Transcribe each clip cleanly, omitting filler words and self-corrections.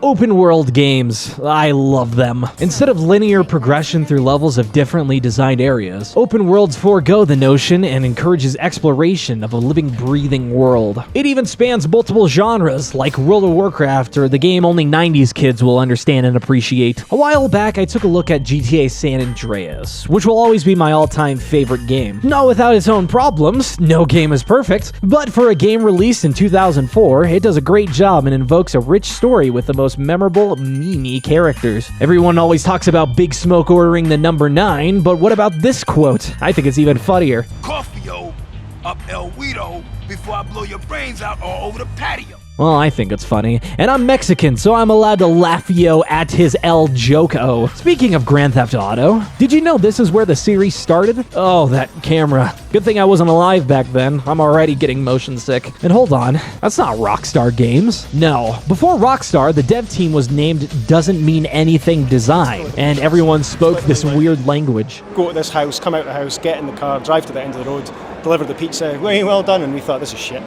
Open world games. I love them. Instead of linear progression through levels of differently designed areas, open worlds forego the notion and encourages exploration of a living, breathing world. It even spans multiple genres, like World of Warcraft or the game only 90s kids will understand and appreciate. A while back, I took a look at GTA San Andreas, which will always be my all-time favorite game. Not without its own problems, no game is perfect, but for a game released in 2004, it does a great job and invokes a rich story with the most memorable, meme-y characters. Everyone always talks about Big Smoke ordering the number 9, but what about this quote? I think it's even funnier. Coffee-o, up El Guido, before I blow your brains out all over the patio. Well, I think it's funny. And I'm Mexican, so I'm allowed to laugh-yo at his El Joco. Speaking of Grand Theft Auto, did you know this is where the series started? Oh, that camera. Good thing I wasn't alive back then. I'm already getting motion sick. And hold on, that's not Rockstar Games. No. Before Rockstar, the dev team was named Doesn't Mean Anything Design, and everyone spoke this weird language. Go to this house, come out the house, get in the car, drive to the end of the road, deliver the pizza, well done, and we thought, this is shit.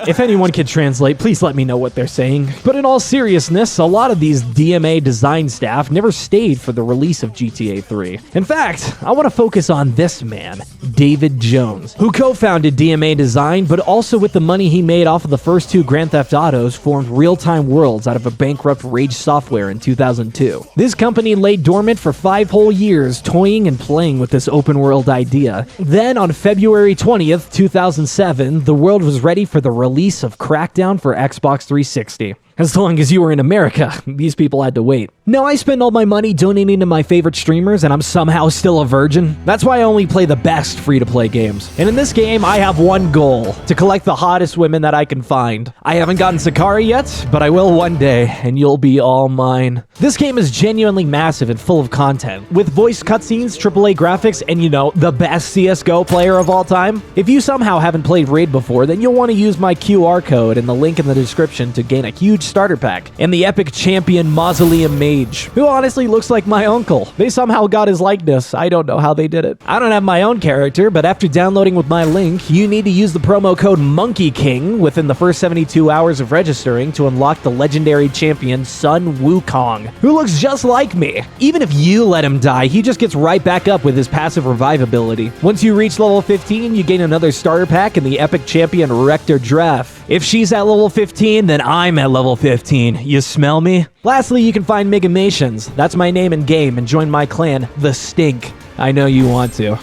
If anyone can translate, please let me know what they're saying. But in all seriousness, a lot of these DMA design staff never stayed for the release of GTA 3. In fact, I want to focus on this man, David Jones, who co-founded DMA Design, but also with the money he made off of the first 2 Grand Theft Autos, formed Real-Time Worlds out of a bankrupt Rage Software in 2002. This company lay dormant for 5 whole years, toying and playing with this open world idea. Then on February 20th, 2007, the world was ready for the release of Crackdown for Xbox 360. As long as you were in America, these people had to wait. Now I spend all my money donating to my favorite streamers and I'm somehow still a virgin. That's why I only play the best free-to-play games. And in this game, I have one goal: to collect the hottest women that I can find. I haven't gotten Sakari yet, but I will one day, and you'll be all mine. This game is genuinely massive and full of content, with voice cutscenes, AAA graphics, and the best CSGO player of all time. If you somehow haven't played Raid before, then you'll want to use my QR code and the link in the description to gain a huge starter pack, and the epic champion Mausoleum Mage, who honestly looks like my uncle. They somehow got his likeness. I don't know how they did it. I don't have my own character, but after downloading with my link, you need to use the promo code Monkey King within the first 72 hours of registering to unlock the legendary champion Sun Wukong, who looks just like me. Even if you let him die, he just gets right back up with his passive revive ability. Once you reach level 15, you gain another starter pack and the epic champion Rector Drath. If she's at level 15, then I'm at level 15. You smell me? Lastly, you can find Megamations. That's my name in game, and join my clan, The Stink. I know you want to.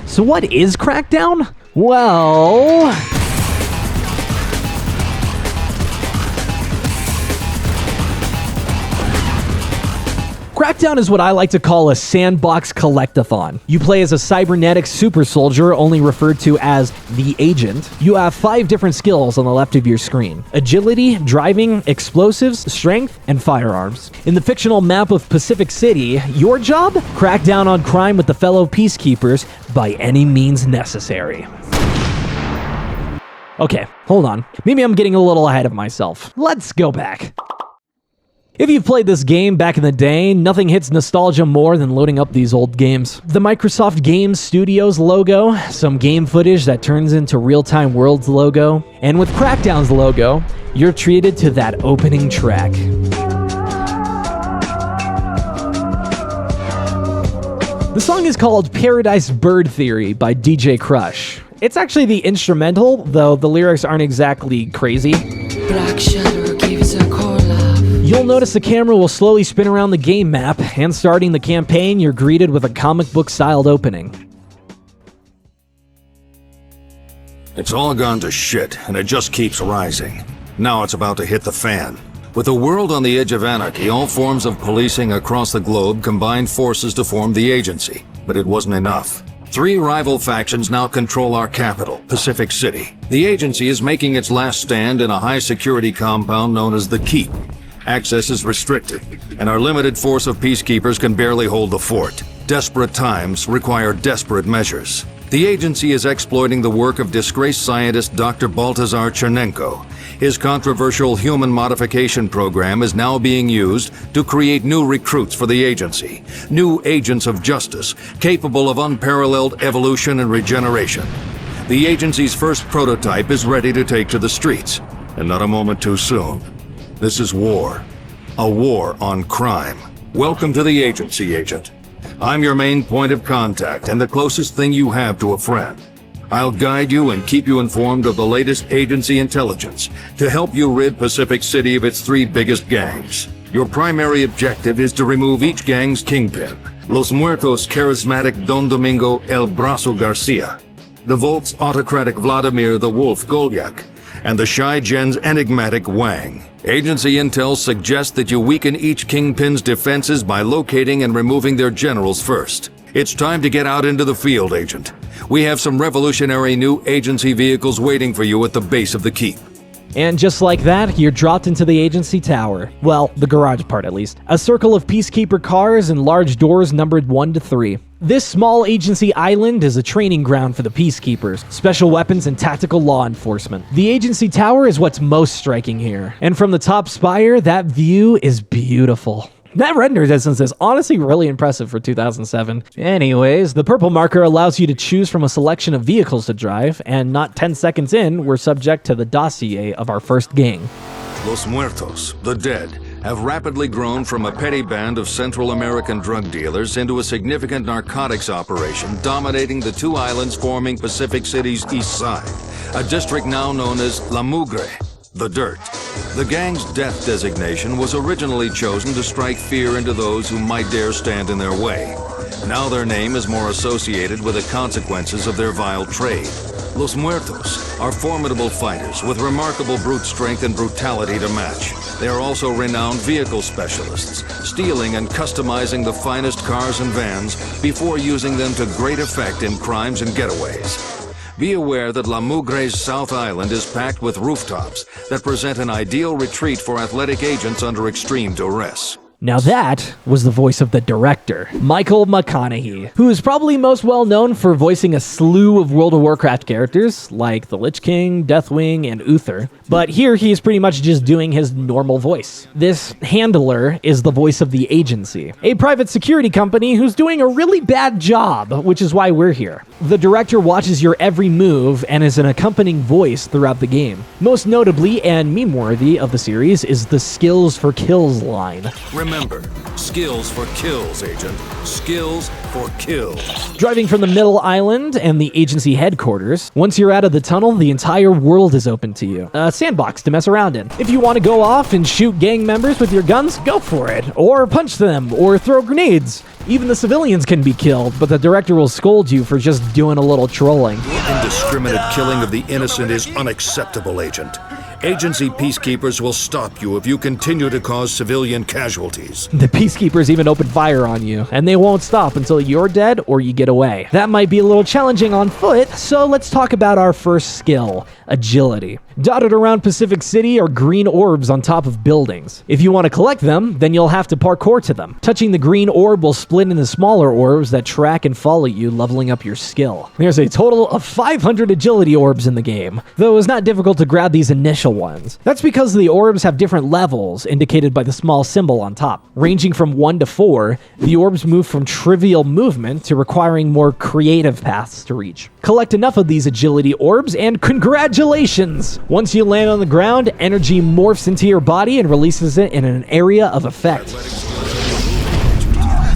So what is Crackdown? Well... Crackdown is what I like to call a sandbox collectathon. You play as a cybernetic super soldier, only referred to as the Agent. You have 5 different skills on the left of your screen: agility, driving, explosives, strength, and firearms. In the fictional map of Pacific City, your job? Crack down on crime with the fellow peacekeepers by any means necessary. Okay, hold on. Maybe I'm getting a little ahead of myself. Let's go back. If you've played this game back in the day, nothing hits nostalgia more than loading up these old games. The Microsoft Game Studios logo, some game footage that turns into Real-Time Worlds logo, and with Crackdown's logo, you're treated to that opening track. The song is called Paradise Bird Theory by DJ Crush. It's actually the instrumental, though the lyrics aren't exactly crazy. Black shadow gives a call up. You'll notice the camera will slowly spin around the game map, and starting the campaign, you're greeted with a comic book-styled opening. It's all gone to shit, and it just keeps rising. Now it's about to hit the fan. With the world on the edge of anarchy, all forms of policing across the globe combined forces to form the agency. But it wasn't enough. 3 rival factions now control our capital, Pacific City. The agency is making its last stand in a high-security compound known as the Keep. Access is restricted, and our limited force of peacekeepers can barely hold the fort. Desperate times require desperate measures. The agency is exploiting the work of disgraced scientist Dr. Baltazar Chernenko. His controversial human modification program is now being used to create new recruits for the agency, new agents of justice, capable of unparalleled evolution and regeneration. The agency's first prototype is ready to take to the streets, and not a moment too soon. This is war. a war on crime. Welcome to the agency, Agent. I'm your main point of contact and the closest thing you have to a friend. I'll guide you and keep you informed of the latest agency intelligence to help you rid Pacific City of its 3 biggest gangs. Your primary objective is to remove each gang's kingpin, Los Muertos' charismatic Don Domingo El Brazo Garcia, the Volt's autocratic Vladimir the Wolf Golyak, and the Shy Gen's enigmatic Wang. Agency intel suggests that you weaken each kingpin's defenses by locating and removing their generals first. It's time to get out into the field, Agent. We have some revolutionary new agency vehicles waiting for you at the base of the keep. And just like that, you're dropped into the agency tower. Well, the garage part at least. A circle of peacekeeper cars and large doors numbered 1 to 3. This small agency island is a training ground for the peacekeepers, special weapons, and tactical law enforcement. The agency tower is what's most striking here. And from the top spire, that view is beautiful. That render distance is honestly really impressive for 2007. Anyways, the purple marker allows you to choose from a selection of vehicles to drive, and not 10 seconds in, we're subject to the dossier of our first gang. Los Muertos, the dead, have rapidly grown from a petty band of Central American drug dealers into a significant narcotics operation dominating the 2 islands forming Pacific City's east side, a district now known as La Mugre, the Dirt. The gang's death designation was originally chosen to strike fear into those who might dare stand in their way. Now their name is more associated with the consequences of their vile trade. Los Muertos are formidable fighters with remarkable brute strength and brutality to match. They are also renowned vehicle specialists, stealing and customizing the finest cars and vans before using them to great effect in crimes and getaways. Be aware that La Mugre's South Island is packed with rooftops that present an ideal retreat for athletic agents under extreme duress. Now that was the voice of the director, Michael McConaughey, who is probably most well known for voicing a slew of World of Warcraft characters like the Lich King, Deathwing, and Uther. But here he is pretty much just doing his normal voice. This handler is the voice of the agency, a private security company who's doing a really bad job, which is why we're here. The director watches your every move and is an accompanying voice throughout the game. Most notably and meme-worthy of the series is the Skills for Kills line. Remember, skills for kills, Agent. Skills for kills. Driving from the middle island and the agency headquarters, once you're out of the tunnel, the entire world is open to you. A sandbox to mess around in. If you want to go off and shoot gang members with your guns, go for it. Or punch them, or throw grenades. Even the civilians can be killed, but the director will scold you for just doing a little trolling. Indiscriminate killing of the innocent is unacceptable, Agent. Agency peacekeepers will stop you if you continue to cause civilian casualties. The peacekeepers even open fire on you, and they won't stop until you're dead or you get away. That might be a little challenging on foot, so let's talk about our first skill, agility. Dotted around Pacific City are green orbs on top of buildings. If you want to collect them, then you'll have to parkour to them. Touching the green orb will split into smaller orbs that track and follow you, leveling up your skill. There's a total of 500 agility orbs in the game, though it's not difficult to grab these initial ones. That's because the orbs have different levels, indicated by the small symbol on top. Ranging from 1 to 4, the orbs move from trivial movement to requiring more creative paths to reach. Collect enough of these agility orbs and congratulations! Once you land on the ground, energy morphs into your body and releases it in an area of effect.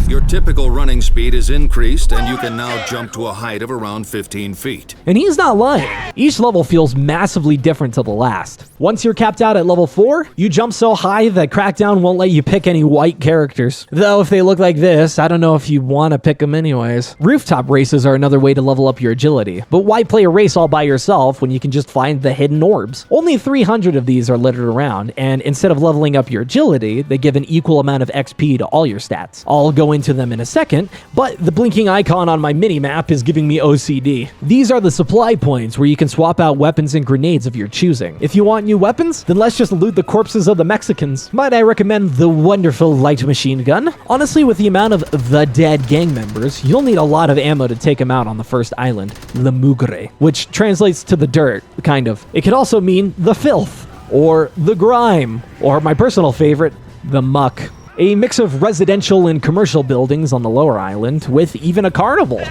Your typical running speed is increased, and you can now jump to a height of around 15 feet. And he's not lying. Each level feels massively different to the last. Once you're capped out at level 4, you jump so high that Crackdown won't let you pick any white characters. Though if they look like this, I don't know if you want to pick them anyways. Rooftop races are another way to level up your agility. But why play a race all by yourself when you can just find the hidden orbs? Only 300 of these are littered around, and instead of leveling up your agility, they give an equal amount of XP to all your stats. I'll go into them in a second, but the blinking icon on my mini-map is giving me OCD. These are the supply points where you can swap out weapons and grenades of your choosing. If you want new weapons, then let's just loot the corpses of the Mexicans. Might I recommend the wonderful light machine gun? Honestly, with the amount of the dead gang members, you'll need a lot of ammo to take them out on the first island, La Mugre, which translates to the dirt, kind of. It could also mean the filth, or the grime, or my personal favorite, the muck. A mix of residential and commercial buildings on the lower island, with even a carnival.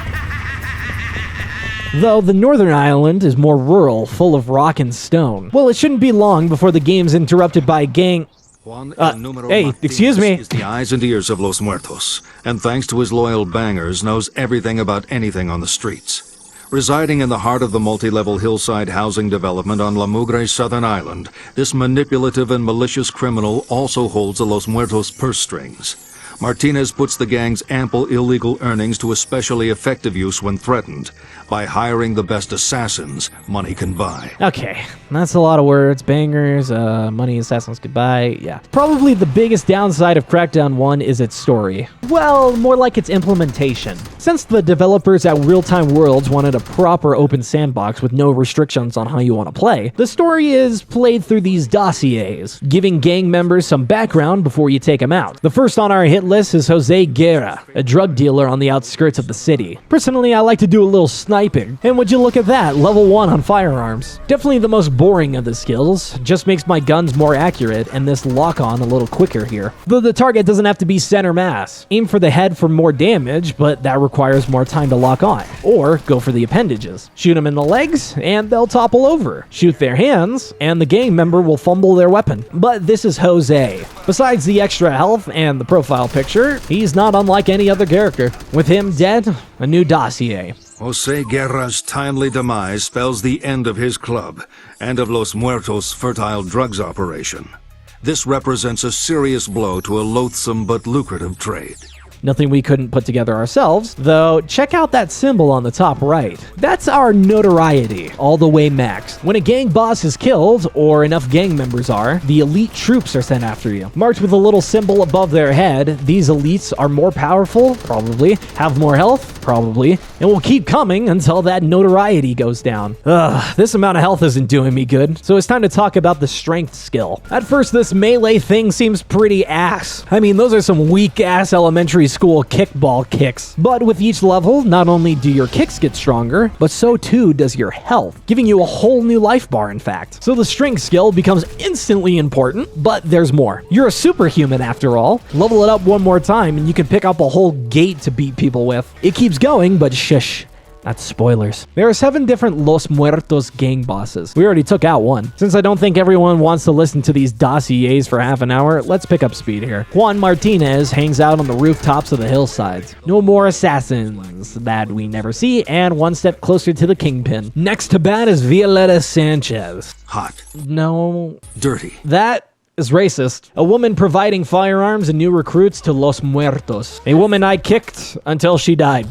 Though the northern island is more rural, full of rock and stone. Well, it shouldn't be long before the game's interrupted by gang... Juan El Número Hey, Martinez excuse me. is the eyes and ears of Los Muertos, and thanks to his loyal bangers, knows everything about anything on the streets. Residing in the heart of the multi-level hillside housing development on La Mugre's southern island, this manipulative and malicious criminal also holds the Los Muertos purse strings. Martinez puts the gang's ample illegal earnings to especially effective use when threatened, by hiring the best assassins money can buy. Okay, that's a lot of words. Bangers, money, assassins, goodbye. Yeah. Probably the biggest downside of Crackdown 1 is its story. Well, more like its implementation. Since the developers at Real-Time Worlds wanted a proper open sandbox with no restrictions on how you want to play, the story is played through these dossiers, giving gang members some background before you take them out. The first on our hit list is Jose Guerra, a drug dealer on the outskirts of the city. Personally, I like to do a little sniping. And would you look at that, level 1 on firearms. Definitely the most boring of the skills, just makes my guns more accurate and this lock-on a little quicker here. Though the target doesn't have to be center mass. Aim for the head for more damage, but that requires more time to lock on. Or go for the appendages. Shoot them in the legs, and they'll topple over. Shoot their hands, and the gang member will fumble their weapon. But this is Jose. Besides the extra health and the profile picture, he's not unlike any other character. With him dead, a new dossier. Jose Guerra's timely demise spells the end of his club, and of Los Muertos' fertile drugs operation. This represents a serious blow to a loathsome but lucrative trade. Nothing we couldn't put together ourselves, though check out that symbol on the top right. That's our notoriety, all the way maxed. When a gang boss is killed, or enough gang members are, the elite troops are sent after you. Marked with a little symbol above their head, these elites are more powerful, probably, have more health, probably, and will keep coming until that notoriety goes down. Ugh, this amount of health isn't doing me good, so it's time to talk about the strength skill. At first, this melee thing seems pretty ass. I mean, those are some weak-ass elementary school kickball kicks. But with each level, not only do your kicks get stronger, but so too does your health, giving you a whole new life bar, in fact. So the strength skill becomes instantly important, but there's more. You're a superhuman after all. Level it up one more time and you can pick up a whole gate to beat people with. It keeps going, but shush. That's spoilers. There are 7 different Los Muertos gang bosses. We already took out one. Since I don't think everyone wants to listen to these dossiers for half an hour, let's pick up speed here. Juan Martinez hangs out on the rooftops of the hillsides. No more assassins that we never see, and one step closer to the kingpin. Next to bat is Violeta Sanchez. Hot. No. Dirty. That is racist. A woman providing firearms and new recruits to Los Muertos. A woman I kicked until she died.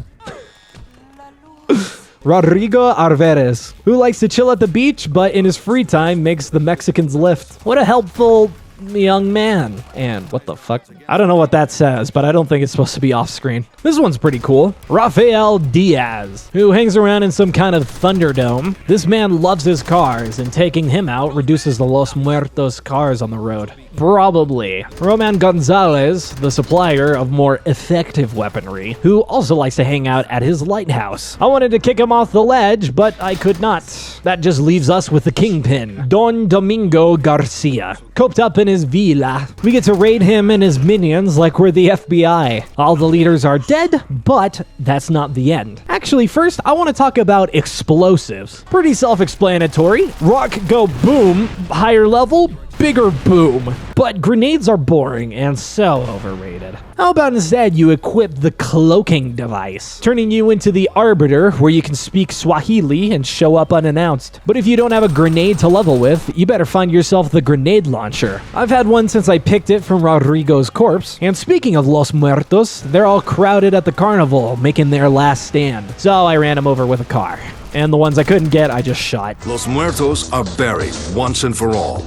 Rodrigo Arveres, who likes to chill at the beach, but in his free time makes the Mexicans lift. What a helpful young man. And what the fuck? I don't know what that says, but I don't think it's supposed to be off screen. This one's pretty cool. Rafael Diaz, who hangs around in some kind of Thunderdome. This man loves his cars, and taking him out reduces the Los Muertos cars on the road. Probably. Roman Gonzalez, the supplier of more effective weaponry, who also likes to hang out at his lighthouse. I wanted to kick him off the ledge, but I could not. That just leaves us with the kingpin, Don Domingo Garcia. Coped up in his villa. We get to raid him and his minions like we're the FBI. All the leaders are dead, but that's not the end. Actually, first, I want to talk about explosives. Pretty self-explanatory. Rock go boom, higher level, bigger boom. But grenades are boring and so overrated. How about instead you equip the cloaking device, turning you into the Arbiter, where you can speak Swahili and show up unannounced. But if you don't have a grenade to level with, you better find yourself the grenade launcher. I've had one since I picked it from Rodrigo's corpse. And speaking of Los Muertos, they're all crowded at the carnival, making their last stand. So I ran them over with a car. And the ones I couldn't get, I just shot. Los Muertos are buried once and for all.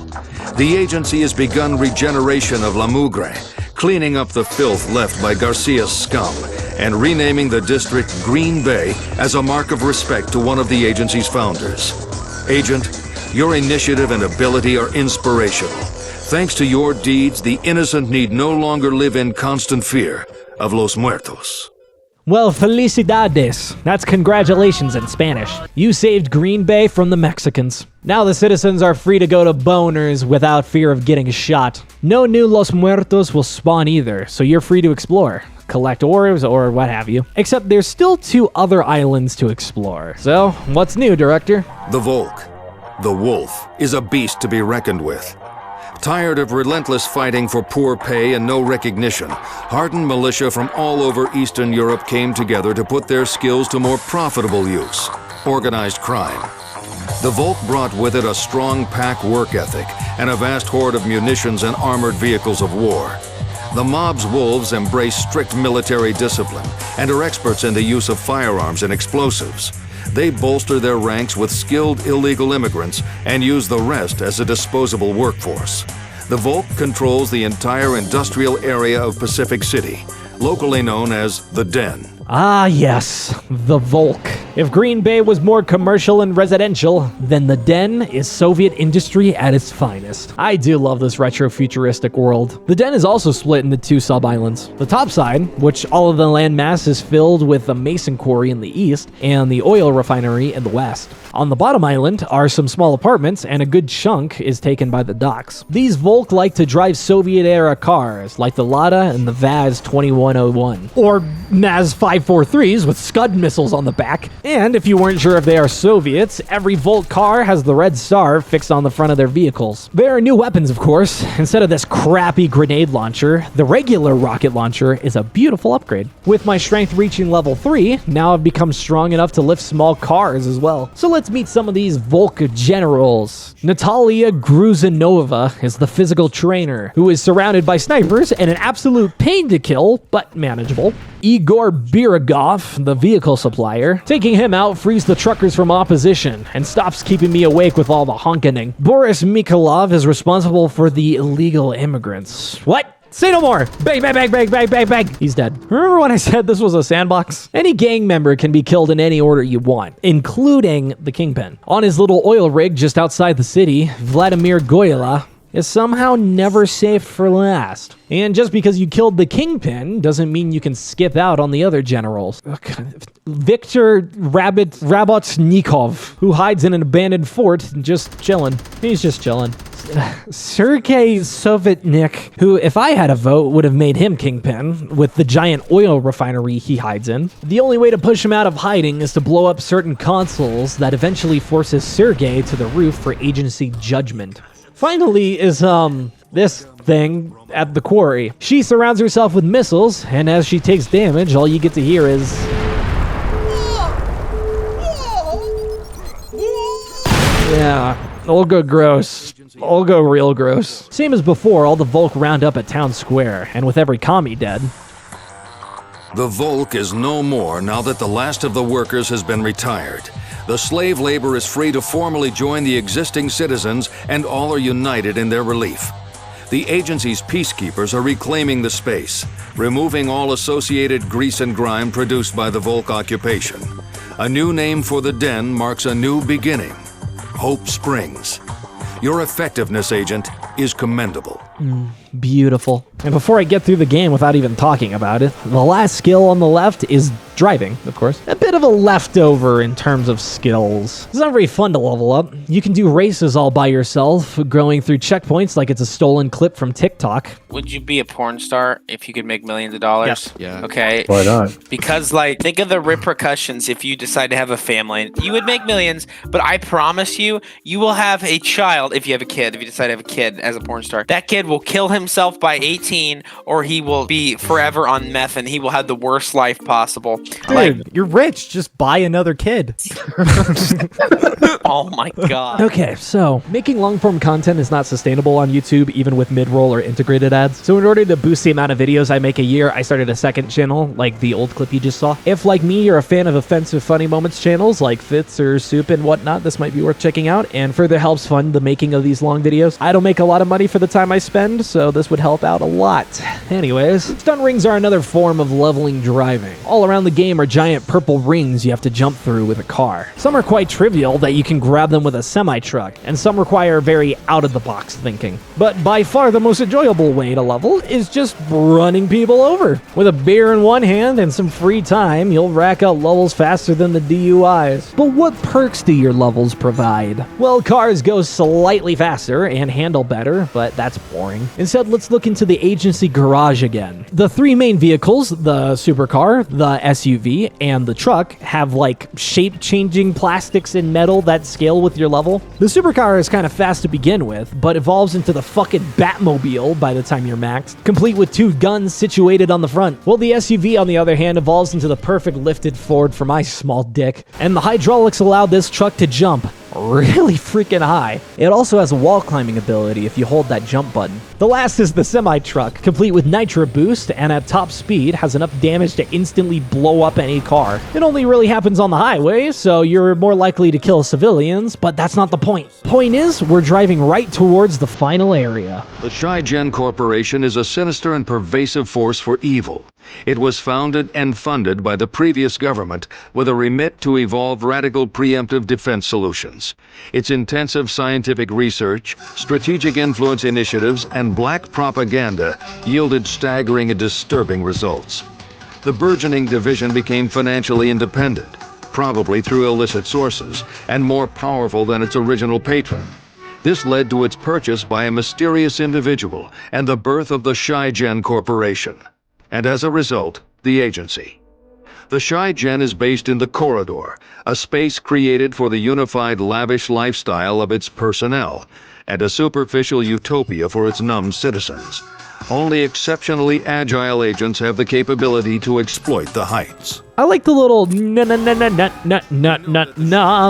The agency has begun regeneration of La Mugre, cleaning up the filth left by Garcia's scum, and renaming the district Green Bay as a mark of respect to one of the agency's founders. Agent, your initiative and ability are inspirational. Thanks to your deeds, the innocent need no longer live in constant fear of Los Muertos. Well, felicidades. That's congratulations in Spanish. You saved Green Bay from the Mexicans. Now the citizens are free to go to boners without fear of getting shot. No new Los Muertos will spawn either, so you're free to explore. Collect orbs or what have you. Except there's still 2 other islands to explore. So, what's new, Director? The Volk, the wolf, is a beast to be reckoned with. Tired of relentless fighting for poor pay and no recognition, hardened militia from all over Eastern Europe came together to put their skills to more profitable use: organized crime. The Volk brought with it a strong pack work ethic and a vast horde of munitions and armored vehicles of war. The mob's wolves embrace strict military discipline and are experts in the use of firearms and explosives. They bolster their ranks with skilled illegal immigrants and use the rest as a disposable workforce. The Volk controls the entire industrial area of Pacific City, locally known as the Den. Ah, yes, the Volk. If Green Bay was more commercial and residential, then the Den is Soviet industry at its finest. I do love this retro-futuristic world. The Den is also split into two sub-islands. The top side, which all of the landmass is filled with the mason quarry in the east and the oil refinery in the west. On the bottom island are some small apartments, and a good chunk is taken by the docks. These Volk like to drive Soviet-era cars, like the Lada and the Vaz 2101, or Maz 543s with Scud missiles on the back. And if you weren't sure if they are Soviets, every Volk car has the red star fixed on the front of their vehicles. There are new weapons, of course. Instead of this crappy grenade launcher, the regular rocket launcher is a beautiful upgrade. With my strength reaching level 3, now I've become strong enough to lift small cars as well. So let's meet some of these Volk generals. Natalia Gruzanova is the physical trainer, who is surrounded by snipers and an absolute pain to kill, but manageable. Igor Biragov, the vehicle supplier. Taking him out frees the truckers from opposition and stops keeping me awake with all the honking. Boris Mikhailov is responsible for the illegal immigrants. What? Say no more! Bang, bang, bang, bang, bang, bang, bang! He's dead. Remember when I said this was a sandbox? Any gang member can be killed in any order you want, including the Kingpin. On his little oil rig just outside the city, Vladimir Goyla is somehow never saved for last. And just because you killed the Kingpin doesn't mean you can skip out on the other generals. Victor Rabotnikov, who hides in an abandoned fort just chilling. He's just chilling. Sergei Sovetnik, who, if I had a vote, would have made him Kingpin, with the giant oil refinery he hides in. The only way to push him out of hiding is to blow up certain consoles that eventually forces Sergei to the roof for agency judgment. Finally is, this thing at the quarry. She surrounds herself with missiles, and as she takes damage, all you get to hear is... Yeah, Olga gross. Olga real gross. Same as before, all the Volk round up at town square, and with every commie dead. The Volk is no more now that the last of the workers has been retired. The slave labor is free to formally join the existing citizens, and all are united in their relief. The agency's peacekeepers are reclaiming the space, removing all associated grease and grime produced by the Volk occupation. A new name for the Den marks a new beginning. Hope Springs. Your effectiveness, Agent, is commendable. Beautiful. And before I get through the game without even talking about it, the last skill on the left is driving, of course. A bit of a leftover in terms of skills. It's not very fun to level up. You can do races all by yourself, going through checkpoints like it's a stolen clip from TikTok. Would you be a porn star if you could make millions of dollars? Yes. Yeah. Okay. Why not? Because, like, think of the repercussions if you decide to have a family. You would make millions, but I promise you, you will have a child if you have a kid, if you decide to have a kid as a porn star. That kid will kill himself by 18, or he will be forever on meth, and he will have the worst life possible. Dude, you're rich. Just buy another kid. Oh my god. Okay, so making long-form content is not sustainable on YouTube, even with mid-roll or integrated ads. So in order to boost the amount of videos I make a year, I started a second channel, like the old clip you just saw. If, like me, you're a fan of offensive funny moments channels, like Fits or Soup and whatnot, this might be worth checking out, and further helps fund the making of these long videos. I don't make a lot of money for the time I spend, so this would help out a lot. Anyways, stun rings are another form of leveling driving. All around the game are giant purple rings you have to jump through with a car. Some are quite trivial that you can grab them with a semi-truck, and some require very out-of-the-box thinking. But by far the most enjoyable way to level is just running people over. With a beer in one hand and some free time, you'll rack up levels faster than the DUIs. But what perks do your levels provide? Well, cars go slightly faster and handle better, but that's boring. Instead, let's look into the agency garage again. The three main vehicles, the supercar, the SUV, SUV and the truck have like shape-changing plastics and metal that scale with your level. The supercar is kind of fast to begin with, but evolves into the fucking Batmobile by the time you're maxed, complete with 2 guns situated on the front. Well, the SUV, on the other hand, evolves into the perfect lifted Ford for my small dick, and the hydraulics allow this truck to jump really freaking high. It also has a wall climbing ability if you hold that jump button. The last is the semi-truck, complete with nitro boost, and at top speed has enough damage to instantly blow up any car. It only really happens on the highway, so you're more likely to kill civilians, but that's not the point. Point is, we're driving right towards the final area. The Shai-Gen Corporation is a sinister and pervasive force for evil. It was founded and funded by the previous government with a remit to evolve radical preemptive defense solutions. Its intensive scientific research, strategic influence initiatives, and black propaganda yielded staggering and disturbing results. The burgeoning division became financially independent, probably through illicit sources, and more powerful than its original patron. This led to its purchase by a mysterious individual and the birth of the Shai-Gen Corporation. And as a result, the agency. The Shai-Gen is based in the Corridor, a space created for the unified lavish lifestyle of its personnel, and a superficial utopia for its numb citizens. Only exceptionally agile agents have the capability to exploit the heights. I like the little na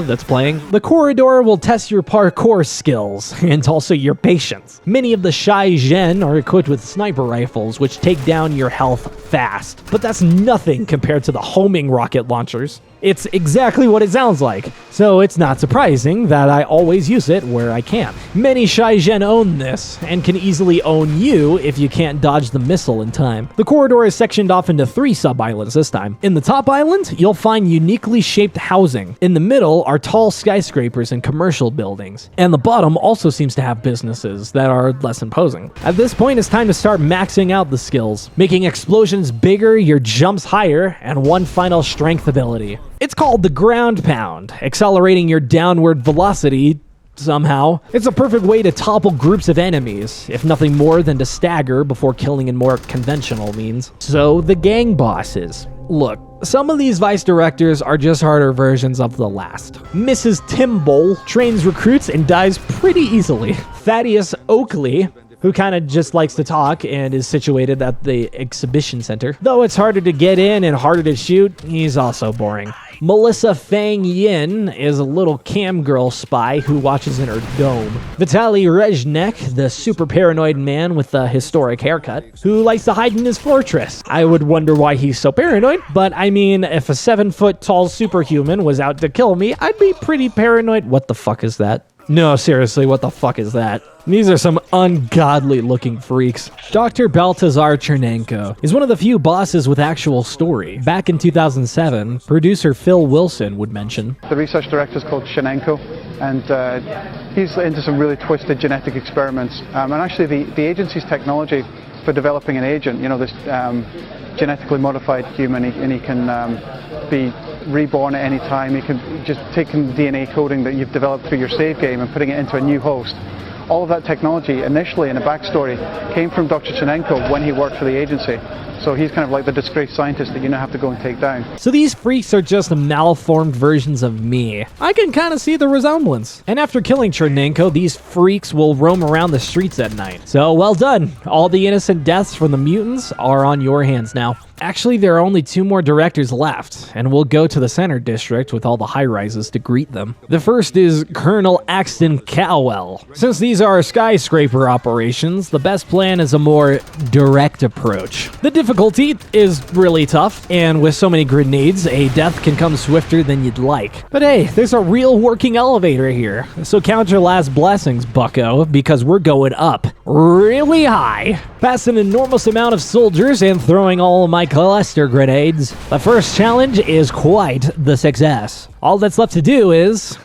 that's playing. The Corridor will test your parkour skills and also your patience. Many of the Shai-Gen are equipped with sniper rifles, which take down your health fast. But that's nothing compared to the homing rocket launchers. It's exactly what it sounds like, so it's not surprising that I always use it where I can. Many Shai-Gen own this, and can easily own you if you can't dodge the missile in time. The Corridor is sectioned off into 3 sub-islands this time. In the top island, you'll find uniquely shaped housing. In the middle are tall skyscrapers and commercial buildings, and the bottom also seems to have businesses that are less imposing. At this point, it's time to start maxing out the skills, making explosions bigger, your jumps higher, and one final strength ability. It's called the ground pound, accelerating your downward velocity somehow. It's a perfect way to topple groups of enemies, if nothing more than to stagger before killing in more conventional means. So, the gang bosses. Look, some of these vice directors are just harder versions of the last. Mrs. Timble trains recruits and dies pretty easily. Thaddeus Oakley, who kind of just likes to talk and is situated at the exhibition center. Though it's harder to get in and harder to shoot, he's also boring. Melissa Fang Yin is a little cam girl spy who watches in her dome. Vitaly Rezhnek, the super paranoid man with the historic haircut, who likes to hide in his fortress. I would wonder why he's so paranoid, but I mean, if a 7-foot-tall superhuman was out to kill me, I'd be pretty paranoid. What the fuck is that? No, seriously, what the fuck is that? These are some ungodly-looking freaks. Dr. Baltazar Chernenko is one of the few bosses with actual story. Back in 2007, producer Phil Wilson would mention, the research director is called Chernenko, and he's into some really twisted genetic experiments. And actually, the agency's technology for developing an agent, you know, this genetically modified human, and he can be reborn at any time. You can just take DNA coding that you've developed through your save game and putting it into a new host. All of that technology initially in a backstory came from Dr. Chernenko when he worked for the agency. So he's kind of like the disgraced scientist that you now have to go and take down. So these freaks are just malformed versions of me. I can kind of see the resemblance. And after killing Chernenko, these freaks will roam around the streets at night. So well done. All the innocent deaths from the mutants are on your hands now. Actually, there are only 2 more directors left, and we'll go to the center district with all the high-rises to greet them. The first is Colonel Axton Cowell. Since these are skyscraper operations, the best plan is a more direct approach. The difficulty is really tough, and with so many grenades, a death can come swifter than you'd like. But hey, there's a real working elevator here, so count your last blessings, bucko, because we're going up really high. Past an enormous amount of soldiers and throwing all of my cluster grenades, the first challenge is quite the success. All that's left to do is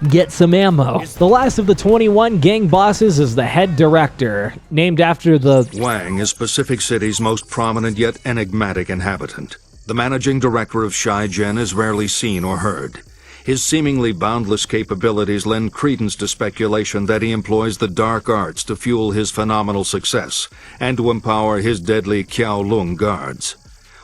get some ammo. The last of the 21 gang bosses is the head director, named after the Wang is Pacific City's most prominent yet enigmatic inhabitant. The managing director of Shai-Gen is rarely seen or heard. His seemingly boundless capabilities lend credence to speculation that he employs the dark arts to fuel his phenomenal success and to empower his deadly Qiao-Lung guards.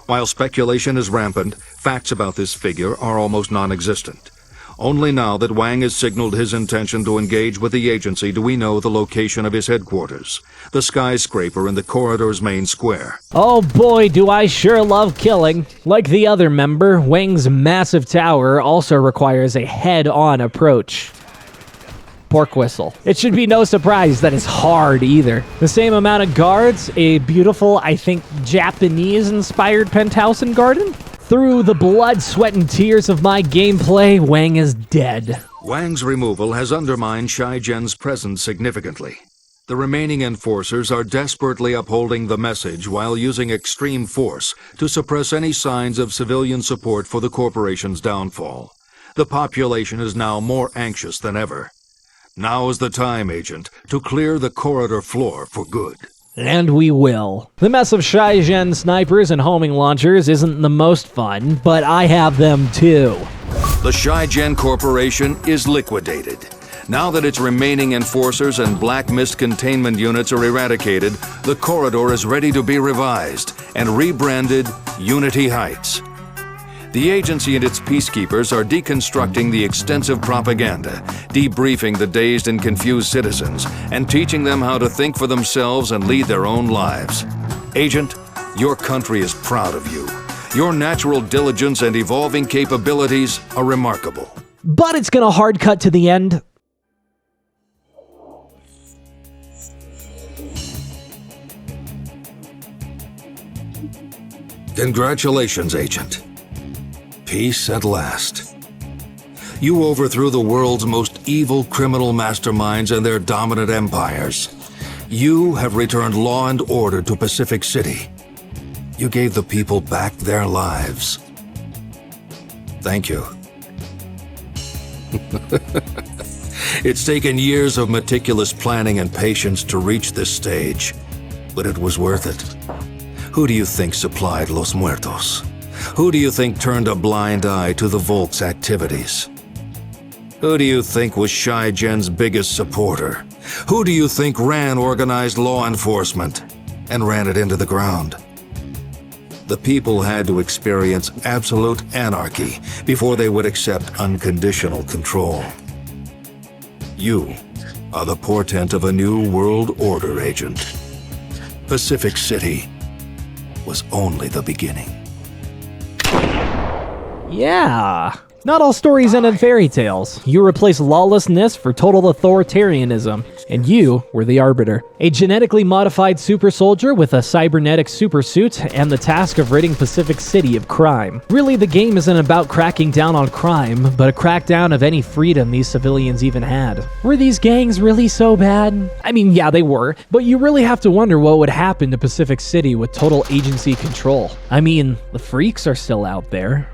While speculation is rampant, facts about this figure are almost non-existent. Only now that Wang has signaled his intention to engage with the agency do we know the location of his headquarters, the skyscraper in the corridor's main square. Oh boy, do I sure love killing. Like the other member, Wang's massive tower also requires a head-on approach. Pork whistle. It should be no surprise that it's hard either. The same amount of guards, a beautiful, I think, Japanese-inspired penthouse and garden. Through the blood, sweat, and tears of my gameplay, Wang is dead. Wang's removal has undermined Shai Zhen's presence significantly. The remaining enforcers are desperately upholding the message while using extreme force to suppress any signs of civilian support for the corporation's downfall. The population is now more anxious than ever. Now is the time, Agent, to clear the corridor floor for good. And we will. The mess of Shai Zhen snipers and homing launchers isn't the most fun, but I have them too. The Shai Zhen Corporation is liquidated. Now that its remaining enforcers and Black Mist containment units are eradicated, the corridor is ready to be revised and rebranded Unity Heights. The agency and its peacekeepers are deconstructing the extensive propaganda, debriefing the dazed and confused citizens, and teaching them how to think for themselves and lead their own lives. Agent, your country is proud of you. Your natural diligence and evolving capabilities are remarkable. But it's gonna hard cut to the end. Congratulations, Agent. Peace at last. You overthrew the world's most evil criminal masterminds and their dominant empires. You have returned law and order to Pacific City. You gave the people back their lives. Thank you. It's taken years of meticulous planning and patience to reach this stage, but it was worth it. Who do you think supplied Los Muertos? Who do you think turned a blind eye to the Volk's activities? Who do you think was Shai Zhen's biggest supporter? Who do you think ran organized law enforcement and ran it into the ground? The people had to experience absolute anarchy before they would accept unconditional control. You are the portent of a new world order, Agent. Pacific City was only the beginning. Yeah. Not all stories end in fairy tales. You replace lawlessness for total authoritarianism, and you were the Arbiter. A genetically modified super soldier with a cybernetic supersuit and the task of ridding Pacific City of crime. Really, the game isn't about cracking down on crime, but a crackdown of any freedom these civilians even had. Were these gangs really so bad? I mean, yeah, they were, but you really have to wonder what would happen to Pacific City with total agency control. I mean, the freaks are still out there.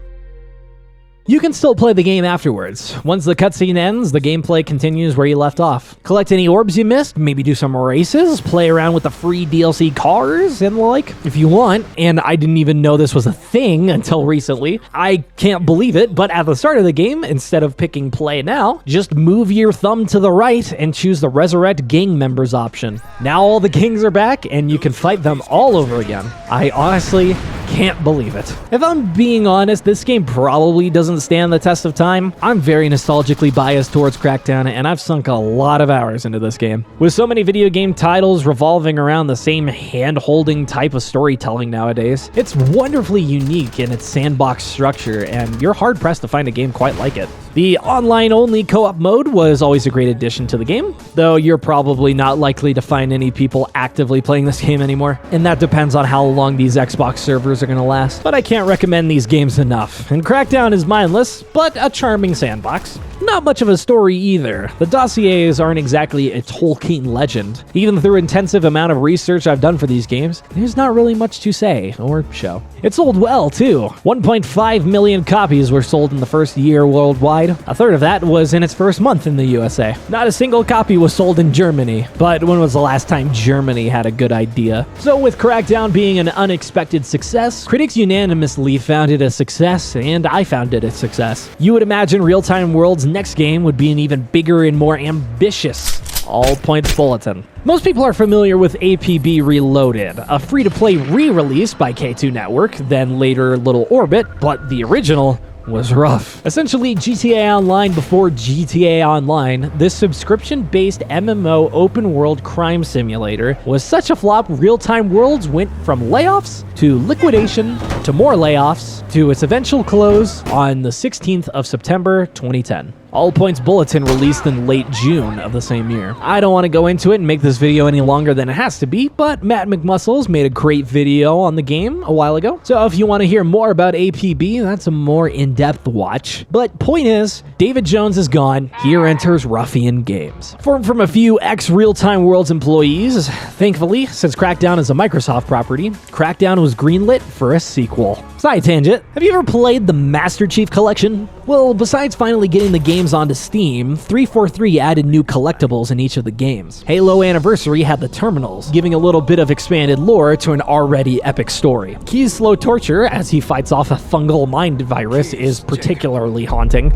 You can still play the game afterwards. Once the cutscene ends, the gameplay continues where you left off. Collect any orbs you missed, maybe do some races, play around with the free DLC cars, and the like, if you want. And I didn't even know this was a thing until recently. I can't believe it, but at the start of the game, instead of picking play now, just move your thumb to the right and choose the resurrect gang members option. Now all the gangs are back, and you can fight them all over again. I honestly can't believe it. If I'm being honest, this game probably doesn't stand the test of time. I'm very nostalgically biased towards Crackdown, and I've sunk a lot of hours into this game. With so many video game titles revolving around the same hand-holding type of storytelling nowadays, it's wonderfully unique in its sandbox structure, and you're hard-pressed to find a game quite like it. The online-only co-op mode was always a great addition to the game, though you're probably not likely to find any people actively playing this game anymore, and that depends on how long these Xbox servers are going to last. But I can't recommend these games enough, and Crackdown is mindless, but a charming sandbox. Not much of a story either. The dossiers aren't exactly a Tolkien legend. Even through intensive amount of research I've done for these games, there's not really much to say or show. It sold well, too. 1.5 million copies were sold in the first year worldwide, worldwide. A third of that was in its first month in the USA. Not a single copy was sold in Germany. But when was the last time Germany had a good idea? So with Crackdown being an unexpected success, critics unanimously found it a success, and I found it a success. You would imagine Real-Time World's next game would be an even bigger and more ambitious All Points Bulletin. Most people are familiar with APB Reloaded, a free-to-play re-release by K2 Network, then later Little Orbit, but the original was rough. Essentially GTA Online before GTA Online, this subscription-based MMO open-world crime simulator was such a flop, Real-Time Worlds went from layoffs to liquidation to more layoffs to its eventual close on the 16th of September 2010. All Points Bulletin released in late June of the same year. I don't want to go into it and make this video any longer than it has to be, but Matt McMuscles made a great video on the game a while ago. So if you want to hear more about APB, that's a more in-depth watch. But point is, David Jones is gone. Here enters Ruffian Games. Formed from a few ex-Real-Time Worlds employees, thankfully, since Crackdown is a Microsoft property, Crackdown was greenlit for a sequel. Side tangent, have you ever played the Master Chief Collection? Well, besides finally getting the games onto Steam, 343 added new collectibles in each of the games. Halo Anniversary had the terminals, giving a little bit of expanded lore to an already epic story. Key's slow torture, as he fights off a fungal mind virus, is particularly haunting.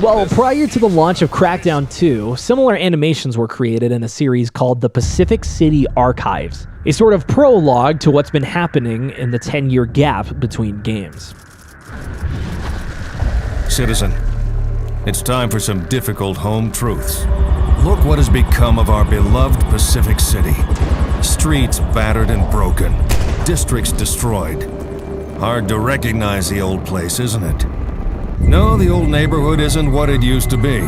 Well, prior to the launch of Crackdown 2, similar animations were created in a series called the Pacific City Archives, a sort of prologue to what's been happening in the 10-year gap between games. Citizen, it's time for some difficult home truths. Look what has become of our beloved Pacific City. Streets battered and broken, districts destroyed. Hard to recognize the old place, isn't it? No, the old neighborhood isn't what it used to be.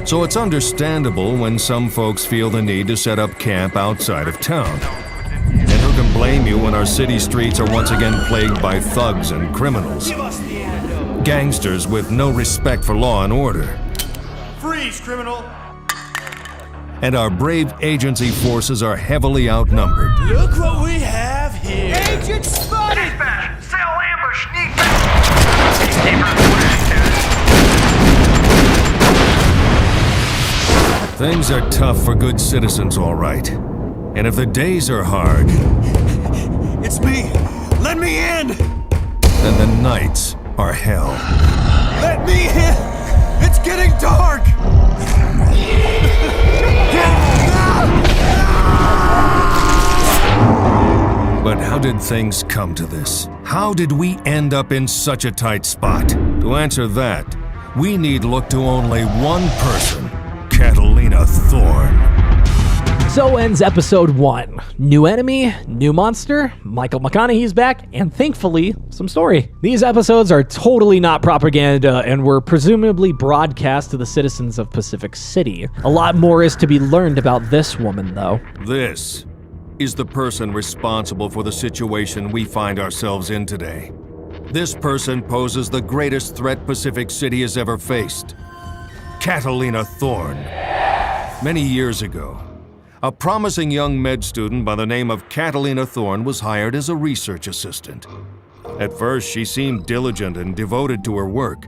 So it's understandable when some folks feel the need to set up camp outside of town. And who can blame you when our city streets are once again plagued by thugs and criminals? Gangsters with no respect for law and order. Freeze, criminal! And our brave agency forces are heavily outnumbered. Look what we have here! Agent spotted! Dispatch! Cell ambush! Sneak back! Things are tough for good citizens, all right. And if the days are hard... It's me! Let me in! Then the nights are hell. Let me in! It's getting dark! But how did things come to this? How did we end up in such a tight spot? To answer that, we need look to only one person, Catalina Thorne. So ends episode 1. New enemy, new monster, Michael McConaughey's back, and thankfully, some story. These episodes are totally not propaganda and were presumably broadcast to the citizens of Pacific City. A lot more is to be learned about this woman, though. This is the person responsible for the situation we find ourselves in today. This person poses the greatest threat Pacific City has ever faced. Catalina Thorne. Many years ago, a promising young med student by the name of Catalina Thorne was hired as a research assistant. At first, she seemed diligent and devoted to her work,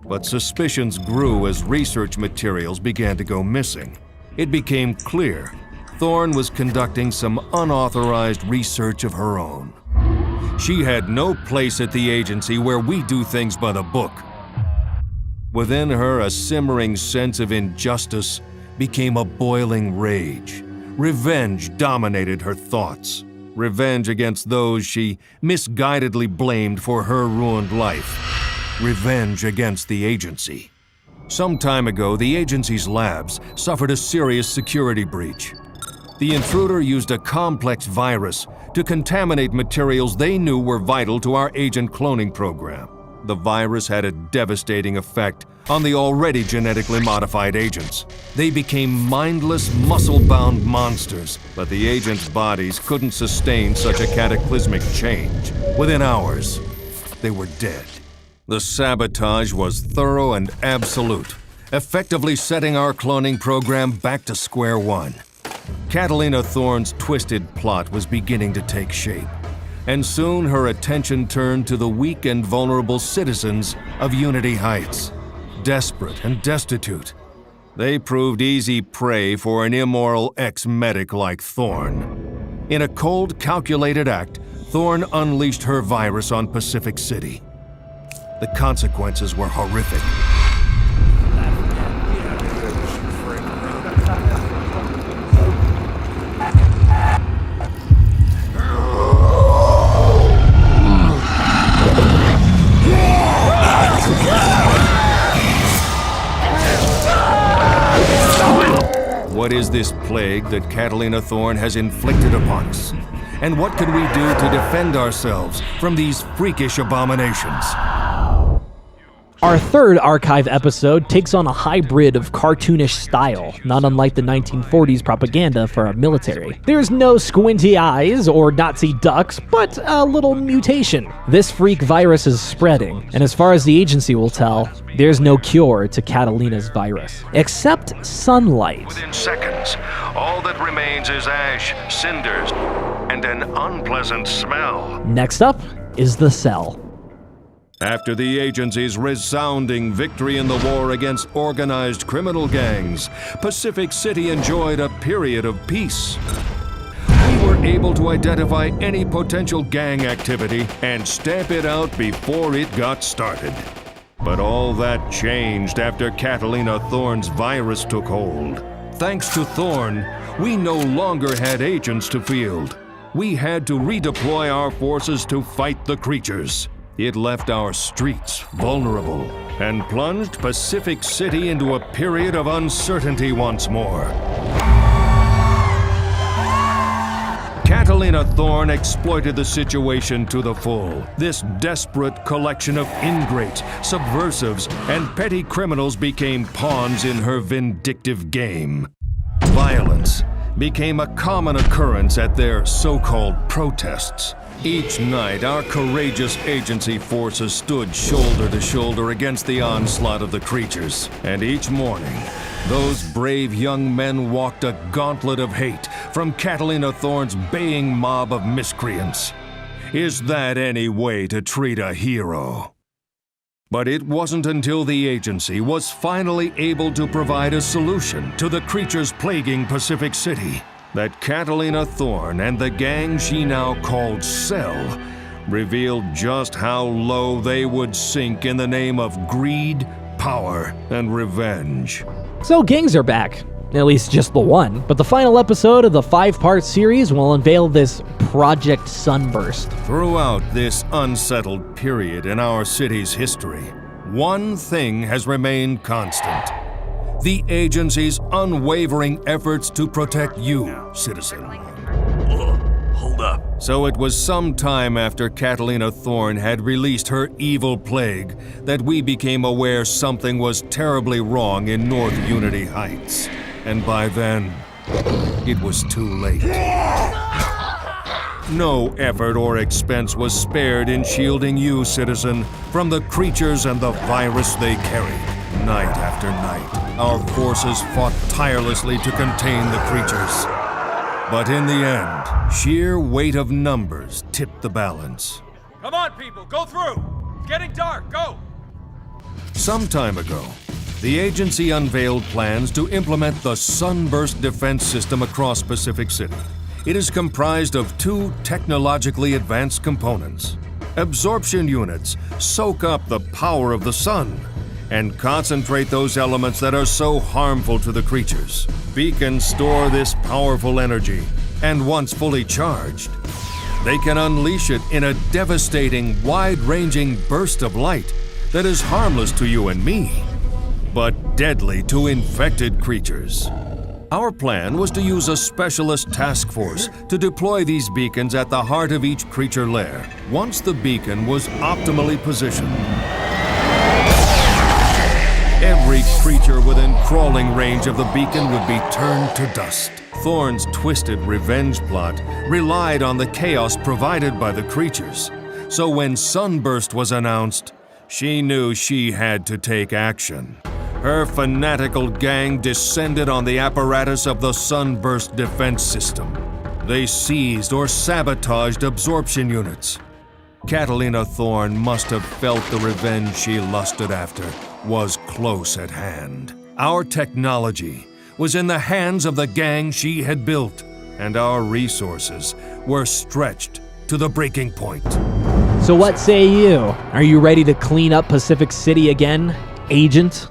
but suspicions grew as research materials began to go missing. It became clear Thorne was conducting some unauthorized research of her own. She had no place at the agency where we do things by the book. Within her, a simmering sense of injustice became a boiling rage. Revenge dominated her thoughts. Revenge against those she misguidedly blamed for her ruined life. Revenge against the agency. Some time ago, the agency's labs suffered a serious security breach. The intruder used a complex virus to contaminate materials they knew were vital to our agent cloning program. The virus had a devastating effect on the already genetically modified agents. They became mindless, muscle-bound monsters, but the agents' bodies couldn't sustain such a cataclysmic change. Within hours, they were dead. The sabotage was thorough and absolute, effectively setting our cloning program back to square one. Catalina Thorne's twisted plot was beginning to take shape, and soon her attention turned to the weak and vulnerable citizens of Unity Heights. Desperate and destitute, they proved easy prey for an immoral ex-medic like Thorne. In a cold, calculated act, Thorne unleashed her virus on Pacific City. The consequences were horrific. What is this plague that Catalina Thorne has inflicted upon us? And what can we do to defend ourselves from these freakish abominations? Our third archive episode takes on a hybrid of cartoonish style, not unlike the 1940s propaganda for our military. There's no squinty eyes or Nazi ducks, but a little mutation. This freak virus is spreading, and as far as the agency will tell, there's no cure to Catalina's virus, except sunlight. Within seconds, all that remains is ash, cinders, and an unpleasant smell. Next up is the cell. After the agency's resounding victory in the war against organized criminal gangs, Pacific City enjoyed a period of peace. We were able to identify any potential gang activity and stamp it out before it got started. But all that changed after Catalina Thorne's virus took hold. Thanks to Thorne, we no longer had agents to field. We had to redeploy our forces to fight the creatures. It left our streets vulnerable and plunged Pacific City into a period of uncertainty once more. Catalina Thorne exploited the situation to the full. This desperate collection of ingrates, subversives, and petty criminals became pawns in her vindictive game. Violence became a common occurrence at their so-called protests. Each night, our courageous agency forces stood shoulder to shoulder against the onslaught of the creatures. And each morning, those brave young men walked a gauntlet of hate from Catalina Thorne's baying mob of miscreants. Is that any way to treat a hero? But it wasn't until the agency was finally able to provide a solution to the creatures plaguing Pacific City that Catalina Thorne and the gang she now called Cell revealed just how low they would sink in the name of greed, power, and revenge. So gangs are back. At least just the one. But the final episode of the 5-part series will unveil this Project Sunburst. Throughout this unsettled period in our city's history, one thing has remained constant: the agency's unwavering efforts to protect you, citizen. Hold up. So it was some time after Catalina Thorne had released her evil plague that we became aware something was terribly wrong in North Unity Heights. And by then, it was too late. No effort or expense was spared in shielding you, citizen, from the creatures and the virus they carried. Night after night, our forces fought tirelessly to contain the creatures. But in the end, sheer weight of numbers tipped the balance. Come on, people, go through. It's getting dark. Go. Some time ago, the agency unveiled plans to implement the Sunburst defense system across Pacific City. It is comprised of 2 technologically advanced components. Absorption units soak up the power of the sun and concentrate those elements that are so harmful to the creatures. Beacons store this powerful energy, and once fully charged, they can unleash it in a devastating, wide-ranging burst of light that is harmless to you and me, but deadly to infected creatures. Our plan was to use a specialist task force to deploy these beacons at the heart of each creature lair. Once the beacon was optimally positioned, every creature within crawling range of the beacon would be turned to dust. Thorne's twisted revenge plot relied on the chaos provided by the creatures. So when Sunburst was announced, she knew she had to take action. her fanatical gang descended on the apparatus of the Sunburst defense system. They seized or sabotaged absorption units. Catalina Thorne must have felt the revenge she lusted after was close at hand. Our technology was in the hands of the gang she had built, and our resources were stretched to the breaking point. So what say you? Are you ready to clean up Pacific City again, Agent?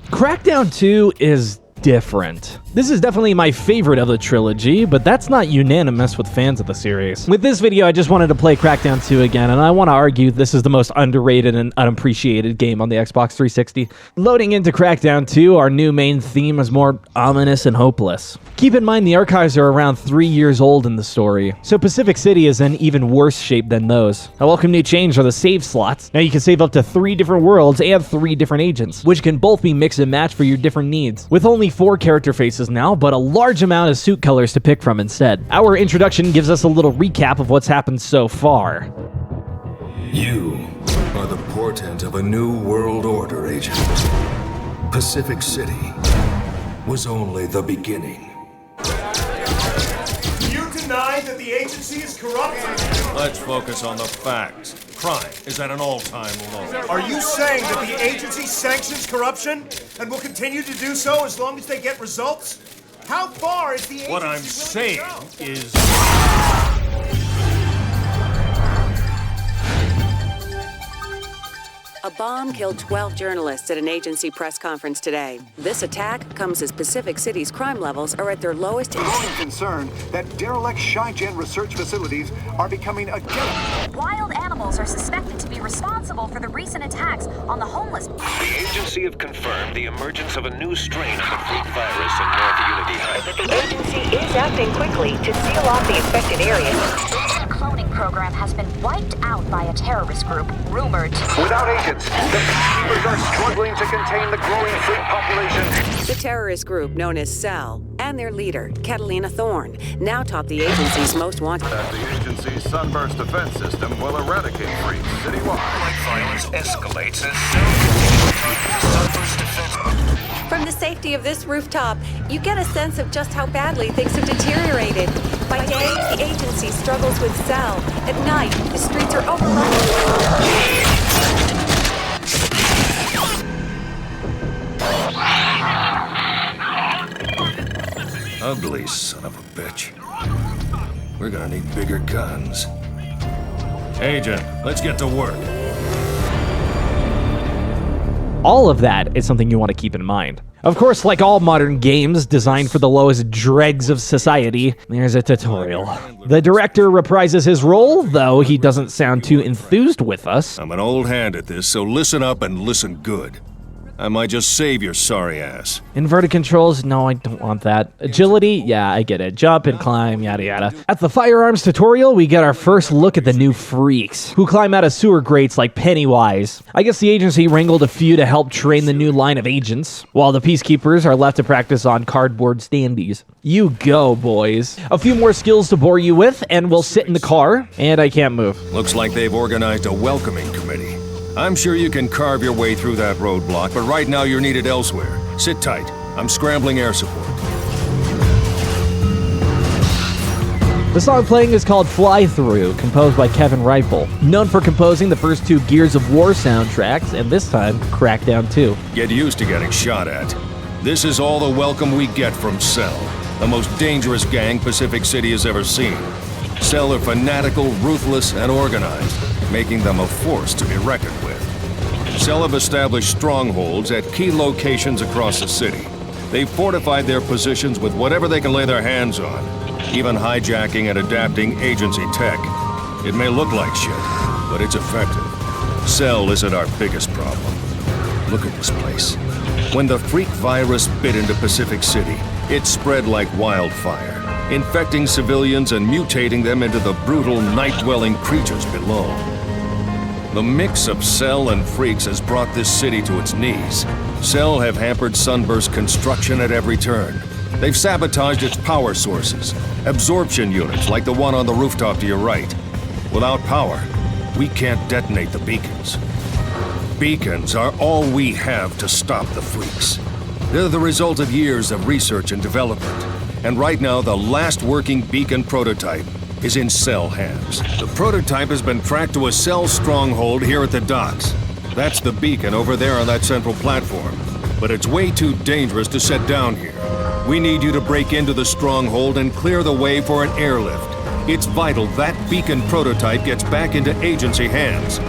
Crackdown 2 is different. This is definitely my favorite of the trilogy, but that's not unanimous with fans of the series. With this video, I just wanted to play Crackdown 2 again, and I want to argue this is the most underrated and unappreciated game on the Xbox 360. Loading into Crackdown 2, our new main theme is more ominous and hopeless. Keep in mind the archives are around 3 years old in the story, so Pacific City is in even worse shape than those. A welcome new change are the save slots. Now you can save up to 3 different worlds and 3 different agents, which can both be mix and match for your different needs. With only 4 character faces now, but a large amount of suit colors to pick from instead. Our introduction gives us a little recap of what's happened so far. You are the portent of a new world order, Agent. Pacific City was only the beginning. You deny that the agency is corrupt? Let's focus on the facts. Crime is at an all-time low. Are you saying that the agency sanctions corruption and will continue to do so as long as they get results? How far is the agency What I'm willing saying to go? is... A bomb killed 12 journalists at an agency press conference today. This attack comes as Pacific City's crime levels are at their lowest. Growing concern that derelict Shy-Gen research facilities are becoming a joke. Wild animals are suspected to be responsible for the recent attacks on the homeless. The agency have confirmed the emergence of a new strain of the freak virus in North Unity High. But the agency is acting quickly to seal off the affected areas. The cloning program has been wiped out by a terrorist group rumored to... Without agents, the peacekeepers are struggling to contain the growing freak population. The terrorist group known as Cell and their leader, Catalina Thorne, now top the agency's most wanted. That the agency's Sunburst defense system will eradicate freaks citywide. Like violence escalates as Sunburst defense. From the safety of this rooftop, you get a sense of just how badly things have deteriorated. By day, the agency struggles with Cell. At night, the streets are overrun. Ugly son of a bitch. We're gonna need bigger guns. Agent, let's get to work. All of that is something you want to keep in mind. Of course, like all modern games designed for the lowest dregs of society, there's a tutorial. The director reprises his role, though he doesn't sound too enthused with us. I'm an old hand at this, so listen up and listen good. I might just save your sorry ass. Inverted controls? No, I don't want that. Agility? Yeah, I get it. Jump and climb, yada yada. At the firearms tutorial, we get our first look at the new freaks, who climb out of sewer grates like Pennywise. I guess the agency wrangled a few to help train the new line of agents, while the peacekeepers are left to practice on cardboard standees. You go, boys. A few more skills to bore you with, and we'll sit in the car, and I can't move. Looks like they've organized a welcoming committee. I'm sure you can carve your way through that roadblock, but right now you're needed elsewhere. Sit tight. I'm scrambling air support. The song playing is called Fly Through, composed by Kevin Rifle, known for composing the first 2 Gears of War soundtracks, and this time, Crackdown 2. Get used to getting shot at. This is all the welcome we get from Cell, the most dangerous gang Pacific City has ever seen. Cell are fanatical, ruthless, and organized, making them a force to be reckoned with. Cell have established strongholds at key locations across the city. They've fortified their positions with whatever they can lay their hands on, even hijacking and adapting agency tech. It may look like shit, but it's effective. Cell isn't our biggest problem. Look at this place. When the freak virus bit into Pacific City, it spread like wildfire, infecting civilians and mutating them into the brutal, night-dwelling creatures below. The mix of Cell and freaks has brought this city to its knees. Cell have hampered Sunburst construction at every turn. They've sabotaged its power sources, absorption units like the one on the rooftop to your right. Without power, we can't detonate the beacons. beacons are all we have to stop the freaks. They're the result of years of research and development. And right now, the last working beacon prototype is in Cell hands. The prototype has been tracked to a Cell stronghold here at the docks. That's the beacon over there on that central platform. But it's way too dangerous to set down here. We need you to break into the stronghold and clear the way for an airlift. It's vital that beacon prototype gets back into agency hands.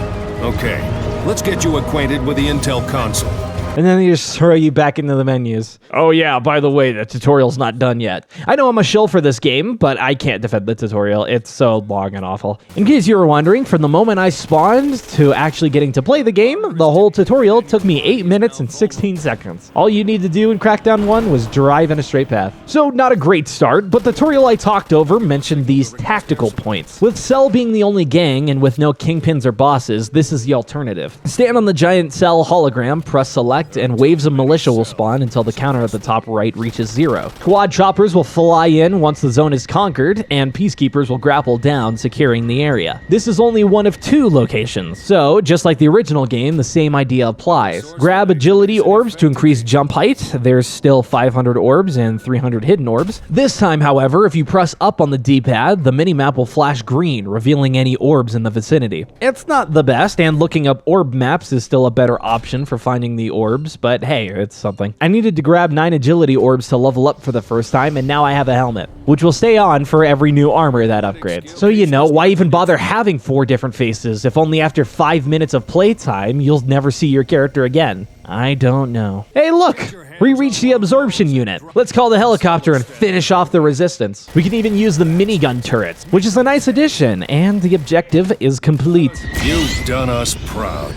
Okay, let's get you acquainted with the Intel console. And then they just throw you back into the menus. Oh yeah, by the way, the tutorial's not done yet. I know I'm a shill for this game, but I can't defend the tutorial. It's so long and awful. In case you were wondering, from the moment I spawned to actually getting to play the game, the whole tutorial took me 8 minutes and 16 seconds. All you need to do in Crackdown 1 was drive in a straight path. So not a great start, but the tutorial I talked over mentioned these tactical points. With Cell being the only gang and with no kingpins or bosses, this is the alternative. Stand on the giant Cell hologram, press select, and waves of militia will spawn until the counter at the top right reaches 0. Quad choppers will fly in once the zone is conquered, and peacekeepers will grapple down, securing the area. This is only one of 2 locations, so just like the original game, the same idea applies. Grab agility orbs to increase jump height. There's still 500 orbs and 300 hidden orbs. This time, however, if you press up on the D-pad, the minimap will flash green, revealing any orbs in the vicinity. It's not the best, and looking up orb maps is still a better option for finding the orbs, but hey, it's something. I needed to grab 9 agility orbs to level up for the first time, and now I have a helmet, which will stay on for every new armor that upgrades. So you know, why even bother having 4 different faces if only after 5 minutes of playtime you'll never see your character again? I don't know. Hey look! We reached the absorption unit. Let's call the helicopter and finish off the resistance. We can even use the minigun turrets, which is a nice addition, and the objective is complete. You've done us proud.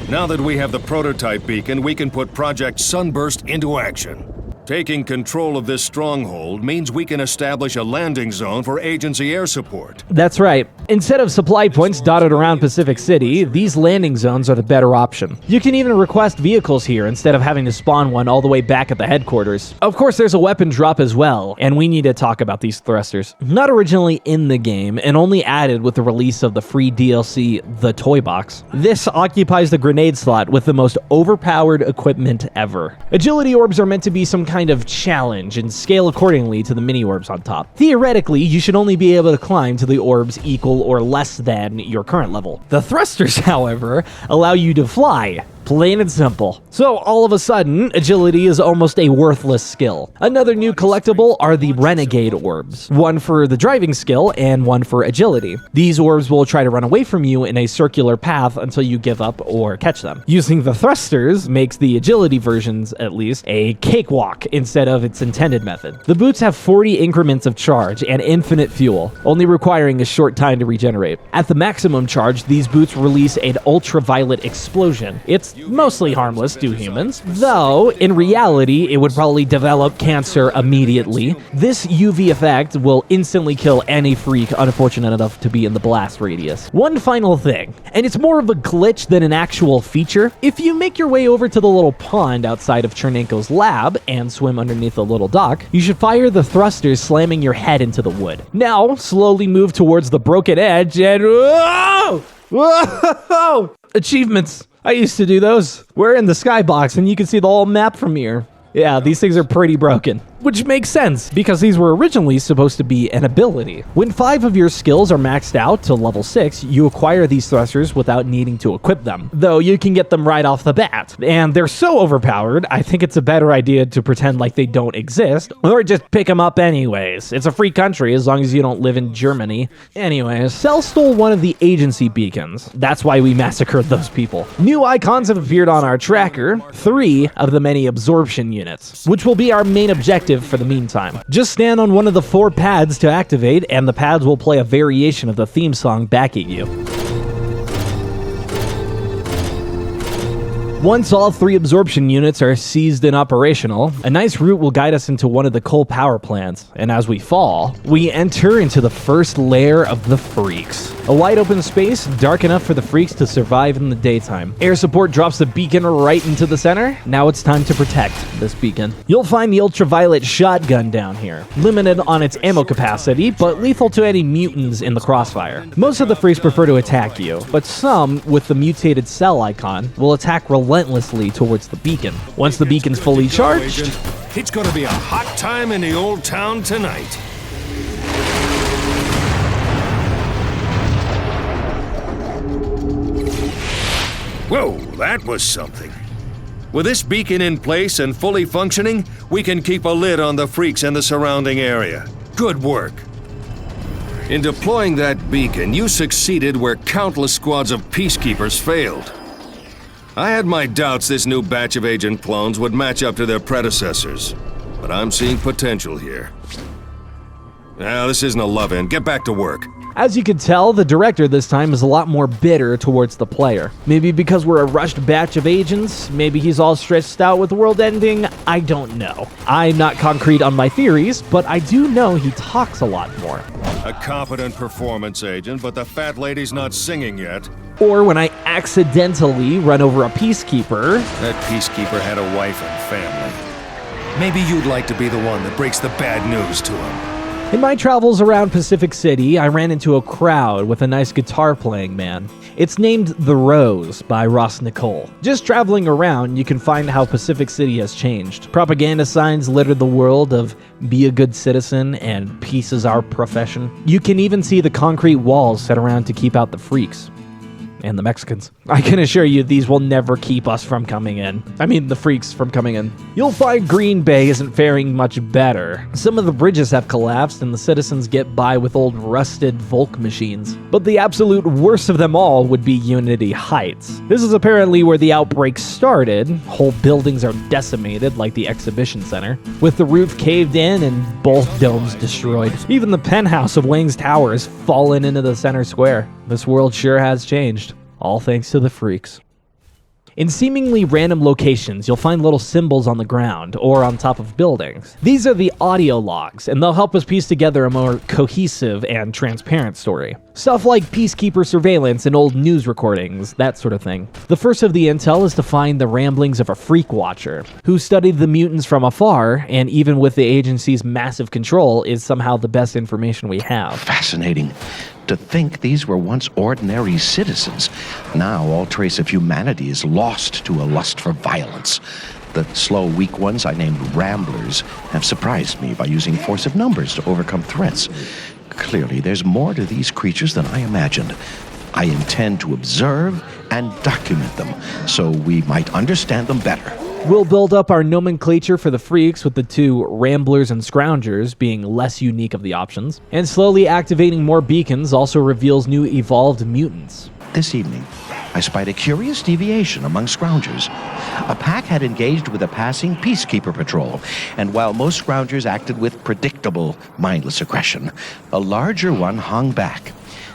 Now that we have the prototype beacon, we can put Project Sunburst into action. Taking control of this stronghold means we can establish a landing zone for agency air support. That's right. Instead of supply points dotted around Pacific City, these landing zones are the better option. You can even request vehicles here instead of having to spawn one all the way back at the headquarters. Of course, there's a weapon drop as well, and we need to talk about these thrusters. Not originally in the game, and only added with the release of the free DLC, The Toy Box. This occupies the grenade slot with the most overpowered equipment ever. Agility orbs are meant to be some kind of challenge and scale accordingly to the mini orbs on top. Theoretically, you should only be able to climb to the orbs equal or less than your current level. The thrusters, however, allow you to fly. Plain and simple. So all of a sudden, agility is almost a worthless skill. Another new collectible are the Renegade Orbs. One for the driving skill and one for agility. These orbs will try to run away from you in a circular path until you give up or catch them. Using the thrusters makes the agility versions, at least, a cakewalk instead of its intended method. The boots have 40 increments of charge and infinite fuel, only requiring a short time to regenerate. At the maximum charge, these boots release an ultraviolet explosion. It's mostly harmless to humans, though in reality it would probably develop cancer immediately. This UV effect will instantly kill any freak unfortunate enough to be in the blast radius. One final thing, and it's more of a glitch than an actual feature. If you make your way over to the little pond outside of Chernenko's lab and swim underneath the little dock, you should fire the thrusters, slamming your head into the wood. Now slowly move towards the broken edge and whoa! Whoa! Achievements. I used to do those. We're in the skybox and you can see the whole map from here. Yeah, these things are pretty broken. Which makes sense, because these were originally supposed to be an ability. When 5 of your skills are maxed out to level 6, you acquire these thrusters without needing to equip them, though you can get them right off the bat. And they're so overpowered, I think it's a better idea to pretend like they don't exist, or just pick them up anyways. It's a free country as long as you don't live in Germany. Anyways, Cell stole one of the agency beacons. That's why we massacred those people. New icons have appeared on our tracker, 3 of the many absorption units, which will be our main objective for the meantime. Just stand on one of the 4 pads to activate, and the pads will play a variation of the theme song back at you. Once all 3 absorption units are seized and operational, a nice route will guide us into one of the coal power plants, and as we fall, we enter into the first lair of the freaks. A wide open space, dark enough for the freaks to survive in the daytime. Air support drops the beacon right into the center. Now it's time to protect this beacon. You'll find the ultraviolet shotgun down here, limited on its ammo capacity, but lethal to any mutants in the crossfire. Most of the freaks prefer to attack you, but some, with the mutated cell icon, will attack relentlessly towards the beacon. Once the beacon's fully charged, it's gonna be a hot time in the old town tonight. Whoa, that was something. With this beacon in place and fully functioning, we can keep a lid on the freaks and the surrounding area. Good work. In deploying that beacon, you succeeded where countless squads of peacekeepers failed. I had my doubts this new batch of agent clones would match up to their predecessors, but I'm seeing potential here. Now, this isn't a love-in. Get back to work. as you can tell, the director this time is a lot more bitter towards the player. Maybe because we're a rushed batch of agents, maybe he's all stressed out with the world ending, I don't know. I'm not concrete on my theories, but I do know he talks a lot more. A competent performance agent, but the fat lady's not singing yet. Or when I accidentally run over a peacekeeper. That peacekeeper had a wife and family. Maybe you'd like to be the one that breaks the bad news to him. In my travels around Pacific City, I ran into a crowd with a nice guitar-playing man. It's named The Rose by Ross Nicole. Just traveling around, you can find how Pacific City has changed. Propaganda signs litter the world of be a good citizen and peace is our profession. You can even see the concrete walls set around to keep out the freaks. And the Mexicans. I can assure you these will never keep us from coming in. I mean, the freaks from coming in. You'll find Green Bay isn't faring much better. Some of the bridges have collapsed and the citizens get by with old rusted Volk machines. But the absolute worst of them all would be Unity Heights. This is apparently where the outbreak started. Whole buildings are decimated like the exhibition center, with the roof caved in and both domes destroyed. Even the penthouse of Wang's Tower has fallen into the center square. This world sure has changed. All thanks to the freaks. In seemingly random locations, you'll find little symbols on the ground or on top of buildings. These are the audio logs, and they'll help us piece together a more cohesive and transparent story. Stuff like peacekeeper surveillance and old news recordings, that sort of thing. The first of the intel is to find the ramblings of a freak watcher, who studied the mutants from afar, and even with the agency's massive control, is somehow the best information we have. Fascinating. To think these were once ordinary citizens. Now all trace of humanity is lost to a lust for violence. The slow, weak ones I named Ramblers have surprised me by using force of numbers to overcome threats. Clearly, there's more to these creatures than I imagined. I intend to observe and document them so we might understand them better. We'll build up our nomenclature for the freaks, with the two Ramblers and Scroungers being less unique of the options. And slowly activating more beacons also reveals new evolved mutants. This evening, I spied a curious deviation among Scroungers. A pack had engaged with a passing peacekeeper patrol, and while most Scroungers acted with predictable, mindless aggression, a larger one hung back.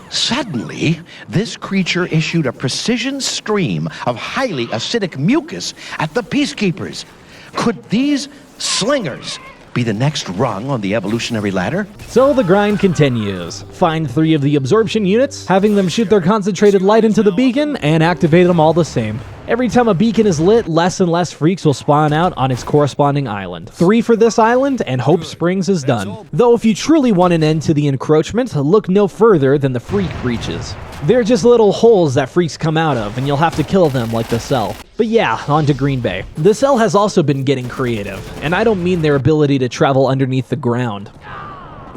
Suddenly, this creature issued a precision stream of highly acidic mucus at the peacekeepers. Could these slingers be the next rung on the evolutionary ladder? So the grind continues. Find 3 of the absorption units, having them shoot their concentrated light into the beacon, and activate them all the same. Every time a beacon is lit, less and less freaks will spawn out on its corresponding island. 3 for this island, and Hope Springs is done. Though if you truly want an end to the encroachment, look no further than the freak breaches. They're just little holes that freaks come out of, and you'll have to kill them like the Cell. But yeah, on to Green Bay. The Cell has also been getting creative, and I don't mean their ability to travel underneath the ground.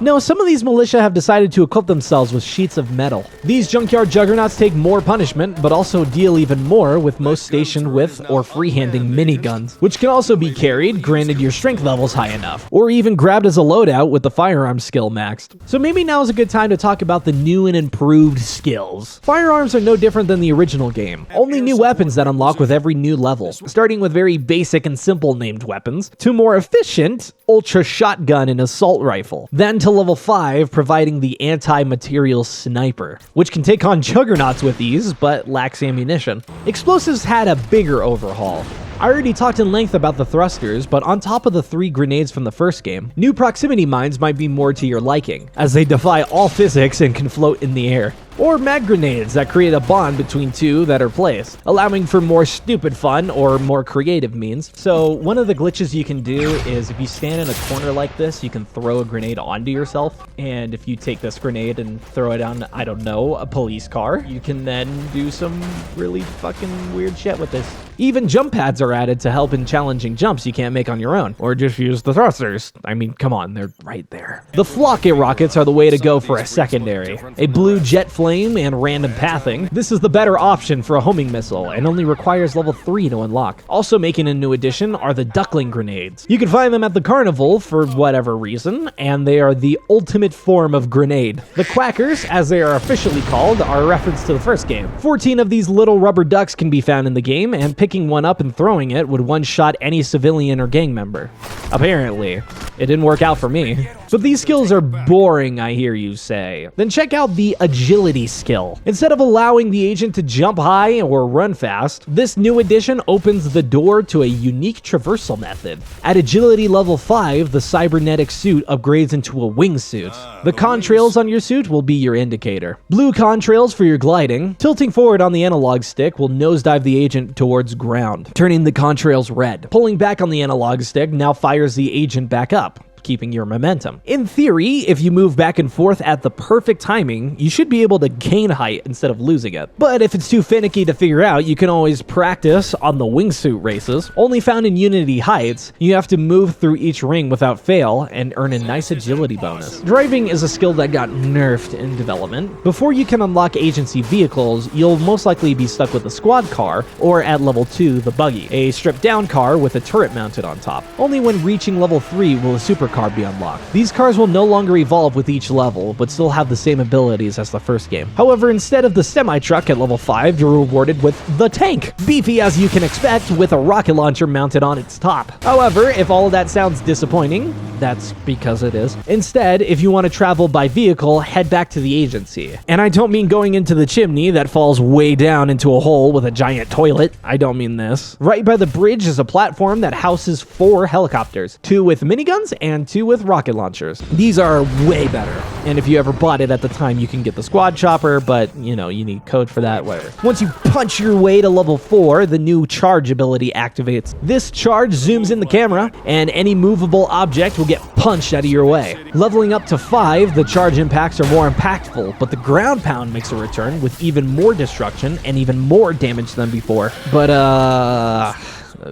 No, some of these militia have decided to equip themselves with sheets of metal. These junkyard juggernauts take more punishment, but also deal even more, with most stationed with or freehanding miniguns, which can also be carried, granted your strength level's high enough, or even grabbed as a loadout with the firearm skill maxed. So maybe now is a good time to talk about the new and improved skills. Firearms are no different than the original game, only new weapons that unlock with every new level, starting with very basic and simple named weapons, to more efficient, ultra shotgun and assault rifle, then to level 5, providing the anti-material sniper, which can take on juggernauts with ease, but lacks ammunition. Explosives had a bigger overhaul. I already talked in length about the thrusters, but on top of the 3 grenades from the first game, new proximity mines might be more to your liking, as they defy all physics and can float in the air. Or mag grenades that create a bond between 2 that are placed, allowing for more stupid fun or more creative means. So one of the glitches you can do is if you stand in a corner like this, you can throw a grenade onto yourself. And if you take this grenade and throw it on, I don't know, a police car, you can then do some really fucking weird shit with this. Even jump pads are added to help in challenging jumps you can't make on your own. Or just use the thrusters. I mean, come on, they're right there. The Flocket rockets are the way to go for a secondary. A blue jet flame and random pathing. This is the better option for a homing missile and only requires level 3 to unlock. Also making a new addition are the duckling grenades. You can find them at the carnival for whatever reason, and they are the ultimate form of grenade. The quackers, as they are officially called, are a reference to the first game. 14 of these little rubber ducks can be found in the game, and picking one up and throwing it would one-shot any civilian or gang member. Apparently. It didn't work out for me. But these skills are boring, I hear you say. Then check out the agility skill. Instead of allowing the agent to jump high or run fast, this new addition opens the door to a unique traversal method. At agility level 5, the cybernetic suit upgrades into a wingsuit. The contrails on your suit will be your indicator. Blue contrails for your gliding. Tilting forward on the analog stick will nosedive the agent towards ground, turning the contrails red. Pulling back on the analog stick now fires the agent back up, keeping your momentum. In theory, if you move back and forth at the perfect timing, you should be able to gain height instead of losing it. But if it's too finicky to figure out, you can always practice on the wingsuit races. Only found in Unity Heights, you have to move through each ring without fail and earn a nice agility bonus. Driving is a skill that got nerfed in development. Before you can unlock agency vehicles, you'll most likely be stuck with a squad car, or at level 2, the buggy, a stripped down car with a turret mounted on top. Only when reaching level 3 will a supercar be unlocked. These cars will no longer evolve with each level, but still have the same abilities as the first game. However, instead of the semi-truck at level 5, you're rewarded with the tank, beefy as you can expect, with a rocket launcher mounted on its top. However, if all of that sounds disappointing, that's because it is. Instead, if you want to travel by vehicle, head back to the agency. And I don't mean going into the chimney that falls way down into a hole with a giant toilet. I don't mean this. Right by the bridge is a platform that houses 4 helicopters, 2 with miniguns and 2 with rocket launchers. These are way better. And if you ever bought it at the time, you can get the squad chopper, but you know, you need code for that, whatever. Once you punch your way to level 4, the new charge ability activates. This charge zooms in the camera, and any movable object will get punched out of your way. Leveling up to 5, the charge impacts are more impactful, but the ground pound makes a return with even more destruction and even more damage than before. But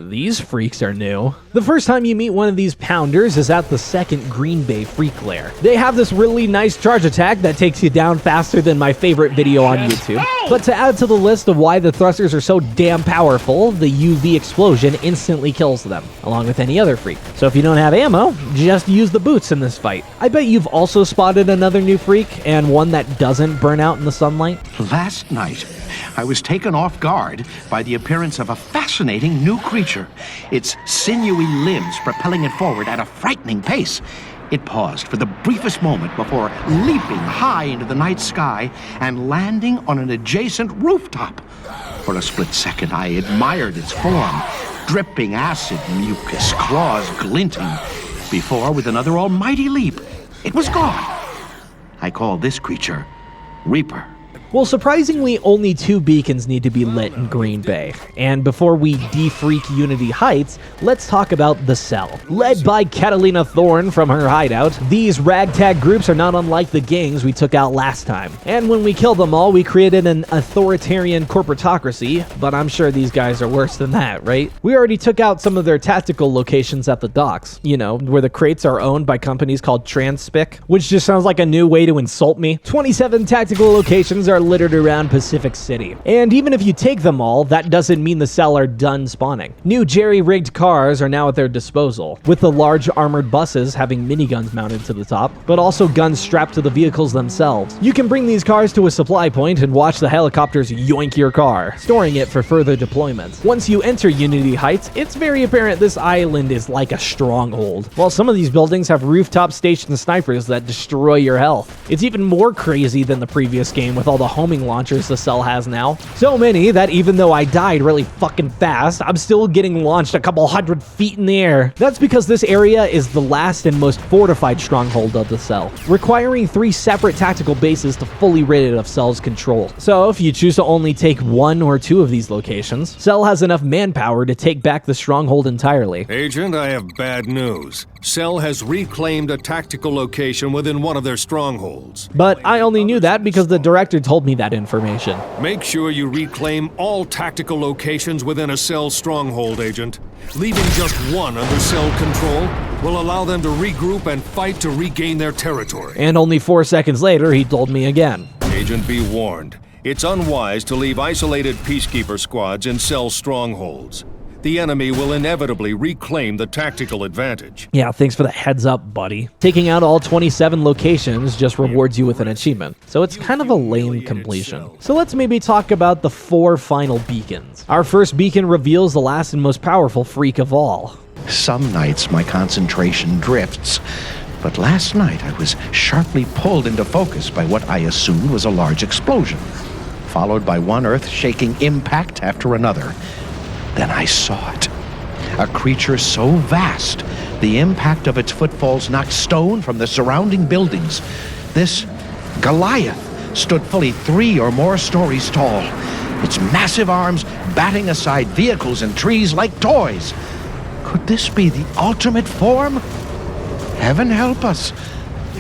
these freaks are new. The first time you meet one of these pounders is at the second Green Bay Freak Lair. They have this really nice charge attack that takes you down faster than my favorite video on YouTube. But to add to the list of why the thrusters are so damn powerful, the UV explosion instantly kills them, along with any other freak. So if you don't have ammo, just use the boots in this fight. I bet you've also spotted another new freak, and one that doesn't burn out in the sunlight. Last night, I was taken off guard by the appearance of a fascinating new creature, its sinewy limbs propelling it forward at a frightening pace. It paused for the briefest moment before leaping high into the night sky and landing on an adjacent rooftop. For a split second, I admired its form, dripping acid mucus, claws glinting, before, with another almighty leap, it was gone. I call this creature Reaper. Well, surprisingly, only 2 beacons need to be lit in Green Bay. And before we defreak Unity Heights, let's talk about the Cell. Led by Catalina Thorne from her hideout, these ragtag groups are not unlike the gangs we took out last time. And when we killed them all, we created an authoritarian corporatocracy, but I'm sure these guys are worse than that, right? We already took out some of their tactical locations at the docks, you know, where the crates are owned by companies called Transpic, which just sounds like a new way to insult me. 27 tactical locations are littered around Pacific City. And even if you take them all, that doesn't mean the cell are done spawning. New jerry-rigged cars are now at their disposal, with the large armored buses having miniguns mounted to the top, but also guns strapped to the vehicles themselves. You can bring these cars to a supply point and watch the helicopters yoink your car, storing it for further deployment. Once you enter Unity Heights, it's very apparent this island is like a stronghold, while some of these buildings have rooftop station snipers that destroy your health. It's even more crazy than the previous game with all the homing launchers the cell has now. So many that even though I died really fucking fast, I'm still getting launched a couple hundred feet in the air. That's because this area is the last and most fortified stronghold of the cell, requiring 3 separate tactical bases to fully rid it of Cell's control. So if you choose to only take 1 or 2 of these locations, Cell has enough manpower to take back the stronghold entirely. Agent, I have bad news. Cell has reclaimed a tactical location within one of their strongholds. But I only knew that because the director told me that information. Make sure you reclaim all tactical locations within a Cell stronghold, Agent. Leaving just one under Cell control will allow them to regroup and fight to regain their territory. And only 4 seconds later, he told me again. Agent, be warned. It's unwise to leave isolated peacekeeper squads in Cell strongholds. The enemy will inevitably reclaim the tactical advantage. Yeah, thanks for the heads up, buddy. Taking out all 27 locations just rewards you with an achievement, so it's kind of a lame completion. So let's maybe talk about the 4 final beacons. Our first beacon reveals the last and most powerful freak of all. Some nights my concentration drifts, but last night I was sharply pulled into focus by what I assumed was a large explosion, followed by one earth-shaking impact after another. Then I saw it. A creature so vast, the impact of its footfalls knocked stone from the surrounding buildings. This Goliath stood fully 3 or more stories tall, its massive arms batting aside vehicles and trees like toys. Could this be the ultimate form? Heaven help us,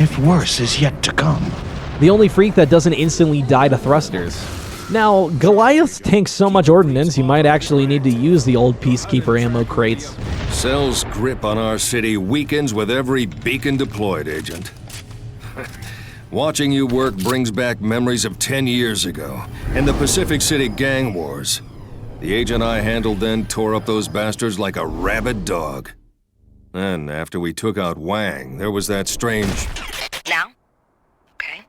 if worse is yet to come. The only freak that doesn't instantly die to thrusters. Now, Goliaths tank so much ordnance, you might actually need to use the old Peacekeeper ammo crates. Cell's grip on our city weakens with every beacon deployed, Agent. Watching you work brings back memories of 10 years ago, and the Pacific City gang wars. The agent I handled then tore up those bastards like a rabid dog. Then, after we took out Wang, there was that strange... Now? Okay.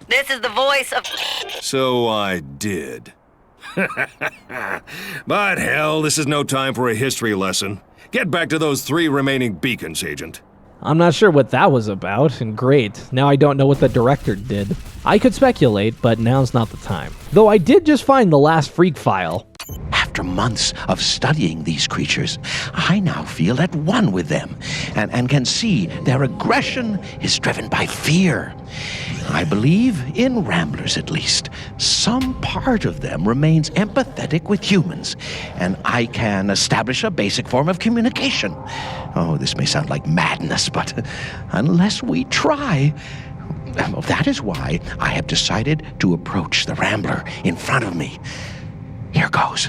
This is the voice of... So I did. But hell, this is no time for a history lesson. Get back to those 3 remaining beacons, Agent. I'm not sure what that was about, and great, now I don't know what the director did. I could speculate, but now's not the time. Though I did just find the last freak file. After months of studying these creatures, I now feel at one with them and can see their aggression is driven by fear. I believe, in Ramblers at least, some part of them remains empathetic with humans, and I can establish a basic form of communication. Oh, this may sound like madness, but unless we try... That is why I have decided to approach the Rambler in front of me. Here goes.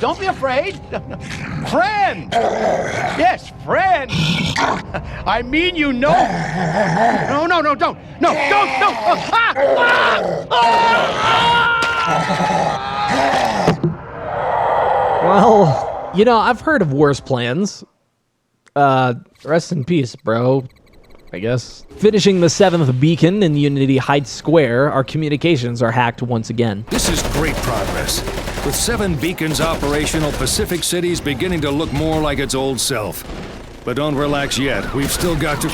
Don't be afraid. Friend! Yes, friend! I mean, you know. No, don't. No, don't! Ah! Well, you know, I've heard of worse plans. Rest in peace, bro. I guess. Finishing the 7th beacon in Unity Heights Square, our communications are hacked once again. This is great progress. With 7 beacons operational, Pacific City's beginning to look more like its old self. But don't relax yet. We've still got to...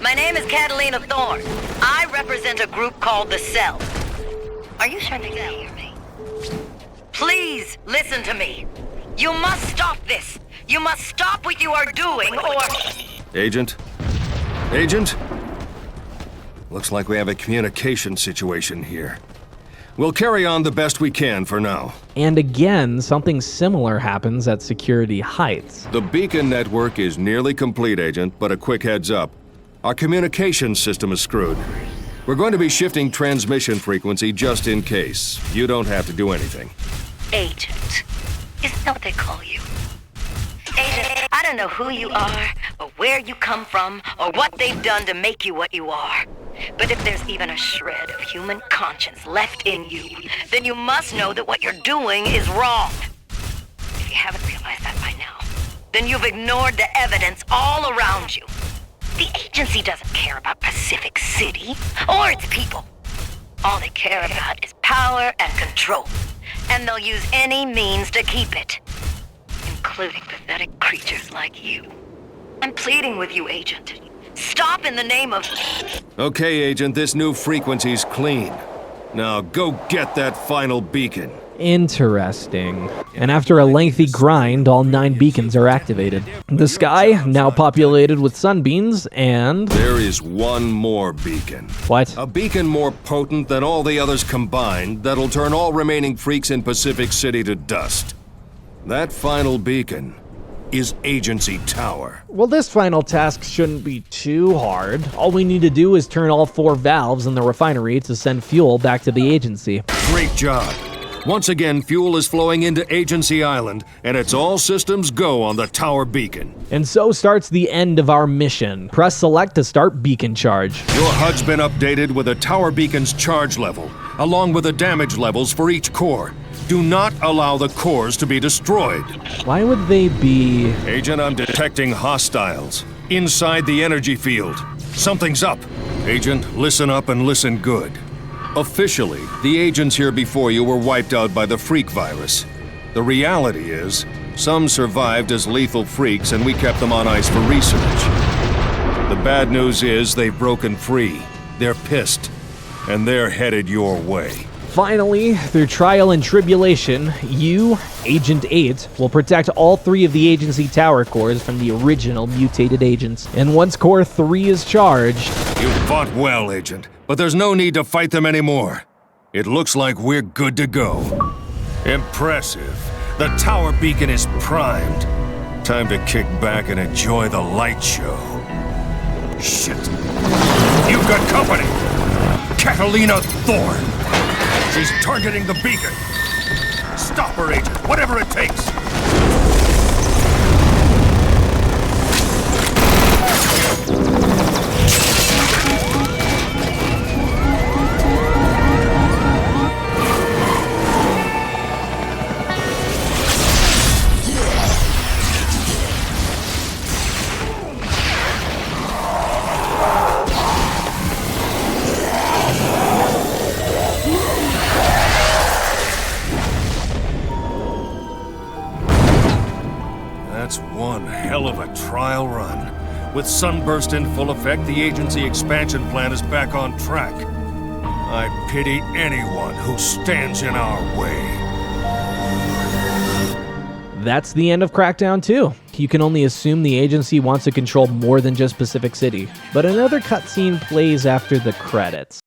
My name is Catalina Thorne. I represent a group called The Cell. Are you sure they can hear me? Please, listen to me. You must stop this. You must stop what you are doing, or... Agent? Agent? Looks like we have a communication situation here. We'll carry on the best we can for now. And again, something similar happens at Security Heights. The beacon network is nearly complete, Agent, but a quick heads up. Our communication system is screwed. We're going to be shifting transmission frequency just in case. You don't have to do anything. Agent. Isn't that what they call you? Agent, I don't know who you are, or where you come from, or what they've done to make you what you are. But if there's even a shred of human conscience left in you, then you must know that what you're doing is wrong. If you haven't realized that by now, then you've ignored the evidence all around you. The agency doesn't care about Pacific City or its people. All they care about is power and control, and they'll use any means to keep it, including pathetic creatures like you. I'm pleading with you, Agent. Stop in the name of... Okay, Agent, this new frequency's clean. Now go get that final beacon. Interesting. And after a lengthy grind, all 9 beacons are activated. The sky, now populated with sunbeams, and... There is one more beacon. What? A beacon more potent than all the others combined that'll turn all remaining freaks in Pacific City to dust. That final beacon is Agency Tower. Well, this final task shouldn't be too hard. All we need to do is turn all 4 valves in the refinery to send fuel back to the agency. Great job. Once again, fuel is flowing into Agency Island, and it's all systems go on the tower beacon. And so starts the end of our mission. Press select to start beacon charge. Your HUD's been updated with a tower beacon's charge level, along with the damage levels for each core. Do not allow the cores to be destroyed. Why would they be... Agent, I'm detecting hostiles inside the energy field. Something's up. Agent, listen up and listen good. Officially, the agents here before you were wiped out by the freak virus. The reality is, some survived as lethal freaks and we kept them on ice for research. The bad news is they've broken free. They're pissed, and they're headed your way. Finally, through trial and tribulation, you, Agent 8, will protect all 3 of the agency tower cores from the original mutated agents. And once core 3 is charged... You fought well, Agent, but there's no need to fight them anymore. It looks like we're good to go. Impressive. The tower beacon is primed. Time to kick back and enjoy the light show. Shit. You've got company! Catalina Thorne! She's targeting the beacon! Stop her, Agent, whatever it takes! That's one hell of a trial run. With Sunburst in full effect, the agency expansion plan is back on track. I pity anyone who stands in our way. That's the end of Crackdown 2. You can only assume the agency wants to control more than just Pacific City. But another cutscene plays after the credits.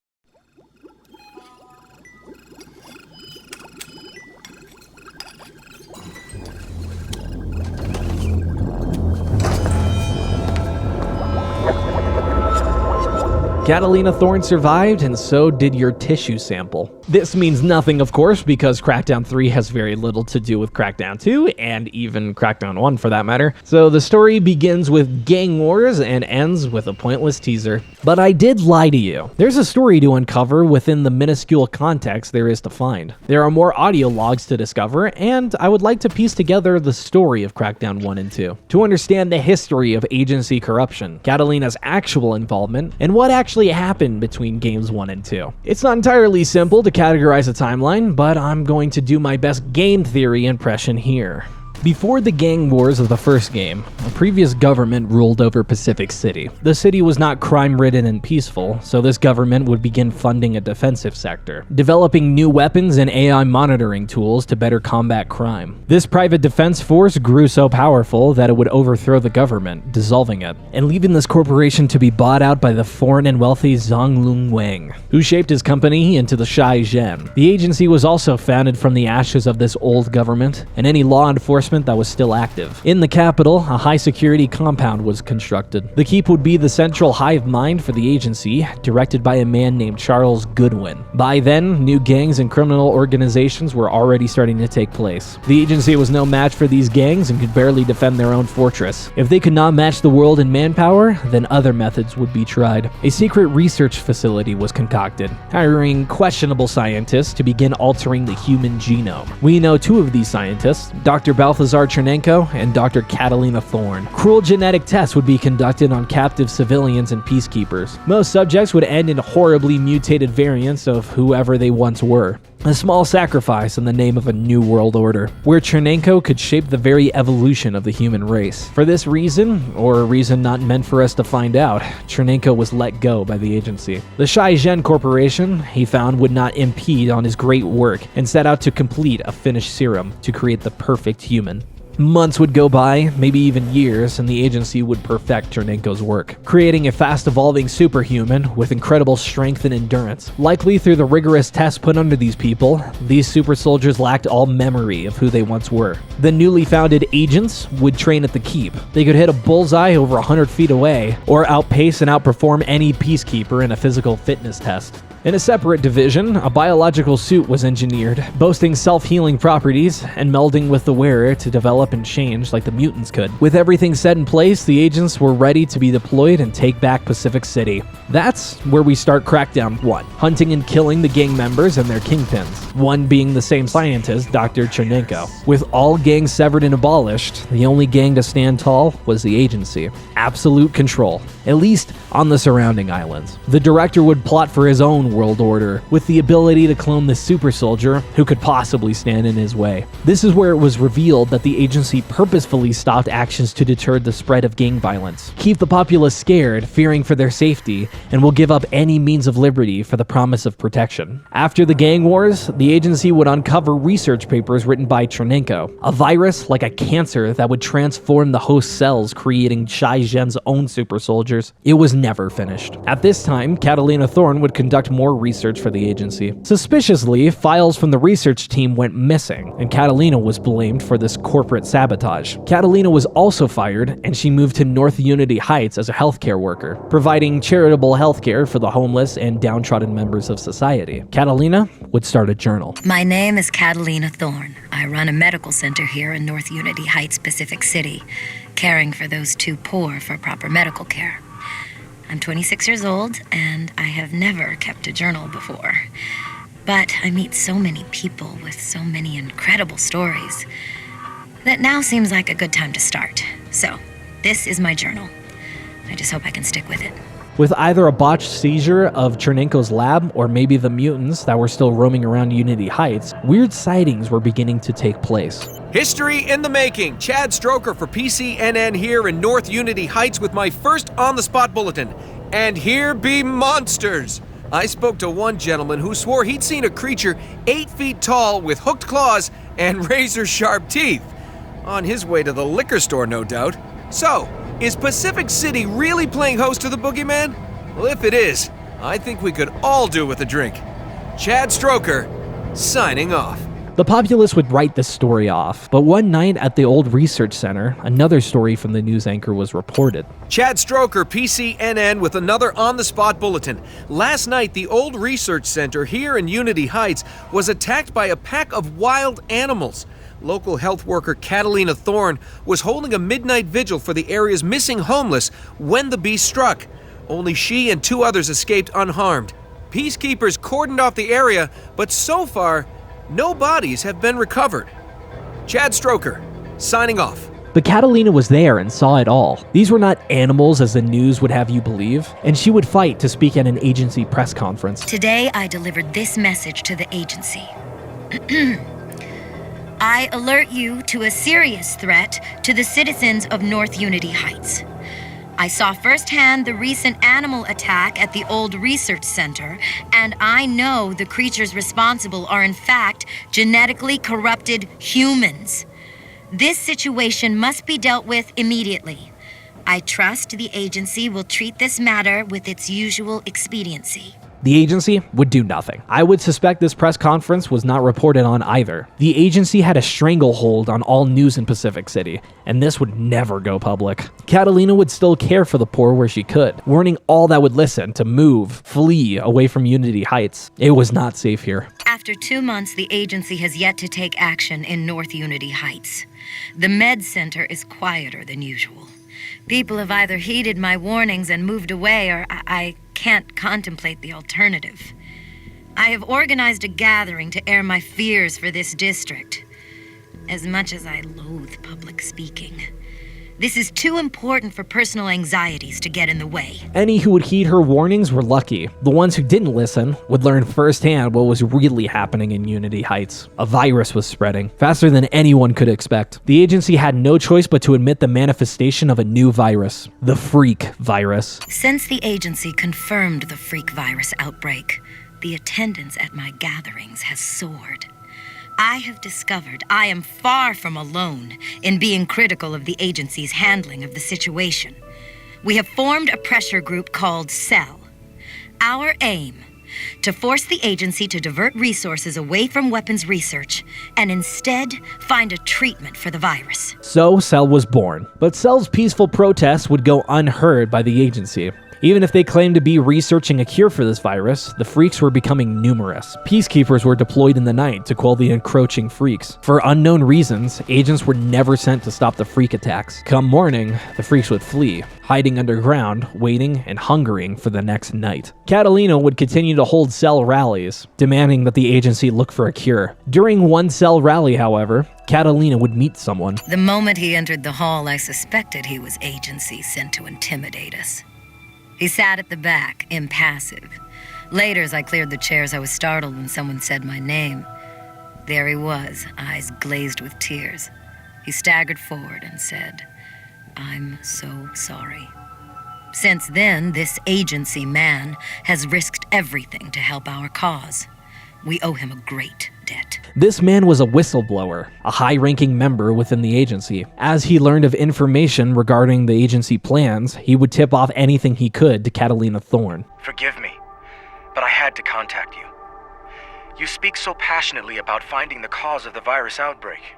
Catalina Thorne survived, and so did your tissue sample. This means nothing, of course, because Crackdown 3 has very little to do with Crackdown 2, and even Crackdown 1 for that matter. So the story begins with gang wars and ends with a pointless teaser. But I did lie to you. There's a story to uncover within the minuscule context there is to find. There are more audio logs to discover, and I would like to piece together the story of Crackdown 1 and 2, to understand the history of agency corruption, Catalina's actual involvement, and what actually happened between games 1 and 2. It's not entirely simple to categorize a timeline, but I'm going to do my best game theory impression here. Before the gang wars of the first game, a previous government ruled over Pacific City. The city was not crime-ridden and peaceful, so this government would begin funding a defensive sector, developing new weapons and AI monitoring tools to better combat crime. This private defense force grew so powerful that it would overthrow the government, dissolving it, and leaving this corporation to be bought out by the foreign and wealthy Zhang Lung Wang, who shaped his company into the Shai Zhen. The agency was also founded from the ashes of this old government, and any law enforcement enforcement that was still active. In the capital, a high-security compound was constructed. The keep would be the central hive mind for the agency, directed by a man named Charles Goodwin. By then, new gangs and criminal organizations were already starting to take place. The agency was no match for these gangs and could barely defend their own fortress. If they could not match the world in manpower, then other methods would be tried. A secret research facility was concocted, hiring questionable scientists to begin altering the human genome. We know two of these scientists, Dr. Balthazar Chernenko and Dr. Catalina Thorne. Cruel genetic tests would be conducted on captive civilians and peacekeepers. Most subjects would end in horribly mutated variants of whoever they once were. A small sacrifice in the name of a new world order, where Chernenko could shape the very evolution of the human race. For this reason, or a reason not meant for us to find out, Chernenko was let go by the agency. The Shai-Gen Corporation, he found, would not impede on his great work and set out to complete a finished serum to create the perfect human. Months would go by, maybe even years, and the agency would perfect Chernenko's work, creating a fast-evolving superhuman with incredible strength and endurance. Likely through the rigorous tests put under these people, these super soldiers lacked all memory of who they once were. The newly founded agents would train at the keep. They could hit a bullseye over 100 feet away, or outpace and outperform any peacekeeper in a physical fitness test. In a separate division, a biological suit was engineered, boasting self-healing properties and melding with the wearer to develop and change like the mutants could. With everything set in place, the agents were ready to be deployed and take back Pacific City. That's where we start Crackdown 1, hunting and killing the gang members and their kingpins, one being the same scientist, Dr. Chernenko. With all gangs severed and abolished, the only gang to stand tall was the agency. Absolute control, at least on the surrounding islands. The director would plot for his own world order, with the ability to clone the super soldier who could possibly stand in his way. This is where it was revealed that the agency purposefully stopped actions to deter the spread of gang violence, keep the populace scared, fearing for their safety, and will give up any means of liberty for the promise of protection. After the gang wars, the agency would uncover research papers written by Chernenko, a virus like a cancer that would transform the host cells, creating Shai-Gen's own super soldiers. It was never finished. At this time, Catalina Thorne would conduct more research for the agency. Suspiciously, files from the research team went missing, and Catalina was blamed for this corporate sabotage. Catalina was also fired, and she moved to North Unity Heights as a healthcare worker, providing charitable healthcare for the homeless and downtrodden members of society. Catalina would start a journal. My name is Catalina Thorne. I run a medical center here in North Unity Heights, Pacific City, caring for those too poor for proper medical care. I'm 26 years old, and I have never kept a journal before. But I meet so many people with so many incredible stories that now seems like a good time to start. So, this is my journal. I just hope I can stick with it. With either a botched seizure of Chernenko's lab or maybe the mutants that were still roaming around Unity Heights, weird sightings were beginning to take place. History in the making. Chad Stroker for PCNN here in North Unity Heights with my first on-the-spot bulletin. And here be monsters. I spoke to one gentleman who swore he'd seen a creature 8 feet tall with hooked claws and razor-sharp teeth. On his way to the liquor store, no doubt. So, is Pacific City really playing host to the boogeyman? Well, if it is, I think we could all do with a drink. Chad Stroker, signing off. The populace would write this story off, but one night at the old research center, another story from the news anchor was reported. Chad Stroker, PCNN, with another on-the-spot bulletin. Last night, the old research center here in Unity Heights was attacked by a pack of wild animals. Local health worker Catalina Thorne was holding a midnight vigil for the area's missing homeless when the beast struck. Only she and 2 others escaped unharmed. Peacekeepers cordoned off the area, but so far, no bodies have been recovered. Chad Stroker, signing off. But Catalina was there and saw it all. These were not animals as the news would have you believe, and she would fight to speak at an agency press conference. Today, I delivered this message to the agency. I alert you to a serious threat to the citizens of North Unity Heights. I saw firsthand the recent animal attack at the old research center, and I know the creatures responsible are in fact genetically corrupted humans. This situation must be dealt with immediately. I trust the agency will treat this matter with its usual expediency. The agency would do nothing. I would suspect this press conference was not reported on either. The agency had a stranglehold on all news in Pacific City, and this would never go public. Catalina would still care for the poor where she could, warning all that would listen to move, flee away from Unity Heights. It was not safe here. After 2 months, the agency has yet to take action in North Unity Heights. The med center is quieter than usual. People have either heeded my warnings and moved away, or I can't contemplate the alternative. I have organized a gathering to air my fears for this district. As much as I loathe public speaking, this is too important for personal anxieties to get in the way. Any who would heed her warnings were lucky. The ones who didn't listen would learn firsthand what was really happening in Unity Heights. A virus was spreading, faster than anyone could expect. The agency had no choice but to admit the manifestation of a new virus, the Freak virus. Since the agency confirmed the Freak virus outbreak, the attendance at my gatherings has soared. I have discovered I am far from alone in being critical of the agency's handling of the situation. We have formed a pressure group called CELL. Our aim, to force the agency to divert resources away from weapons research and instead find a treatment for the virus. So CELL was born, but CELL's peaceful protests would go unheard by the agency. Even if they claimed to be researching a cure for this virus, the freaks were becoming numerous. Peacekeepers were deployed in the night to quell the encroaching freaks. For unknown reasons, agents were never sent to stop the freak attacks. Come morning, the freaks would flee, hiding underground, waiting and hungering for the next night. Catalina would continue to hold CELL rallies, demanding that the agency look for a cure. During one CELL rally, however, Catalina would meet someone. The moment he entered the hall, I suspected he was agency sent to intimidate us. He sat at the back, impassive. Later, as I cleared the chairs, I was startled when someone said my name. There he was, eyes glazed with tears. He staggered forward and said, "I'm so sorry." Since then, this agency man has risked everything to help our cause. We owe him a great debt. This man was a whistleblower, a high-ranking member within the agency. As he learned of information regarding the agency plans, he would tip off anything he could to Catalina Thorne. Forgive me, but I had to contact you. You speak so passionately about finding the cause of the virus outbreak.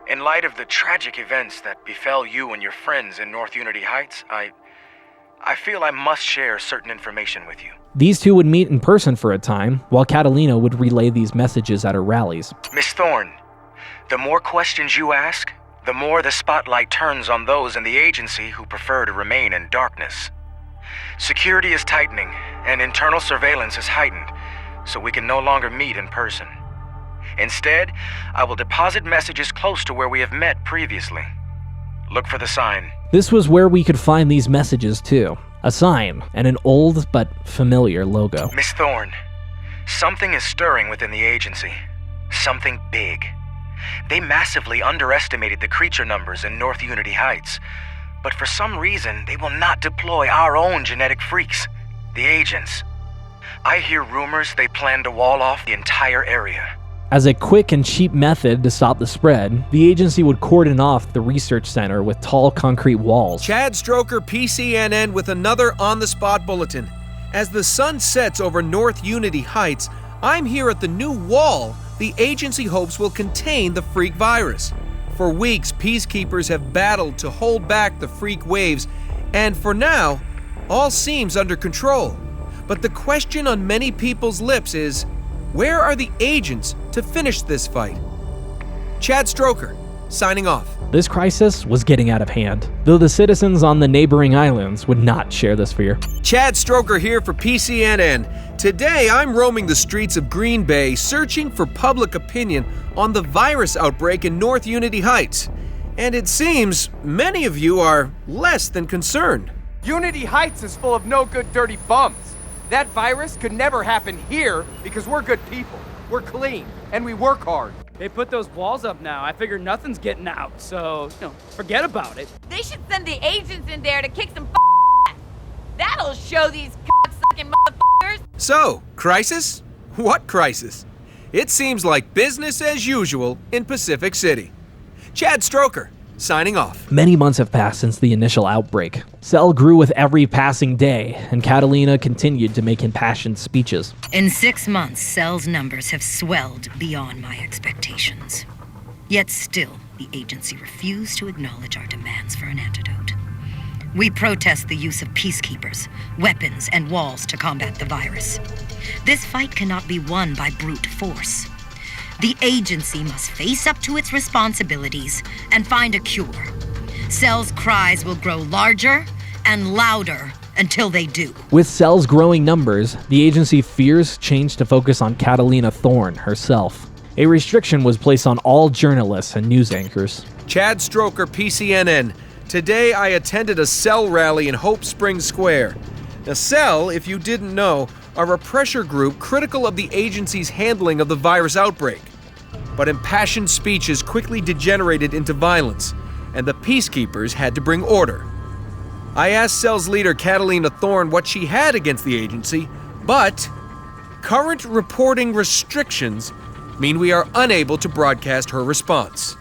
In light of the tragic events that befell you and your friends in North Unity Heights, I feel I must share certain information with you. These two would meet in person for a time, while Catalina would relay these messages at her rallies. Miss Thorne, the more questions you ask, the more the spotlight turns on those in the agency who prefer to remain in darkness. Security is tightening, and internal surveillance is heightened, so we can no longer meet in person. Instead, I will deposit messages close to where we have met previously. Look for the sign. This was where we could find these messages too. A sign, and an old but familiar logo. Miss Thorne, something is stirring within the agency. Something big. They massively underestimated the creature numbers in North Unity Heights, but for some reason, they will not deploy our own genetic freaks, the agents. I hear rumors they plan to wall off the entire area. As a quick and cheap method to stop the spread, the agency would cordon off the research center with tall concrete walls. Chad Stroker, PCNN, with another on-the-spot bulletin. As the sun sets over North Unity Heights, I'm here at the new wall the agency hopes will contain the freak virus. For weeks, peacekeepers have battled to hold back the freak waves, and for now, all seems under control. But the question on many people's lips is, where are the agents to finish this fight? Chad Stroker, signing off. This crisis was getting out of hand, though the citizens on the neighboring islands would not share this fear. Chad Stroker here for PCNN. Today, I'm roaming the streets of Green Bay, searching for public opinion on the virus outbreak in North Unity Heights. And it seems many of you are less than concerned. Unity Heights is full of no good dirty bums. That virus could never happen here because we're good people. We're clean, and we work hard. They put those walls up now. I figure nothing's getting out, so, forget about it. They should send the agents in there to kick some ass. That'll show these cock-sucking motherfuckers. So, crisis? What crisis? It seems like business as usual in Pacific City. Chad Stroker, signing off. Many months have passed since the initial outbreak. Cell grew with every passing day, and Catalina continued to make impassioned speeches. In 6 months, Cell's numbers have swelled beyond my expectations. Yet still, the agency refused to acknowledge our demands for an antidote. We protest the use of peacekeepers, weapons, and walls to combat the virus. This fight cannot be won by brute force. The agency must face up to its responsibilities and find a cure. Cell's cries will grow larger and louder until they do. With Cell's growing numbers, the agency fears change to focus on Catalina Thorne herself. A restriction was placed on all journalists and news anchors. Chad Stroker, PCNN. Today I attended a Cell rally in Hope Springs Square. Now, Cell, if you didn't know, are a pressure group critical of the agency's handling of the virus outbreak. But impassioned speeches quickly degenerated into violence, and the peacekeepers had to bring order. I asked Cell's leader, Catalina Thorne, what she had against the agency, but current reporting restrictions mean we are unable to broadcast her response.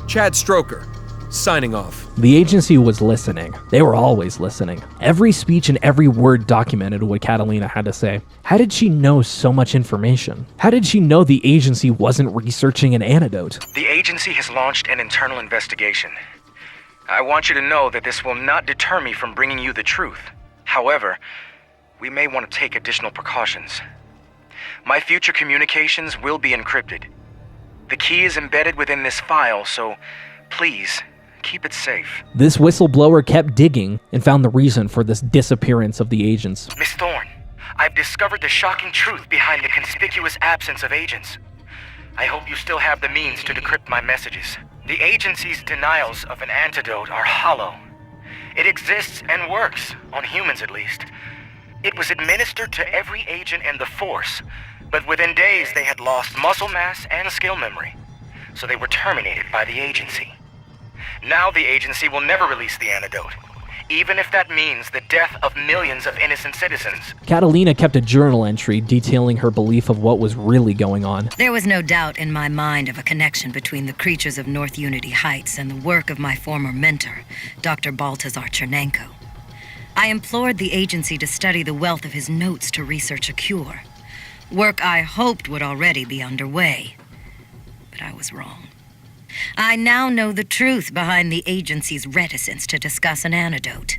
Chad Stroker, signing off. The agency was listening. They were always listening. Every speech and every word documented what Catalina had to say. How did she know so much information? How did she know the agency wasn't researching an antidote? The agency has launched an internal investigation. I want you to know that this will not deter me from bringing you the truth. However, we may want to take additional precautions. My future communications will be encrypted. The key is embedded within this file, so please, keep it safe. This whistleblower kept digging and found the reason for this disappearance of the agents. Miss Thorne, I've discovered the shocking truth behind the conspicuous absence of agents. I hope you still have the means to decrypt my messages. The agency's denials of an antidote are hollow. It exists and works, on humans at least. It was administered to every agent in the force, but within days they had lost muscle mass and skill memory, so they were terminated by the agency. Now the agency will never release the antidote, even if that means the death of millions of innocent citizens. Catalina kept a journal entry detailing her belief of what was really going on. There was no doubt in my mind of a connection between the creatures of North Unity Heights and the work of my former mentor, Dr. Baltazar Chernenko. I implored the agency to study the wealth of his notes to research a cure. Work I hoped would already be underway. But I was wrong. I now know the truth behind the agency's reticence to discuss an antidote,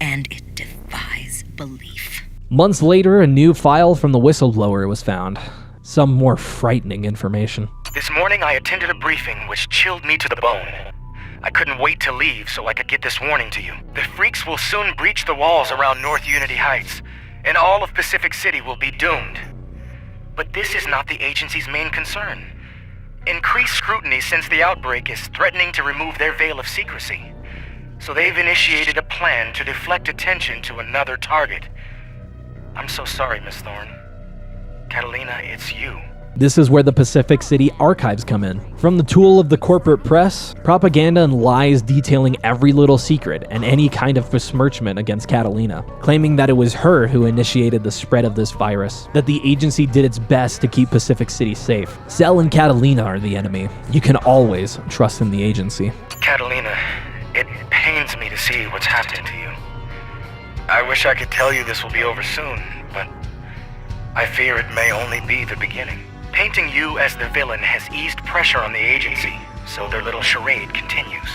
and it defies belief. Months later, a new file from the whistleblower was found. Some more frightening information. This morning I attended a briefing which chilled me to the bone. I couldn't wait to leave so I could get this warning to you. The freaks will soon breach the walls around North Unity Heights, and all of Pacific City will be doomed. But this is not the agency's main concern. Increased scrutiny since the outbreak is threatening to remove their veil of secrecy. So they've initiated a plan to deflect attention to another target. I'm so sorry, Miss Thorne. Catalina, it's you. This is where the Pacific City archives come in. From the tool of the corporate press, propaganda and lies detailing every little secret and any kind of besmirchment against Catalina, claiming that it was her who initiated the spread of this virus, that the agency did its best to keep Pacific City safe. Cell and Catalina are the enemy. You can always trust in the agency. Catalina, it pains me to see what's happening to you. I wish I could tell you this will be over soon, but I fear it may only be the beginning. Painting you as the villain has eased pressure on the agency, so their little charade continues.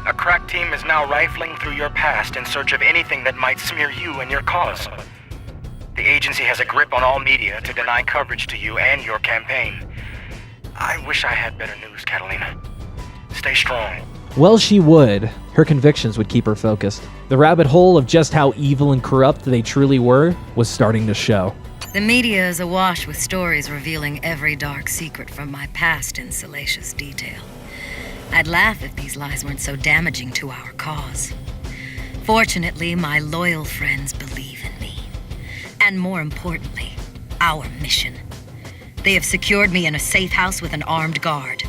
A crack team is now rifling through your past in search of anything that might smear you and your cause. The agency has a grip on all media to deny coverage to you and your campaign. I wish I had better news, Catalina. Stay strong. Well, she would. Her convictions would keep her focused. The rabbit hole of just how evil and corrupt they truly were was starting to show. The media is awash with stories revealing every dark secret from my past in salacious detail. I'd laugh if these lies weren't so damaging to our cause. Fortunately, my loyal friends believe in me. And more importantly, our mission. They have secured me in a safe house with an armed guard.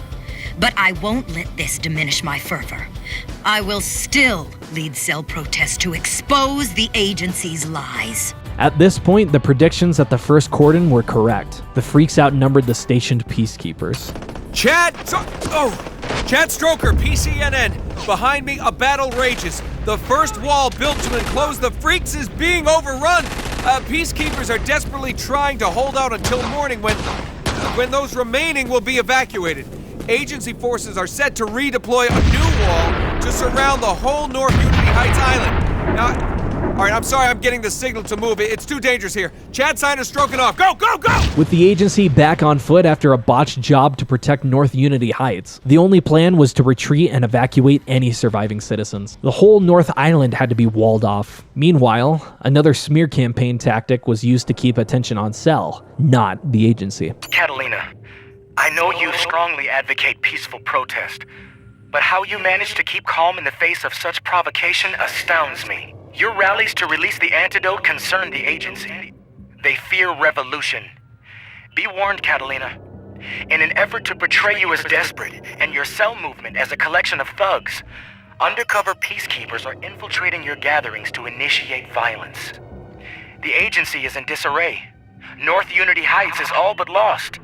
But I won't let this diminish my fervor. I will still lead cell protests to expose the agency's lies. At this point, the predictions at the first cordon were correct. The freaks outnumbered the stationed peacekeepers. Chad! Oh! Chad Stroker, PCNN. Behind me, a battle rages. The first wall built to enclose the freaks is being overrun. Peacekeepers are desperately trying to hold out until morning when those remaining will be evacuated. Agency forces are set to redeploy a new wall to surround the whole North Unity Heights Island. Now, all right, I'm sorry I'm getting the signal to move. It's too dangerous here. Chad Signer's stroking off. Go, go, go! With the agency back on foot after a botched job to protect North Unity Heights, the only plan was to retreat and evacuate any surviving citizens. The whole North Island had to be walled off. Meanwhile, another smear campaign tactic was used to keep attention on Cell, not the agency. Catalina, I know you strongly advocate peaceful protest, but how you manage to keep calm in the face of such provocation astounds me. Your rallies to release the antidote concern the agency. They fear revolution. Be warned, Catalina. In an effort to portray you as desperate and your Cell movement as a collection of thugs, undercover peacekeepers are infiltrating your gatherings to initiate violence. The agency is in disarray. North Unity Heights is all but lost.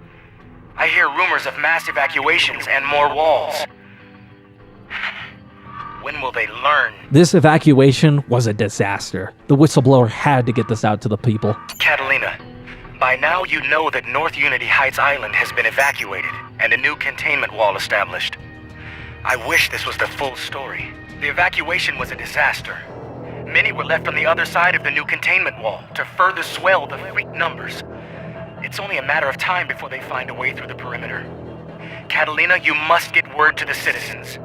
I hear rumors of mass evacuations and more walls. When will they learn? This evacuation was a disaster. The whistleblower had to get this out to the people. Catalina, by now you know that North Unity Heights Island has been evacuated and a new containment wall established. I wish this was the full story. The evacuation was a disaster. Many were left on the other side of the new containment wall to further swell the freak numbers. It's only a matter of time before they find a way through the perimeter. Catalina, you must get word to the citizens.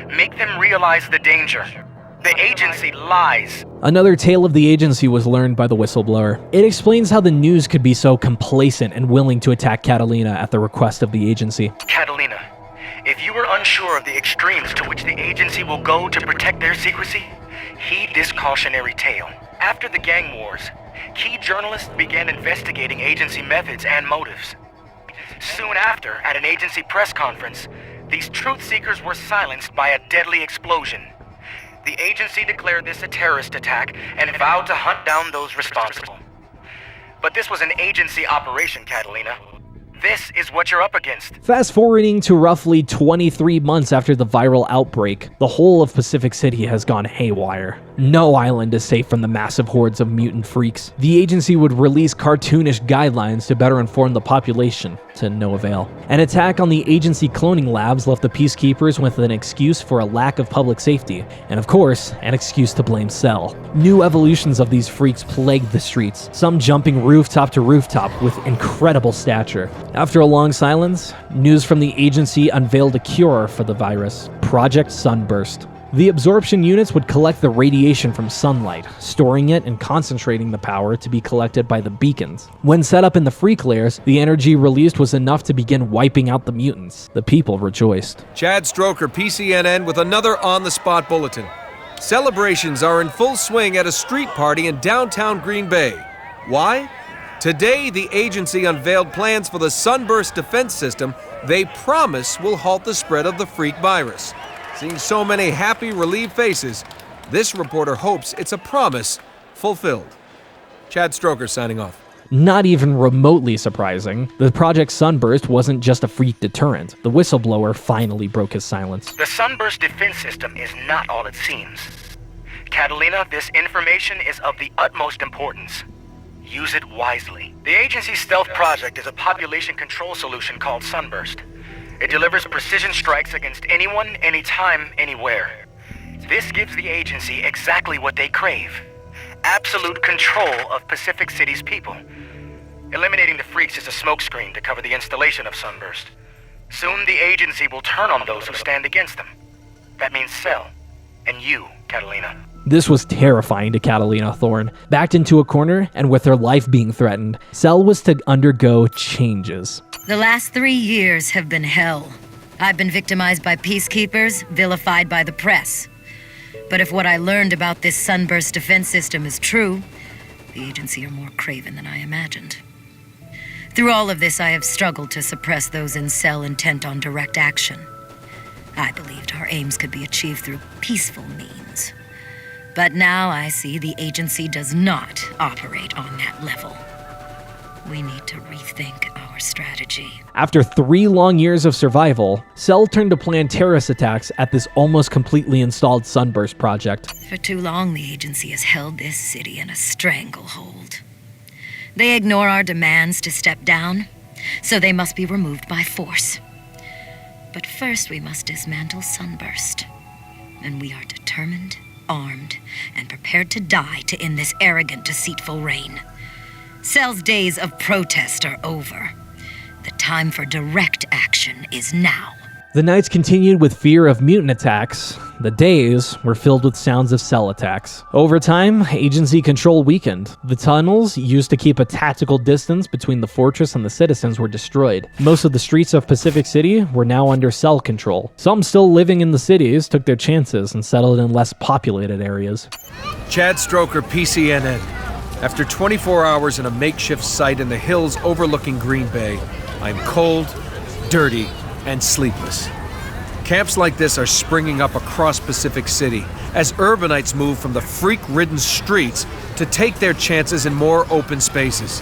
Make them realize the danger. The agency lies. Another tale of the agency was learned by the whistleblower. It explains how the news could be so complacent and willing to attack Catalina at the request of the agency. Catalina, if you are unsure of the extremes to which the agency will go to protect their secrecy, heed this cautionary tale. After the gang wars, key journalists began investigating agency methods and motives. Soon after, at an agency press conference, these truth seekers were silenced by a deadly explosion. The agency declared this a terrorist attack and vowed to hunt down those responsible. But this was an agency operation, Catalina. This is what you're up against. Fast forwarding to roughly 23 months after the viral outbreak, the whole of Pacific City has gone haywire. No island is safe from the massive hordes of mutant freaks. The agency would release cartoonish guidelines to better inform the population, to no avail. An attack on the agency cloning labs left the peacekeepers with an excuse for a lack of public safety, and of course, an excuse to blame Cell. New evolutions of these freaks plagued the streets, some jumping rooftop to rooftop with incredible stature. After a long silence, news from the agency unveiled a cure for the virus: Project Sunburst. The absorption units would collect the radiation from sunlight, storing it and concentrating the power to be collected by the beacons. When set up in the freak layers, the energy released was enough to begin wiping out the mutants. The people rejoiced. Chad Stroker, PCNN, with another on-the-spot bulletin. Celebrations are in full swing at a street party in downtown Green Bay. Why? Today, the agency unveiled plans for the Sunburst defense system they promise will halt the spread of the freak virus. Seeing so many happy, relieved faces, this reporter hopes it's a promise fulfilled. Chad Stroker signing off. Not even remotely surprising, the Project Sunburst wasn't just a freak deterrent. The whistleblower finally broke his silence. The Sunburst defense system is not all it seems. Catalina, this information is of the utmost importance. Use it wisely. The agency's stealth project is a population control solution called Sunburst. It delivers precision strikes against anyone, anytime, anywhere. This gives the agency exactly what they crave: absolute control of Pacific City's people. Eliminating the freaks is a smokescreen to cover the installation of Sunburst. Soon the agency will turn on those who stand against them. That means Cell, and you, Catalina. This was terrifying to Catalina Thorne. Backed into a corner, and with her life being threatened, Cell was to undergo changes. The last 3 years have been hell. I've been victimized by peacekeepers, vilified by the press. But if what I learned about this Sunburst defense system is true, the agency are more craven than I imagined. Through all of this, I have struggled to suppress those in Cell intent on direct action. I believed our aims could be achieved through peaceful means. But now I see the agency does not operate on that level. We need to rethink our poor strategy. After 3 long years of survival, Cell turned to plan terrorist attacks at this almost completely installed Sunburst project. For too long, the agency has held this city in a stranglehold. They ignore our demands to step down, so they must be removed by force. But first, we must dismantle Sunburst. And we are determined, armed, and prepared to die to end this arrogant, deceitful reign. Cell's days of protest are over. The time for direct action is now. The nights continued with fear of mutant attacks. The days were filled with sounds of Cell attacks. Over time, agency control weakened. The tunnels, used to keep a tactical distance between the fortress and the citizens, were destroyed. Most of the streets of Pacific City were now under Cell control. Some still living in the cities took their chances and settled in less populated areas. Chad Stroker, PCNN. After 24 hours in a makeshift site in the hills overlooking Green Bay, I'm cold, dirty, and sleepless. Camps like this are springing up across Pacific City as urbanites move from the freak-ridden streets to take their chances in more open spaces.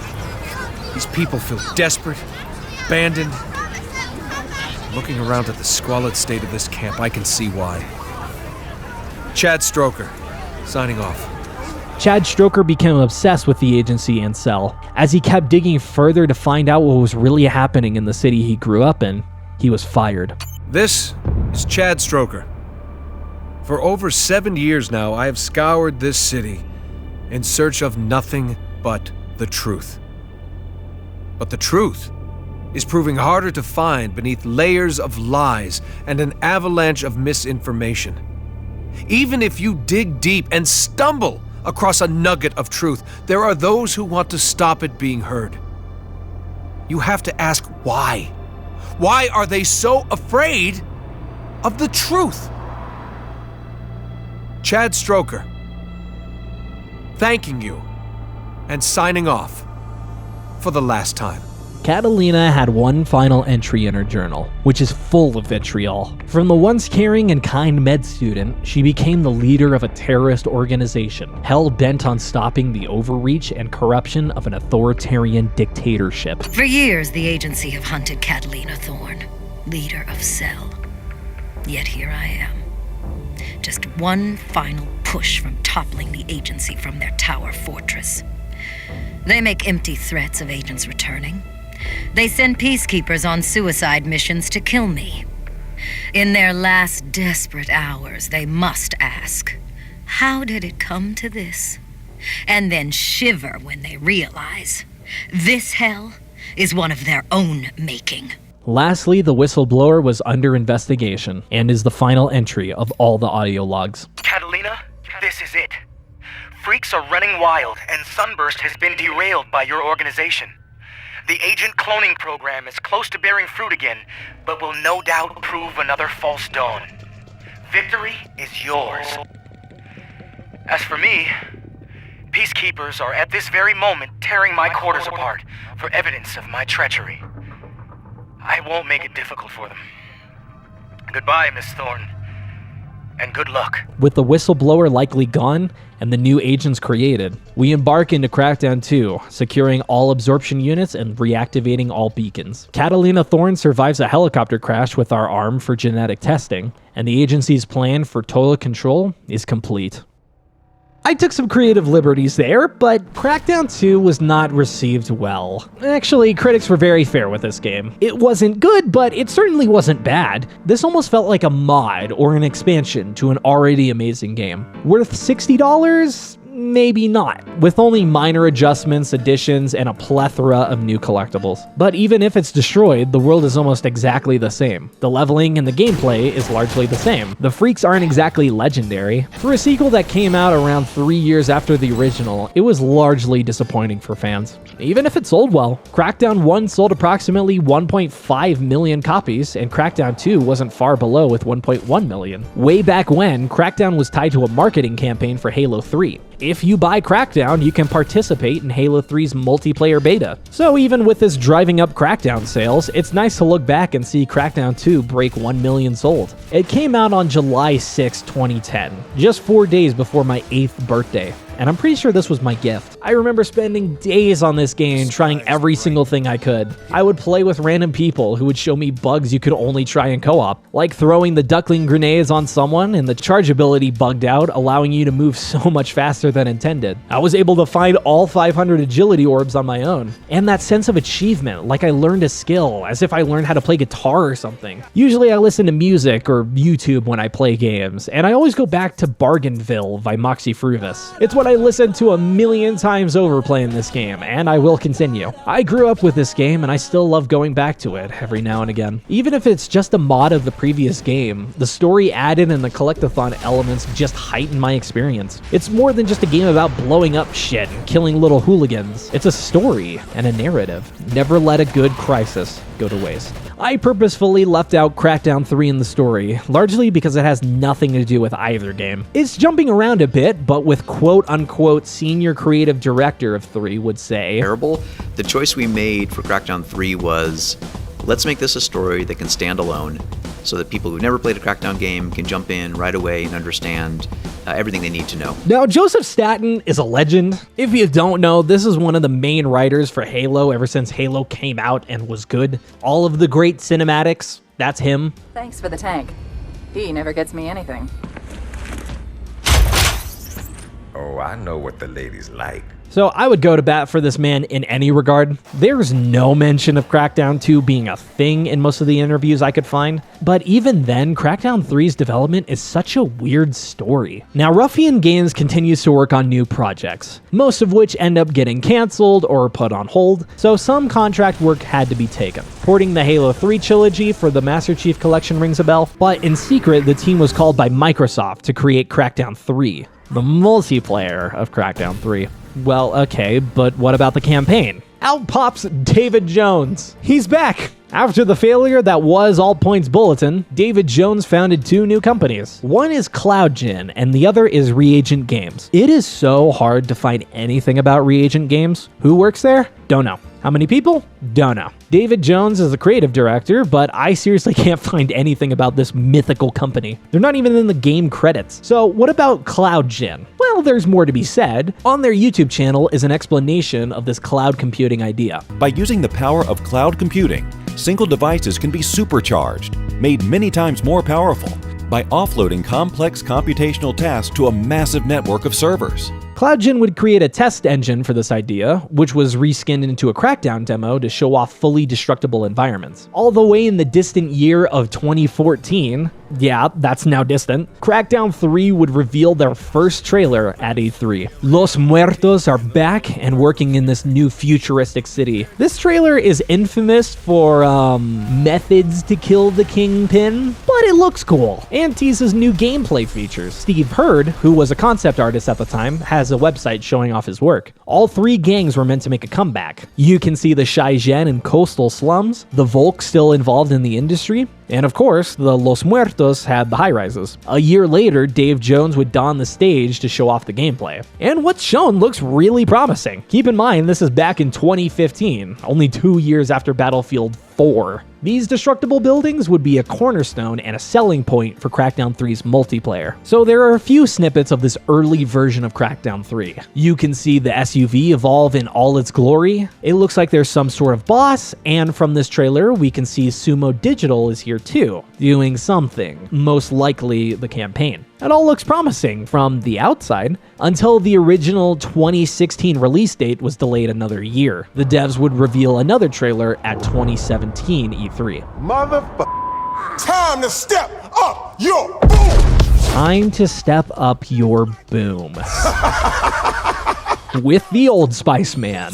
These people feel desperate, abandoned. Looking around at the squalid state of this camp, I can see why. Chad Stroker, signing off. Chad Stroker became obsessed with the agency and Cell. As he kept digging further to find out what was really happening in the city he grew up in, he was fired. This is Chad Stroker. For over 7 years now, I have scoured this city in search of nothing but the truth. But the truth is proving harder to find beneath layers of lies and an avalanche of misinformation. Even if you dig deep and stumble across a nugget of truth, there are those who want to stop it being heard. You have to ask why. Why are they so afraid of the truth? Chad Stroker, thanking you and signing off for the last time. Catalina had one final entry in her journal, which is full of vitriol. From the once caring and kind med student, she became the leader of a terrorist organization, hell-bent on stopping the overreach and corruption of an authoritarian dictatorship. For years, the agency have hunted Catalina Thorne, leader of Cell. Yet here I am. Just one final push from toppling the agency from their tower fortress. They make empty threats of agents returning. They send peacekeepers on suicide missions to kill me. In their last desperate hours, they must ask, how did it come to this? And then shiver when they realize this hell is one of their own making. Lastly, the whistleblower was under investigation and is the final entry of all the audio logs. Catalina, this is it. Freaks are running wild, and Sunburst has been derailed by your organization. The agent cloning program is close to bearing fruit again, but will no doubt prove another false dawn. Victory is yours. As for me, peacekeepers are at this very moment tearing my quarters apart for evidence of my treachery. I won't make it difficult for them. Goodbye, Miss Thorne, and good luck. With the whistleblower likely gone and the new agents created, we embark into Crackdown 2, securing all absorption units and reactivating all beacons. Catalina Thorne survives a helicopter crash with our arm for genetic testing, and the agency's plan for total control is complete. I took some creative liberties there, but Crackdown 2 was not received well. Actually, critics were very fair with this game. It wasn't good, but it certainly wasn't bad. This almost felt like a mod or an expansion to an already amazing game. Worth $60? Maybe not, with only minor adjustments, additions, and a plethora of new collectibles. But even if it's destroyed, the world is almost exactly the same. The leveling and the gameplay is largely the same. The freaks aren't exactly legendary. For a sequel that came out around 3 years after the original, it was largely disappointing for fans. Even if it sold well. Crackdown 1 sold approximately 1.5 million copies, and Crackdown 2 wasn't far below with 1.1 million. Way back when, Crackdown was tied to a marketing campaign for Halo 3. If you buy Crackdown, you can participate in Halo 3's multiplayer beta. So even with this driving up Crackdown sales, it's nice to look back and see Crackdown 2 break 1 million sold. It came out on July 6, 2010, just 4 days before my 8th birthday. and I'm pretty sure this was my gift. I remember spending days on this game trying every single thing I could. I would play with random people who would show me bugs you could only try in co-op, like throwing the duckling grenades on someone and the charge ability bugged out, allowing you to move so much faster than intended. I was able to find all 500 agility orbs on my own, and that sense of achievement, like I learned a skill, as if I learned how to play guitar or something. Usually I listen to music or YouTube when I play games, and I always go back to Bargainville by Moxie Fruvis. It's what I listened to a million times over playing this game, and I will continue. I grew up with this game, and I still love going back to it every now and again. Even if it's just a mod of the previous game, the story added and the collectathon elements just heighten my experience. It's more than just a game about blowing up shit and killing little hooligans. It's a story and a narrative. Never let a good crisis go to waste. I purposefully left out Crackdown 3 in the story, largely because it has nothing to do with either game. It's jumping around a bit, but with quote-unquote senior creative director of 3 would say, terrible. The choice we made for Crackdown 3 was, let's make this a story that can stand alone, so that people who've never played a Crackdown game can jump in right away and understand everything they need to know. Now, Joseph Staten is a legend. If you don't know, this is one of the main writers for Halo ever since Halo came out and was good. All of the great cinematics, that's him. Thanks for the tank. He never gets me anything. Oh, I know what the ladies like. So I would go to bat for this man in any regard. There's no mention of Crackdown 2 being a thing in most of the interviews I could find, but even then, Crackdown 3's development is such a weird story. Now, Ruffian Games continues to work on new projects, most of which end up getting canceled or put on hold, so some contract work had to be taken. Porting the Halo 3 trilogy for the Master Chief Collection rings a bell, but in secret, the team was called by Microsoft to create Crackdown 3, the multiplayer of Crackdown 3. Well, okay, but what about the campaign? Out pops David Jones. He's back! After the failure that was All Points Bulletin, David Jones founded 2 new companies. One is CloudGen, and the other is Reagent Games. It is so hard to find anything about Reagent Games. Who works there? Don't know. How many people? Don't know. David Jones is the creative director, but I seriously can't find anything about this mythical company. They're not even in the game credits. So what about CloudGen? Well, there's more to be said. On their YouTube channel is an explanation of this cloud computing idea. By using the power of cloud computing, single devices can be supercharged, made many times more powerful, by offloading complex computational tasks to a massive network of servers. CloudGen would create a test engine for this idea, which was reskinned into a Crackdown demo to show off fully destructible environments. All the way in the distant year of 2014, yeah, that's now distant, Crackdown 3 would reveal their first trailer at E3. Los Muertos are back and working in this new futuristic city. This trailer is infamous for, methods to kill the Kingpin, but it looks cool and teases new gameplay features. Steve Hurd, who was a concept artist at the time, has a website showing off his work. All 3 gangs were meant to make a comeback. You can see the Shai-Gen in coastal slums, the Volk still involved in the industry, and of course, the Los Muertos had the high-rises. A year later, Dave Jones would don the stage to show off the gameplay. And what's shown looks really promising. Keep in mind, this is back in 2015, only 2 years after Battlefield 4. These destructible buildings would be a cornerstone and a selling point for Crackdown 3's multiplayer. So there are a few snippets of this early version of Crackdown 3. You can see the SUV evolve in all its glory. It looks like there's some sort of boss, and from this trailer, we can see Sumo Digital is here too, doing something, most likely the campaign. It all looks promising from the outside, until the original 2016 release date was delayed another year. The devs would reveal another trailer at 2017 E3. Motherfucker. Time to step up your boom! Time to step up your boom. With the Old Spice Man.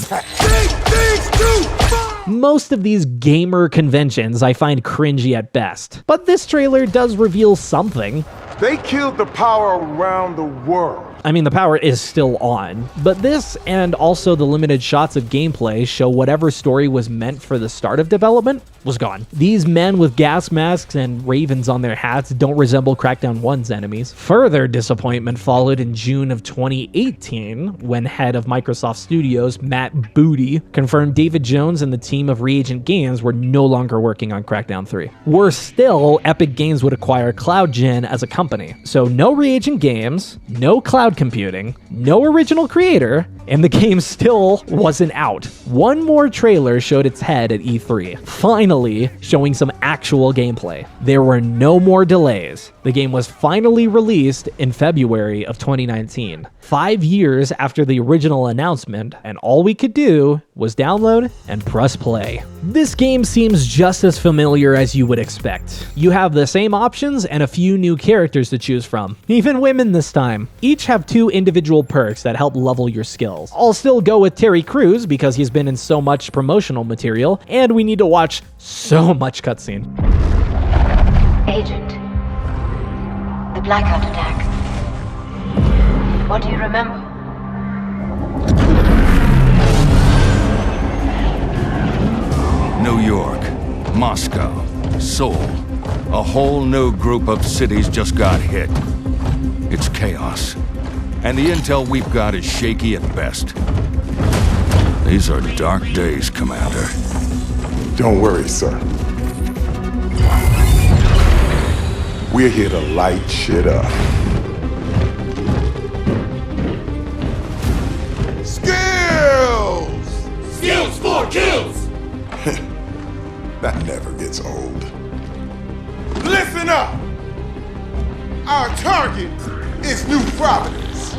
Most of these gamer conventions I find cringy at best, but this trailer does reveal something. They killed the power around the world. I mean, the power is still on, but this and also the limited shots of gameplay show whatever story was meant for the start of development was gone. These men with gas masks and ravens on their hats don't resemble Crackdown 1's enemies. Further disappointment followed in June of 2018 when head of Microsoft Studios, Matt Booty, confirmed David Jones and the team of Reagent Games were no longer working on Crackdown 3. Worse still, Epic Games would acquire CloudGen as a company. So no Reagent Games, no cloud computing, no original creator, and the game still wasn't out. One more trailer showed its head at E3, finally showing some actual gameplay. There were no more delays. The game was finally released in February of 2019, 5 years after the original announcement, and all we could do was download and press play. This game seems just as familiar as you would expect. You have the same options and a few new characters to choose from, even women this time. Each have 2 individual perks that help level your skills. I'll still go with Terry Crews because he's been in so much promotional material, and we need to watch so much cutscene. Agent, the blackout attacks. What do you remember? New York, Moscow, Seoul. A whole new group of cities just got hit. It's chaos. And the intel we've got is shaky at best. These are dark days, Commander. Don't worry, sir. We're here to light shit up. Skills! Skills for kills! That never gets old. Listen up! Our target is New Providence.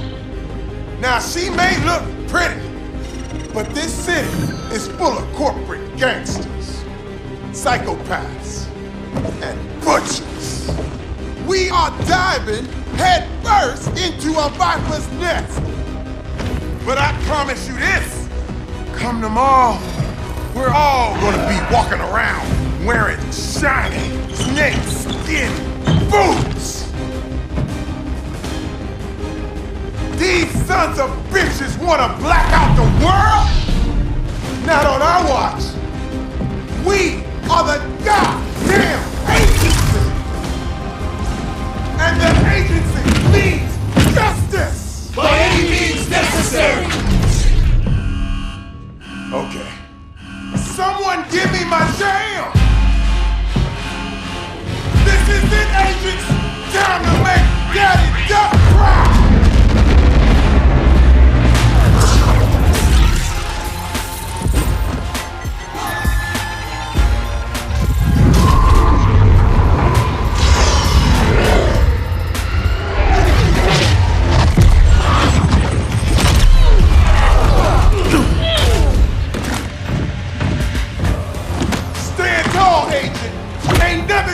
Now, she may look pretty, but this city is full of corporate gangsters, psychopaths, and butchers. We are diving head first into a viper's nest. But I promise you this, come tomorrow, we're all gonna be walking around wearing shiny snake skin boots. These sons of bitches wanna black out the world? Not on our watch. We are the goddamn agency. And the agency needs justice. By any means necessary. Okay. Someone give me my jam. This is it, agents. Time to make Daddy Duck cry.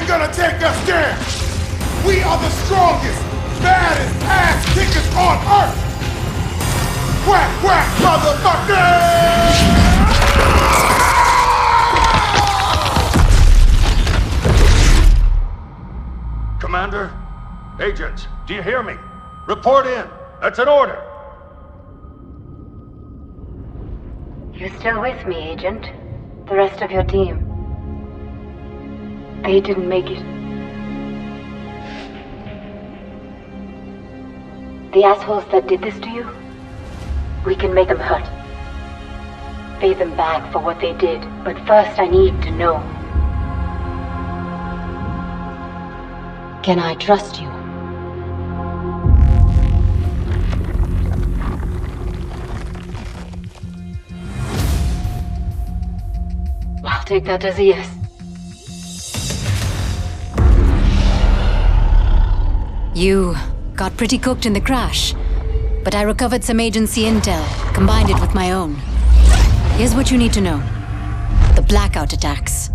Gonna take us down. We are the strongest, baddest ass kickers on earth. Quack, quack, motherfucker! Commander, agents, do you hear me? Report in. That's an order. You still with me, Agent? The rest of your team? They didn't make it. The assholes that did this to you, we can make them hurt. Pay them back for what they did, but first I need to know. Can I trust you? I'll take that as a yes. You got pretty cooked in the crash, but I recovered some agency intel, combined it with my own. Here's what you need to know. The blackout attacks.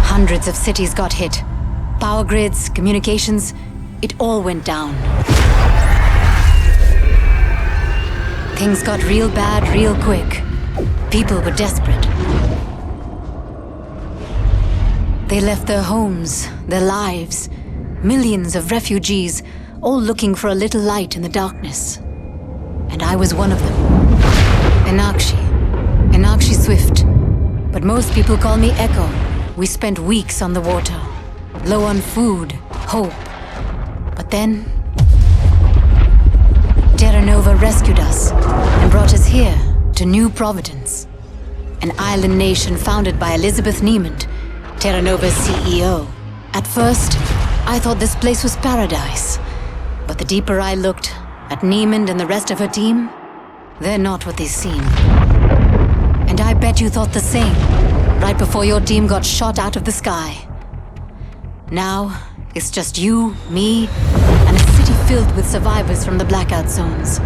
Hundreds of cities got hit. Power grids, communications, it all went down. Things got real bad real quick. People were desperate. They left their homes, their lives, millions of refugees, all looking for a little light in the darkness. And I was one of them. Enakshi Swift. But most people call me Echo. We spent weeks on the water, low on food, hope. But then Terra Nova rescued us and brought us here to New Providence, an island nation founded by Elizabeth Niemand Terra Nova's CEO. At first, I thought this place was paradise. But the deeper I looked at Niemand and the rest of her team, they're not what they seem. And I bet you thought the same, right before your team got shot out of the sky. Now, it's just you, me, and a city filled with survivors from the blackout zones.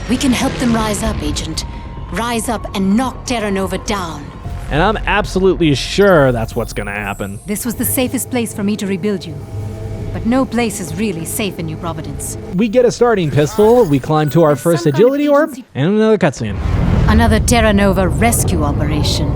We can help them rise up, Agent. Rise up and knock Terra Nova down. And I'm absolutely sure that's what's gonna happen. This was the safest place for me to rebuild you. But no place is really safe in New Providence. We get a starting pistol, we climb to our first agility orb, and another cutscene. Another Terra Nova rescue operation.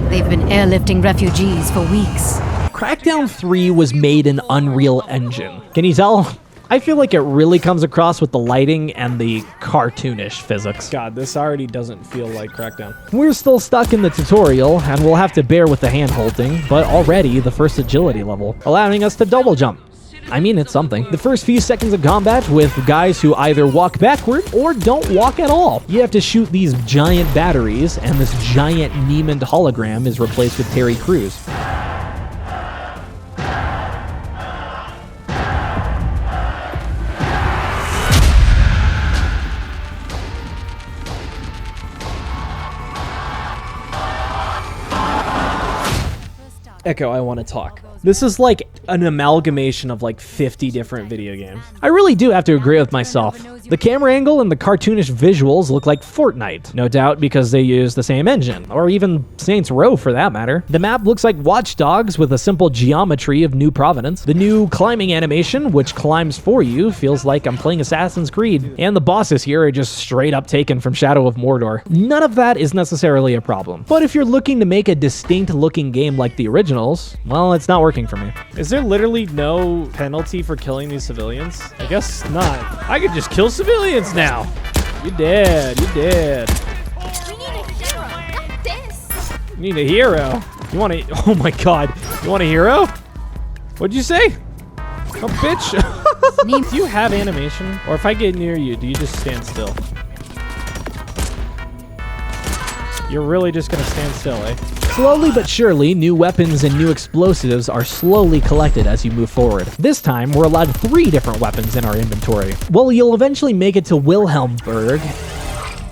They've been airlifting refugees for weeks. Crackdown 3 was made in Unreal Engine. Can you tell? I feel like it really comes across with the lighting and the cartoonish physics. God, this already doesn't feel like Crackdown. We're still stuck in the tutorial, and we'll have to bear with the hand-holding, but already the first agility level, allowing us to double jump. I mean, it's something. The first few seconds of combat with guys who either walk backward or don't walk at all. You have to shoot these giant batteries, and this giant Niemand hologram is replaced with Terry Crews. Echo, I want to talk. This is like an amalgamation of like 50 different video games. I really do have to agree with myself. The camera angle and the cartoonish visuals look like Fortnite. No doubt because they use the same engine, or even Saints Row for that matter. The map looks like Watch Dogs with a simple geometry of New Providence. The new climbing animation, which climbs for you, feels like I'm playing Assassin's Creed. And the bosses here are just straight up taken from Shadow of Mordor. None of that is necessarily a problem. But if you're looking to make a distinct looking game like the originals, well, it's not working for me. Is there literally no penalty for killing these civilians? I guess not. I could just kill civilians now. You're dead. You're dead. We need a hero, not this. You need a hero. You want a... Oh my god. You want a hero? What'd you say? Oh, bitch. Do you have animation? Or if I get near you, do you just stand still? You're really just gonna stand still, eh? Slowly but surely, new weapons and new explosives are slowly collected as you move forward. This time, we're allowed 3 different weapons in our inventory. Well, you'll eventually make it to Wilhelmsburg.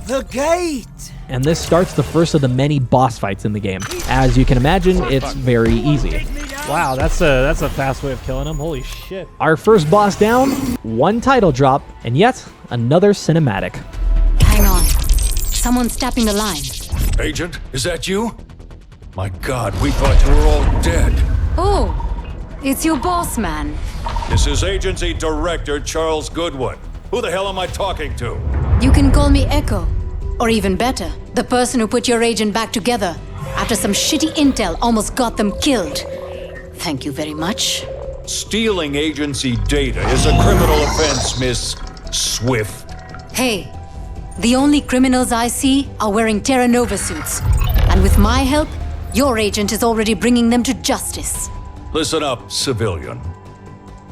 The gate! And this starts the first of the many boss fights in the game. As you can imagine, it's very easy. Wow, that's a fast way of killing him. Holy shit. Our first boss down, 1 title drop, and yet another cinematic. Hang on. Someone's tapping the line. Agent, is that you? My God, we thought you were all dead. Oh, it's your boss, man. This is Agency Director Charles Goodwin. Who the hell am I talking to? You can call me Echo. Or even better, the person who put your agent back together after some shitty intel almost got them killed. Thank you very much. Stealing agency data is a criminal offense, Miss Swift. Hey, the only criminals I see are wearing Terra Nova suits. And with my help, your agent is already bringing them to justice. Listen up, civilian.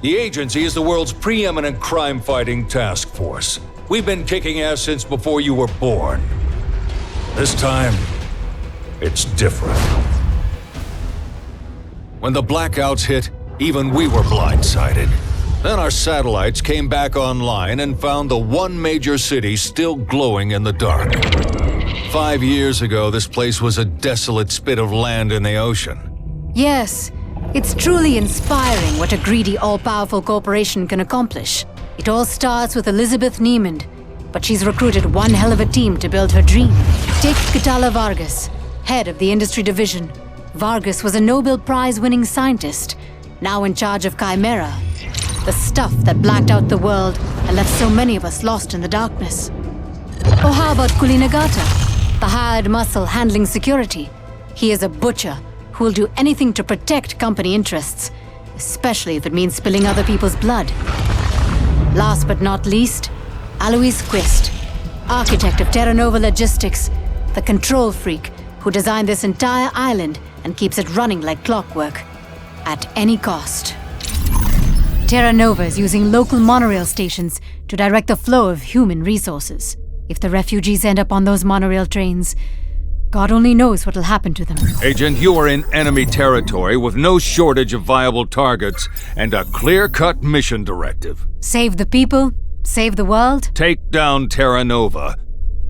The agency is the world's preeminent crime-fighting task force. We've been kicking ass since before you were born. This time, it's different. When the blackouts hit, even we were blindsided. Then our satellites came back online and found the one major city still glowing in the dark. 5 years ago, this place was a desolate spit of land in the ocean. Yes, it's truly inspiring what a greedy, all-powerful corporation can accomplish. It all starts with Elizabeth Niemand, but she's recruited one hell of a team to build her dream. Take Catala Vargas, head of the industry division. Vargas was a Nobel Prize-winning scientist, now in charge of Chimera, the stuff that blacked out the world and left so many of us lost in the darkness. Or how about Kulinagata, the hired muscle handling security? He is a butcher who will do anything to protect company interests, especially if it means spilling other people's blood. Last but not least, Alois Quist, architect of Terra Nova Logistics, the control freak who designed this entire island and keeps it running like clockwork, at any cost. Terra Nova is using local monorail stations to direct the flow of human resources. If the refugees end up on those monorail trains, God only knows what'll happen to them. Agent, you are in enemy territory with no shortage of viable targets and a clear-cut mission directive. Save the people, save the world. Take down Terra Nova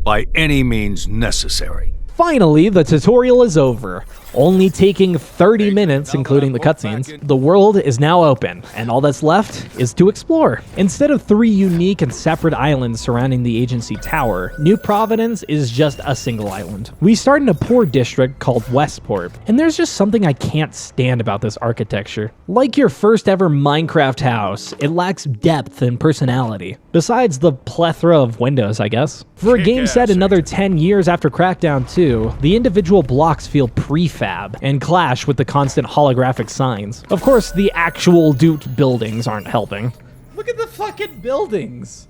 by any means necessary. Finally, the tutorial is over. Only taking 30 minutes, including the cutscenes. The world is now open, and all that's left is to explore. Instead of 3 unique and separate islands surrounding the agency tower, New Providence is just a single island. We start in a poor district called Westport, and there's just something I can't stand about this architecture. Like your first ever Minecraft house, it lacks depth and personality. Besides the plethora of windows, I guess. For a game set another 10 years after Crackdown 2, the individual blocks feel prefab and clash with the constant holographic signs. Of course, the actual duped buildings aren't helping. Look at the fucking buildings.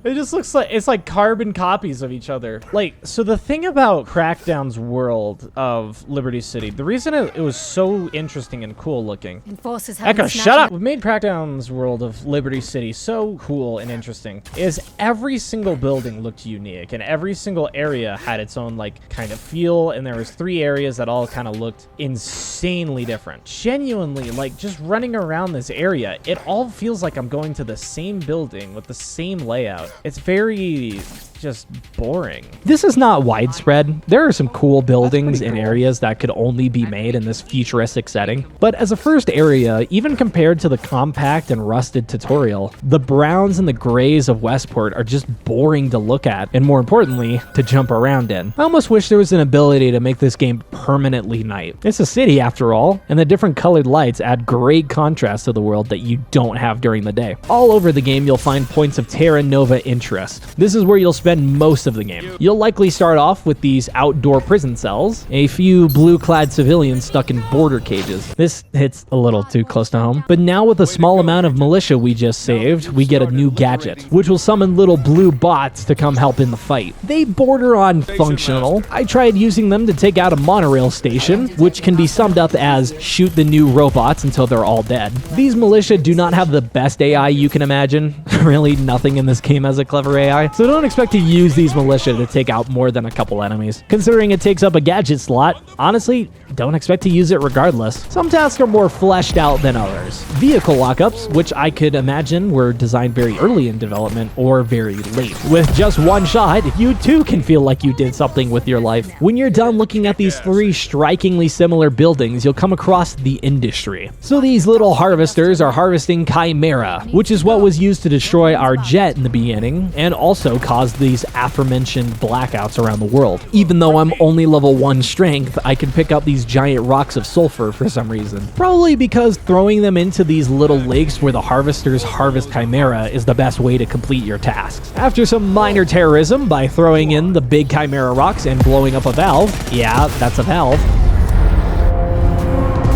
It just looks like it's like carbon copies of each other. Like, so the thing about Crackdown's world of Liberty City, the reason it was so interesting and cool looking. Enforcers Echo, shut up! What made Crackdown's world of Liberty City so cool and interesting is every single building looked unique, and every single area had its own like kind of feel, and there was 3 areas that all kind of looked insanely different. Genuinely, like just running around this area, it all feels like I'm going to the same building with the same layout. It's very just boring. This is not widespread. There are some cool buildings in areas that could only be made in this futuristic setting. But as a first area, even compared to the compact and rusted tutorial, the browns and the grays of Westport are just boring to look at, and more importantly, to jump around in. I almost wish there was an ability to make this game permanently night. It's a city after all, and the different colored lights add great contrast to the world that you don't have during the day. All over the game, you'll find points of Terra Nova interest. This is where you'll spend most of the game. You'll likely start off with these outdoor prison cells, a few blue-clad civilians stuck in border cages. This hits a little too close to home. But now with a small amount of militia we just saved, we get a new gadget, which will summon little blue bots to come help in the fight. They border on functional. I tried using them to take out a monorail station, which can be summed up as shoot the new robots until they're all dead. These militia do not have the best AI you can imagine. Really, nothing in this game has a clever AI, so don't expect to use these militia to take out more than a couple enemies. Considering it takes up a gadget slot, honestly, don't expect to use it regardless. Some tasks are more fleshed out than others. Vehicle lockups, which I could imagine were designed very early in development or very late. With just one shot, you too can feel like you did something with your life. When you're done looking at these 3 strikingly similar buildings, you'll come across the industry. So these little harvesters are harvesting Chimera, which is what was used to destroy our jet in the beginning, and also caused these aforementioned blackouts around the world. Even though I'm only level 1 strength, I can pick up these giant rocks of sulfur for some reason. Probably because throwing them into these little lakes where the harvesters harvest Chimera is the best way to complete your tasks. After some minor terrorism by throwing in the big Chimera rocks and blowing up a valve, yeah, that's a valve.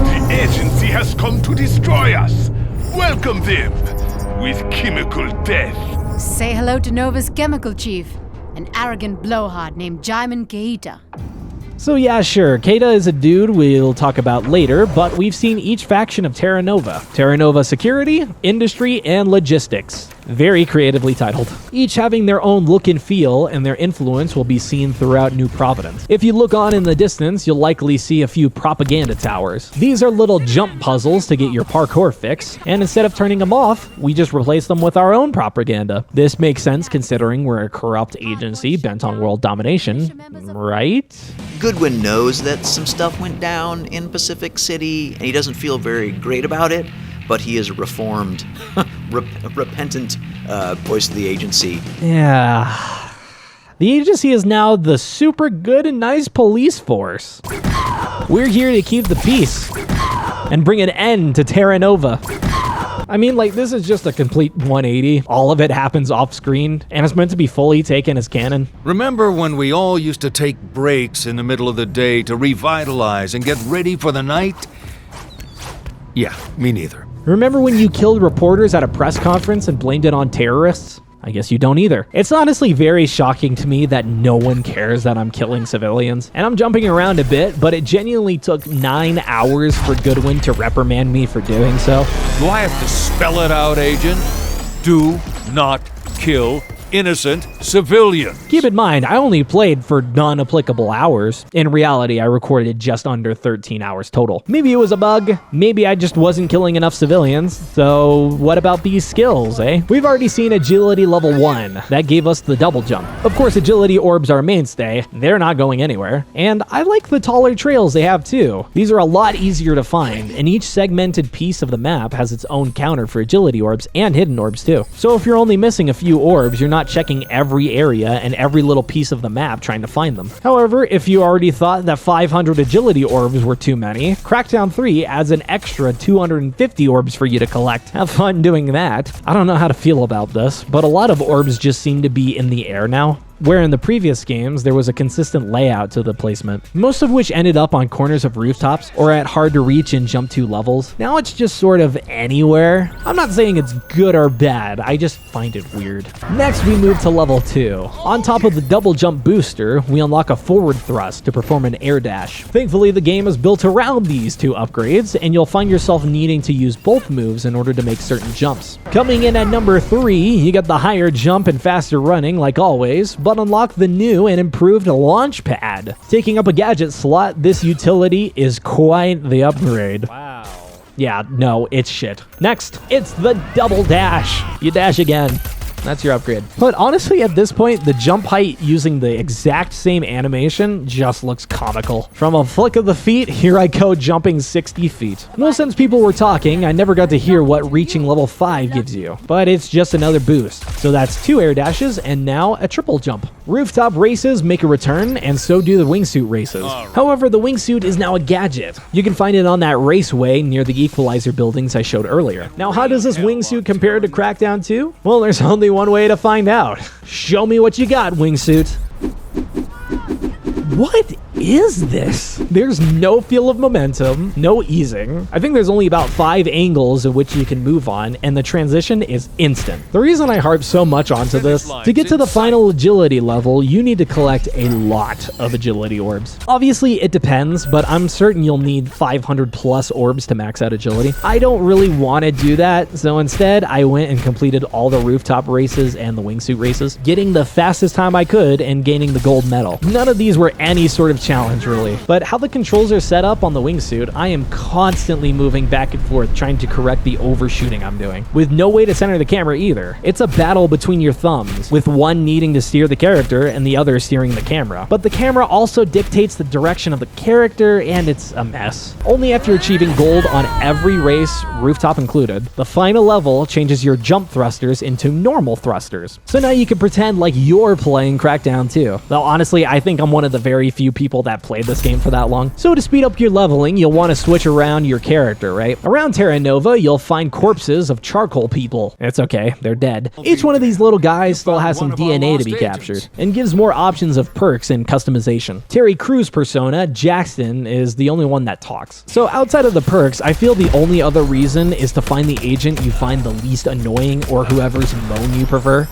The agency has come to destroy us. Welcome them with chemical death. Say hello to Nova's chemical chief, an arrogant blowhard named Jaimin Keita. So yeah, sure, Keita is a dude we'll talk about later, but we've seen each faction of Terra Nova. Terra Nova Security, Industry, and Logistics. Very creatively titled. Each having their own look and feel, and their influence will be seen throughout New Providence. If you look on in the distance, you'll likely see a few propaganda towers. These are little jump puzzles to get your parkour fix, and instead of turning them off, we just replace them with our own propaganda. This makes sense considering we're a corrupt agency bent on world domination, right? Goodwin knows that some stuff went down in Pacific City, and he doesn't feel very great about it, but he is a reformed, repentant voice of the agency. Yeah. The agency is now the super good and nice police force. We're here to keep the peace and bring an end to Terra Nova. I mean, like, this is just a complete 180. All of it happens off screen, and it's meant to be fully taken as canon. Remember when we all used to take breaks in the middle of the day to revitalize and get ready for the night? Yeah, me neither. Remember when you killed reporters at a press conference and blamed it on terrorists? I guess you don't either. It's honestly very shocking to me that no one cares that I'm killing civilians. And I'm jumping around a bit, but it genuinely took 9 hours for Goodwin to reprimand me for doing so. Do I have to spell it out, Agent? Do not kill innocent civilians. Keep in mind, I only played for non-applicable hours. In reality, I recorded just under 13 hours total. Maybe it was a bug, maybe I just wasn't killing enough civilians. So what about these skills, eh? We've already seen agility level 1. That gave us the double jump. Of course, agility orbs are a mainstay. They're not going anywhere. And I like the taller trails they have too. These are a lot easier to find, and each segmented piece of the map has its own counter for agility orbs and hidden orbs too. So if you're only missing a few orbs, you're not checking every area and every little piece of the map trying to find them. However, if you already thought that 500 agility orbs were too many, Crackdown 3 adds an extra 250 orbs for you to collect. Have fun doing that. I don't know how to feel about this, but a lot of orbs just seem to be in the air now. Where in the previous games, there was a consistent layout to the placement, most of which ended up on corners of rooftops or at hard to reach and jump to levels. Now it's just sort of anywhere. I'm not saying it's good or bad, I just find it weird. Next, we move to level 2. On top of the double jump booster, we unlock a forward thrust to perform an air dash. Thankfully, the game is built around these two upgrades, and you'll find yourself needing to use both moves in order to make certain jumps. Coming in at number 3, you get the higher jump and faster running like always, but unlock the new and improved launch pad. Taking up a gadget slot, this utility is quite the upgrade. Wow. Yeah, no, it's shit. Next, it's the double dash. You dash again. That's your upgrade. But honestly, at this point, the jump height using the exact same animation just looks comical. From a flick of the feet, here I go jumping 60 feet. Well, since people were talking, I never got to hear what reaching level 5 gives you. But it's just another boost. So that's 2 air dashes and now a triple jump. Rooftop races make a return, and so do the wingsuit races. However, the wingsuit is now a gadget. You can find it on that raceway near the equalizer buildings I showed earlier. Now, how does this wingsuit compare to Crackdown 2? Well, there's only one way to find out. Show me what you got, wingsuit. What is this? There's no feel of momentum, no easing. I think there's only about 5 angles at which you can move on, and the transition is instant. The reason I harp so much onto this, to get to the final agility level, you need to collect a lot of agility orbs. Obviously, it depends, but I'm certain you'll need 500 plus orbs to max out agility. I don't really want to do that, so instead, I went and completed all the rooftop races and the wingsuit races, getting the fastest time I could and gaining the gold medal. None of these were any sort of challenge, really. But how the controls are set up on the wingsuit, I am constantly moving back and forth trying to correct the overshooting I'm doing, with no way to center the camera either. It's a battle between your thumbs, with one needing to steer the character and the other steering the camera. But the camera also dictates the direction of the character, and it's a mess. Only after achieving gold on every race, rooftop included, the final level changes your jump thrusters into normal thrusters. So now you can pretend like you're playing Crackdown 2. Though honestly, I think I'm one of the very few people that played this game for that long. So to speed up your leveling, you'll want to switch around your character, right? Around Terra Nova, you'll find corpses of charcoal people. It's okay, they're dead. Each one of these little guys still has some DNA to be captured, and gives more options of perks and customization. Terry Crews' persona, Jackson, is the only one that talks. So outside of the perks, I feel the only other reason is to find the agent you find the least annoying or whoever's moan you prefer.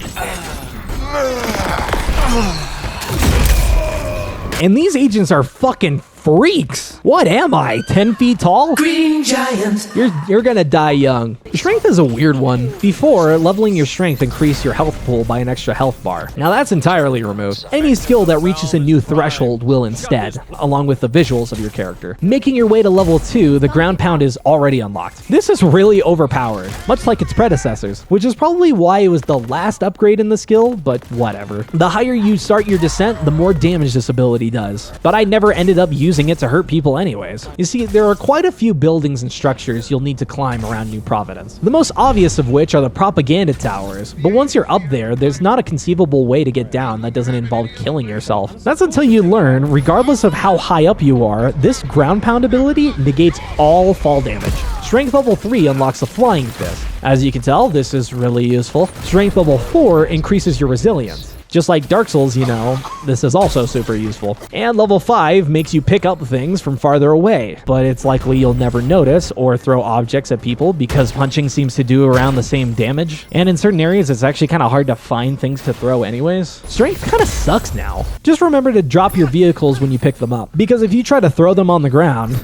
And these agents are fucking freaks. What am I, 10 feet tall? Green giant. You're gonna die young. Strength is a weird one. Before, leveling your strength increased your health pool by an extra health bar. Now that's entirely removed. Any skill that reaches a new threshold will instead, along with the visuals of your character. Making your way to level 2, the ground pound is already unlocked. This is really overpowered, much like its predecessors, which is probably why it was the last upgrade in the skill, but whatever. The higher you start your descent, the more damage this ability does. But I never ended up using it to hurt people anyways. You see, there are quite a few buildings and structures you'll need to climb around New Providence. The most obvious of which are the propaganda towers, but once you're up there, there's not a conceivable way to get down that doesn't involve killing yourself. That's until you learn, regardless of how high up you are, this ground pound ability negates all fall damage. Strength level 3 unlocks the Flying Fist. As you can tell, this is really useful. Strength level 4 increases your resilience. Just like Dark Souls, you know, this is also super useful. And level 5 makes you pick up things from farther away, but it's likely you'll never notice or throw objects at people because punching seems to do around the same damage. And in certain areas, it's actually kind of hard to find things to throw anyways. Strength kind of sucks now. Just remember to drop your vehicles when you pick them up, because if you try to throw them on the ground,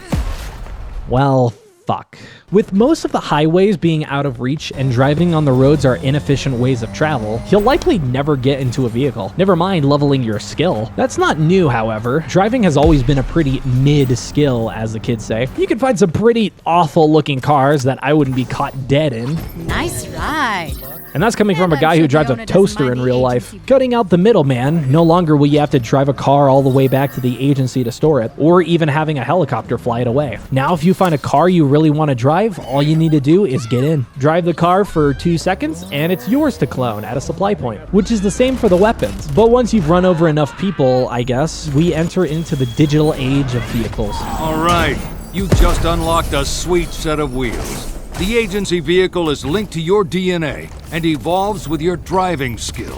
well, fuck. With most of the highways being out of reach and driving on the roads are inefficient ways of travel, you'll likely never get into a vehicle, never mind leveling your skill. That's not new, however. Driving has always been a pretty mid-skill, as the kids say. You can find some pretty awful looking cars that I wouldn't be caught dead in. Nice ride. And that's coming from a guy who drives a toaster in real life. Cutting out the middleman, no longer will you have to drive a car all the way back to the agency to store it, or even having a helicopter fly it away. Now, if you find a car you really want to drive, all you need to do is get in. Drive the car for 2 seconds, and it's yours to clone at a supply point, which is the same for the weapons. But once you've run over enough people, I guess, we enter into the digital age of vehicles. All right, you just unlocked a sweet set of wheels. The agency vehicle is linked to your DNA and evolves with your driving skill.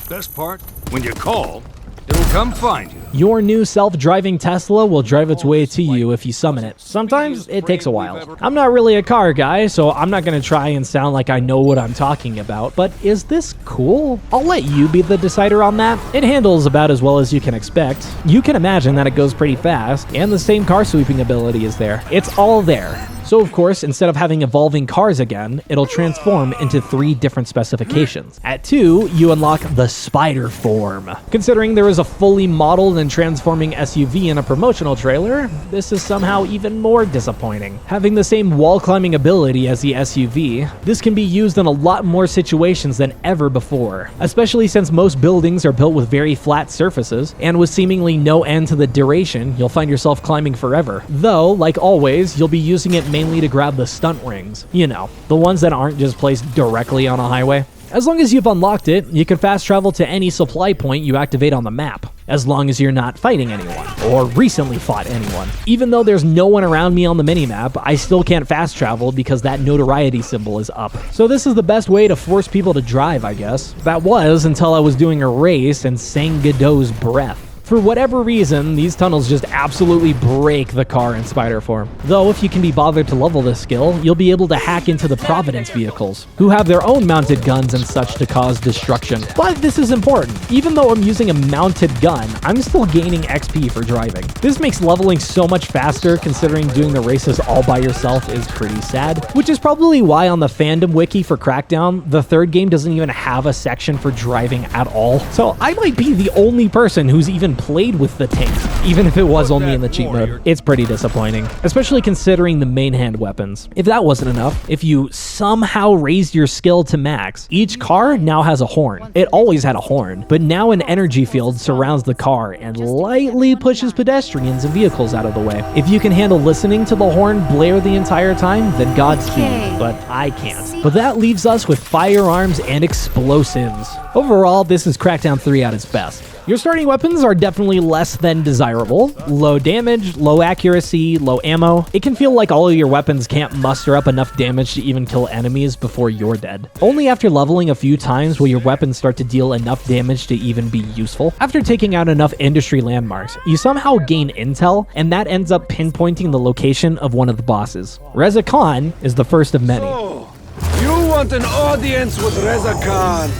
Best part, when you call, it'll come find you. Your new self-driving Tesla will drive its way to you if you summon it. Sometimes it takes a while. I'm not really a car guy, so I'm not going to try and sound like I know what I'm talking about, but is this cool? I'll let you be the decider on that. It handles about as well as you can expect. You can imagine that it goes pretty fast, and the same car sweeping ability is there. It's all there. So of course, instead of having evolving cars again, it'll transform into 3 different specifications. At 2, you unlock the spider form. Considering there is a fully modeled and transforming SUV in a promotional trailer, this is somehow even more disappointing. Having the same wall climbing ability as the SUV, this can be used in a lot more situations than ever before, especially since most buildings are built with very flat surfaces, and with seemingly no end to the duration, you'll find yourself climbing forever. Though, like always, you'll be using it mainly to grab the stunt rings. You know, the ones that aren't just placed directly on a highway. As long as you've unlocked it, you can fast travel to any supply point you activate on the map, as long as you're not fighting anyone, or recently fought anyone. Even though there's no one around me on the minimap, I still can't fast travel because that notoriety symbol is up. So this is the best way to force people to drive, I guess. That was until I was doing a race and sang Godot's Breath. For whatever reason, these tunnels just absolutely break the car in spider form. Though, if you can be bothered to level this skill, you'll be able to hack into the Providence vehicles, who have their own mounted guns and such to cause destruction. But this is important. Even though I'm using a mounted gun, I'm still gaining XP for driving. This makes leveling so much faster, considering doing the races all by yourself is pretty sad, which is probably why on the fandom wiki for Crackdown, the 3rd game doesn't even have a section for driving at all. So I might be the only person who's even played with the tank, even if it was only in the cheat mode. It's pretty disappointing, especially considering the main hand weapons. If that wasn't enough, if you somehow raised your skill to max, each car now has a horn. It always had a horn, but now an energy field surrounds the car and lightly pushes pedestrians and vehicles out of the way. If you can handle listening to the horn blare the entire time, then Godspeed, but I can't. But that leaves us with firearms and explosives. Overall, this is Crackdown 3 at its best. Your starting weapons are definitely less than desirable. Low damage, low accuracy, low ammo. It can feel like all of your weapons can't muster up enough damage to even kill enemies before you're dead. Only after leveling a few times will your weapons start to deal enough damage to even be useful. After taking out enough industry landmarks, you somehow gain intel, and that ends up pinpointing the location of one of the bosses. Reza Khan is the first of many. So, you want an audience with Reza Khan?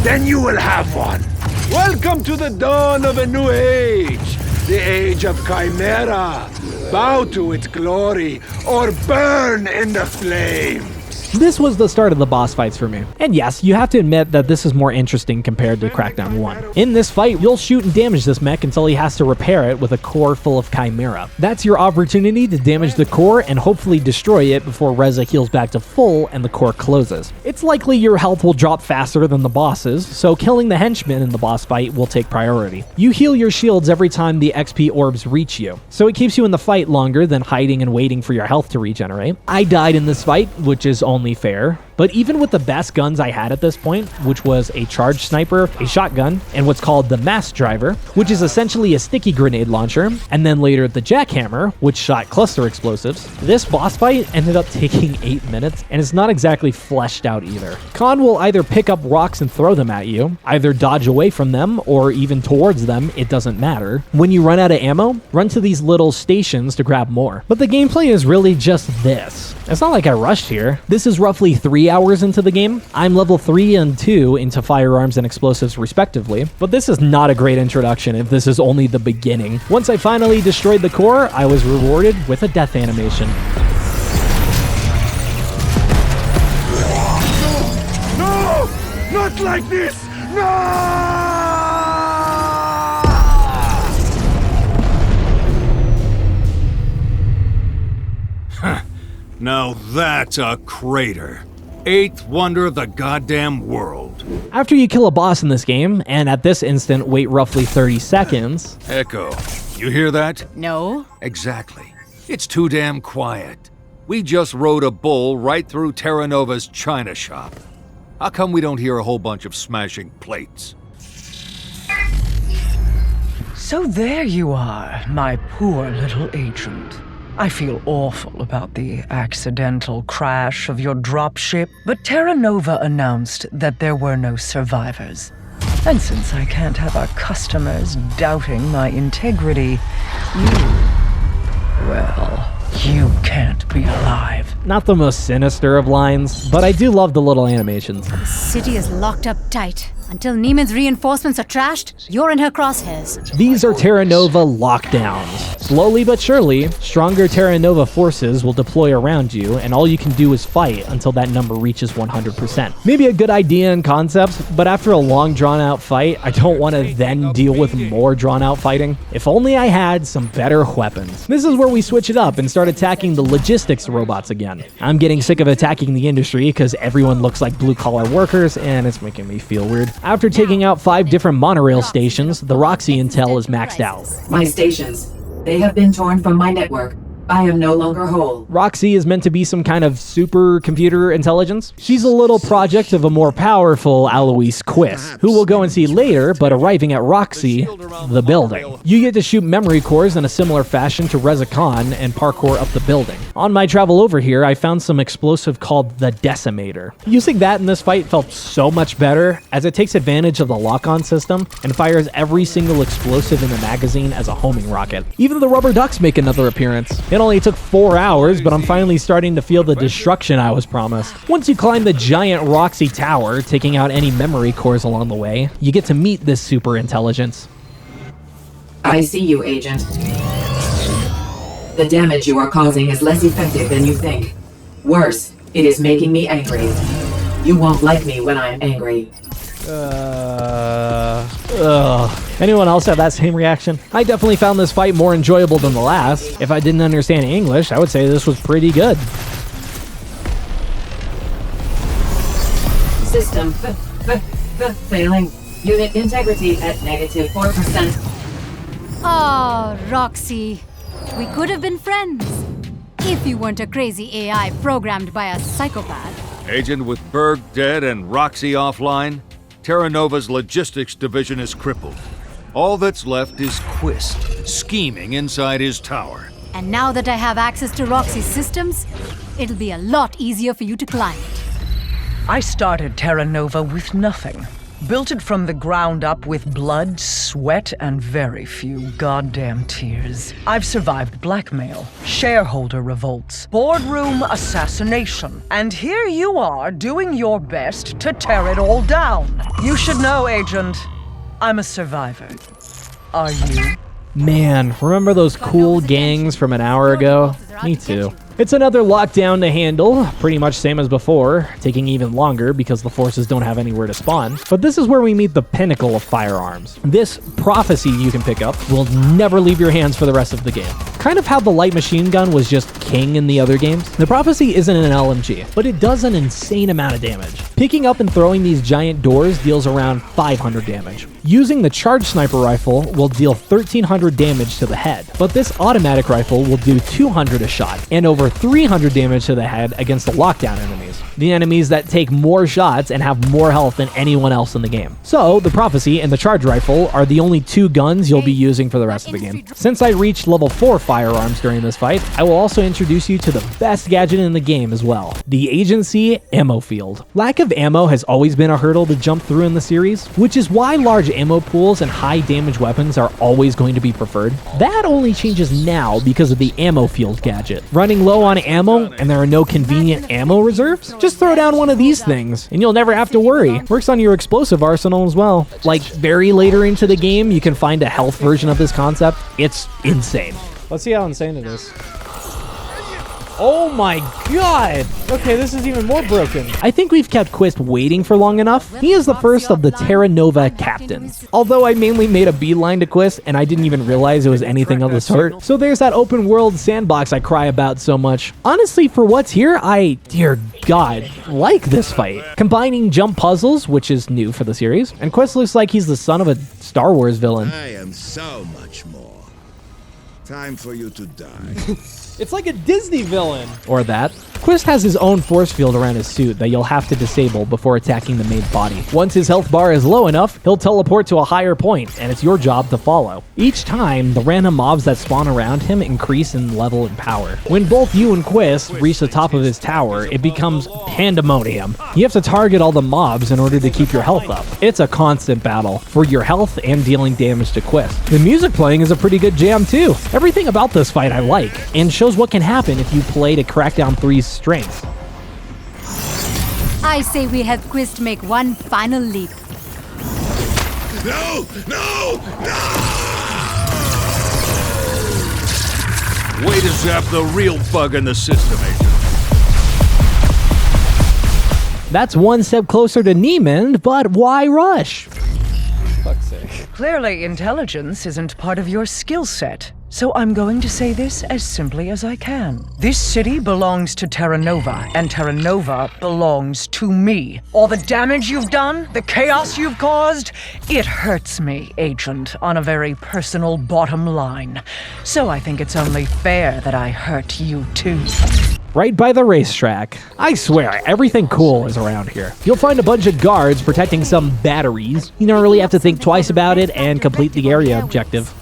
Then you will have one. Welcome to the dawn of a new age, the age of Chimera. Bow to its glory or burn in the flames. This was the start of the boss fights for me. And yes, you have to admit that this is more interesting compared to Crackdown 1. In this fight, you'll shoot and damage this mech until he has to repair it with a core full of Chimera. That's your opportunity to damage the core and hopefully destroy it before Reza heals back to full and the core closes. It's likely your health will drop faster than the bosses, so killing the henchmen in the boss fight will take priority. You heal your shields every time the XP orbs reach you, so it keeps you in the fight longer than hiding and waiting for your health to regenerate. I died in this fight, which is only fair, but even with the best guns I had at this point, which was a charged sniper, a shotgun, and what's called the mass driver, which is essentially a sticky grenade launcher, and then later the jackhammer, which shot cluster explosives, this boss fight ended up taking 8 minutes, and it's not exactly fleshed out either. Khan will either pick up rocks and throw them at you, either dodge away from them, or even towards them, it doesn't matter. When you run out of ammo, run to these little stations to grab more. But the gameplay is really just this. It's not like I rushed here. This is roughly 3 hours into the game. I'm level 3 and 2 into firearms and explosives respectively, but this is not a great introduction if this is only the beginning. Once I finally destroyed the core, I was rewarded with a death animation. Not like this! No! Now that's a crater. 8th wonder of the goddamn world. After you kill a boss in this game, and at this instant wait roughly 30 seconds... Echo, you hear that? No. Exactly. It's too damn quiet. We just rode a bull right through Terra Nova's china shop. How come we don't hear a whole bunch of smashing plates? So there you are, my poor little agent. I feel awful about the accidental crash of your dropship, but Terra Nova announced that there were no survivors. And since I can't have our customers doubting my integrity, you can't be alive. Not the most sinister of lines, but I do love the little animations. The city is locked up tight. Until Neiman's reinforcements are trashed, you're in her crosshairs. These are Terra Nova lockdowns. Slowly but surely, stronger Terra Nova forces will deploy around you, and all you can do is fight until that number reaches 100%. Maybe a good idea in concept, but after a long drawn-out fight, I don't want to then deal with more drawn-out fighting. If only I had some better weapons. This is where we switch it up and start attacking the logistics robots again. I'm getting sick of attacking the industry because everyone looks like blue-collar workers, and it's making me feel weird. After taking out 5 different monorail stations, the Roxy intel is maxed out. My stations. They have been torn from my network. I am no longer whole. Roxy is meant to be some kind of supercomputer intelligence. She's a little project of a more powerful Alois Quiz, who we'll go and see later, but arriving at Roxy, the building. You get to shoot memory cores in a similar fashion to Reza Khan and parkour up the building. On my travel over here, I found some explosive called the Decimator. Using that in this fight felt so much better, as it takes advantage of the lock-on system and fires every single explosive in the magazine as a homing rocket. Even the rubber ducks make another appearance. It only took 4 hours, but I'm finally starting to feel the destruction I was promised. Once you climb the giant Roxy Tower, taking out any memory cores along the way, you get to meet this super intelligence. I see you, Agent. The damage you are causing is less effective than you think. Worse, it is making me angry. You won't like me when I'm angry. Anyone else have that same reaction? I definitely found this fight more enjoyable than the last. If I didn't understand English, I would say this was pretty good. System failing. Unit integrity at -4%. Oh, Roxy. We could have been friends. If you weren't a crazy AI programmed by a psychopath. Agent, with Berg dead and Roxy offline, Terra Nova's logistics division is crippled. All that's left is Quist, scheming inside his tower. And now that I have access to Roxy's systems, it'll be a lot easier for you to climb it. I started Terra Nova with nothing. Built it from the ground up with blood, sweat, and very few goddamn tears. I've survived blackmail, shareholder revolts, boardroom assassination, and here you are doing your best to tear it all down. You should know, Agent, I'm a survivor. Are you? Man, remember those cool gangs from an hour ago? Me too. It's another lockdown to handle, pretty much same as before, taking even longer because the forces don't have anywhere to spawn. But this is where we meet the pinnacle of firearms. This prophecy you can pick up will never leave your hands for the rest of the game. Kind of how the light machine gun was just king in the other games. The prophecy isn't an LMG, but it does an insane amount of damage. Picking up and throwing these giant doors deals around 500 damage. Using the charged sniper rifle will deal 1300 damage to the head, but this automatic rifle will do 200 a shot, and over 300 damage to the head against the lockdown enemies. The enemies that take more shots and have more health than anyone else in the game. So, the prophecy and the charge rifle are the only 2 guns you'll be using for the rest of the game. Since I reached level 4 firearms during this fight, I will also introduce you to the best gadget in the game as well, the Agency Ammo Field. Lack of ammo has always been a hurdle to jump through in the series, which is why large ammo pools and high damage weapons are always going to be preferred. That only changes now because of the Ammo Field gadget. Running low on ammo and there are no convenient ammo reserves? Just throw down one of these things and you'll never have to worry. Works on your explosive arsenal as well. Like very later into the game, you can find a health version of this concept. It's insane. Let's see how insane it is. Oh my god! Okay, this is even more broken. I think we've kept Quist waiting for long enough. He is the first of the Terra Nova captains. Although I mainly made a beeline to Quist, and I didn't even realize it was anything of the sort. So there's that open world sandbox I cry about so much. Honestly, for what's here, dear God, like this fight. Combining jump puzzles, which is new for the series, and Quist looks like he's the son of a Star Wars villain. I am so much more. Time for you to die. It's like a Disney villain. Or that. Quist has his own force field around his suit that you'll have to disable before attacking the main body. Once his health bar is low enough, he'll teleport to a higher point, and it's your job to follow. Each time, the random mobs that spawn around him increase in level and power. When both you and Quist reach the top of his tower, it becomes pandemonium. You have to target all the mobs in order to keep your health up. It's a constant battle for your health and dealing damage to Quist. The music playing is a pretty good jam too. Everything about this fight I like, and shows what can happen if you play to Crackdown 3's strengths. I say we have Quist make one final leap. No! No! No! Way to zap the real bug in the system, Agent. That's one step closer to Niemand, but why rush? Fuck's sake. Clearly, intelligence isn't part of your skill set. So I'm going to say this as simply as I can. This city belongs to Terra Nova, and Terra Nova belongs to me. All the damage you've done, the chaos you've caused, it hurts me, Agent, on a very personal bottom line. So I think it's only fair that I hurt you too. Right by the racetrack. I swear, everything cool is around here. You'll find a bunch of guards protecting some batteries. You don't really have to think twice about it and complete the area objective.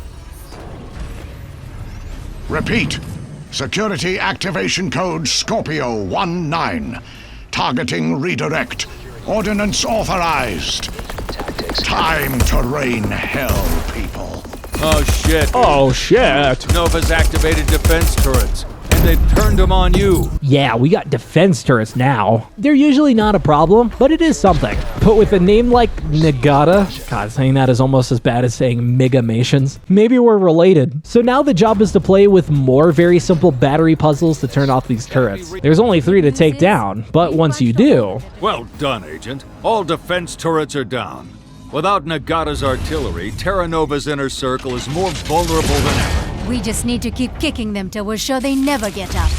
Repeat. Security activation code Scorpio 19. Targeting redirect. Ordnance authorized. Time to rain hell, people. Oh shit. Oh shit. Nova's activated defense turrets, and they've turned them on you. Yeah, we got defense turrets now. They're usually not a problem, but it is something. But with a name like Nagata, God, saying that is almost as bad as saying Megamations. Maybe we're related. So now the job is to play with more very simple battery puzzles to turn off these turrets. There's only 3 to take down, but once you do... Well done, Agent. All defense turrets are down. Without Nagata's artillery, Terra Nova's inner circle is more vulnerable than ever. We just need to keep kicking them till we're sure they never get up.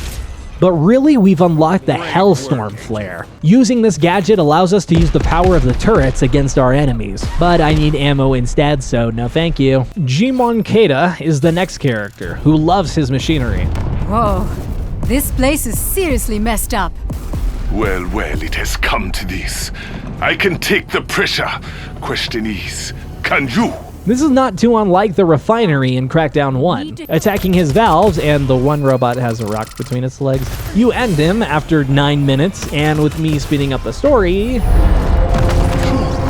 But really, we've unlocked the Hellstorm Flare. Using this gadget allows us to use the power of the turrets against our enemies. But I need ammo instead, so no thank you. Jimon Keita is the next character, who loves his machinery. Whoa, this place is seriously messed up. Well, it has come to this. I can take the pressure. Question is, can you? This is not too unlike the refinery in Crackdown 1. Attacking his valves, and the one robot has a rock between its legs. You end him after 9 minutes, and with me speeding up the story...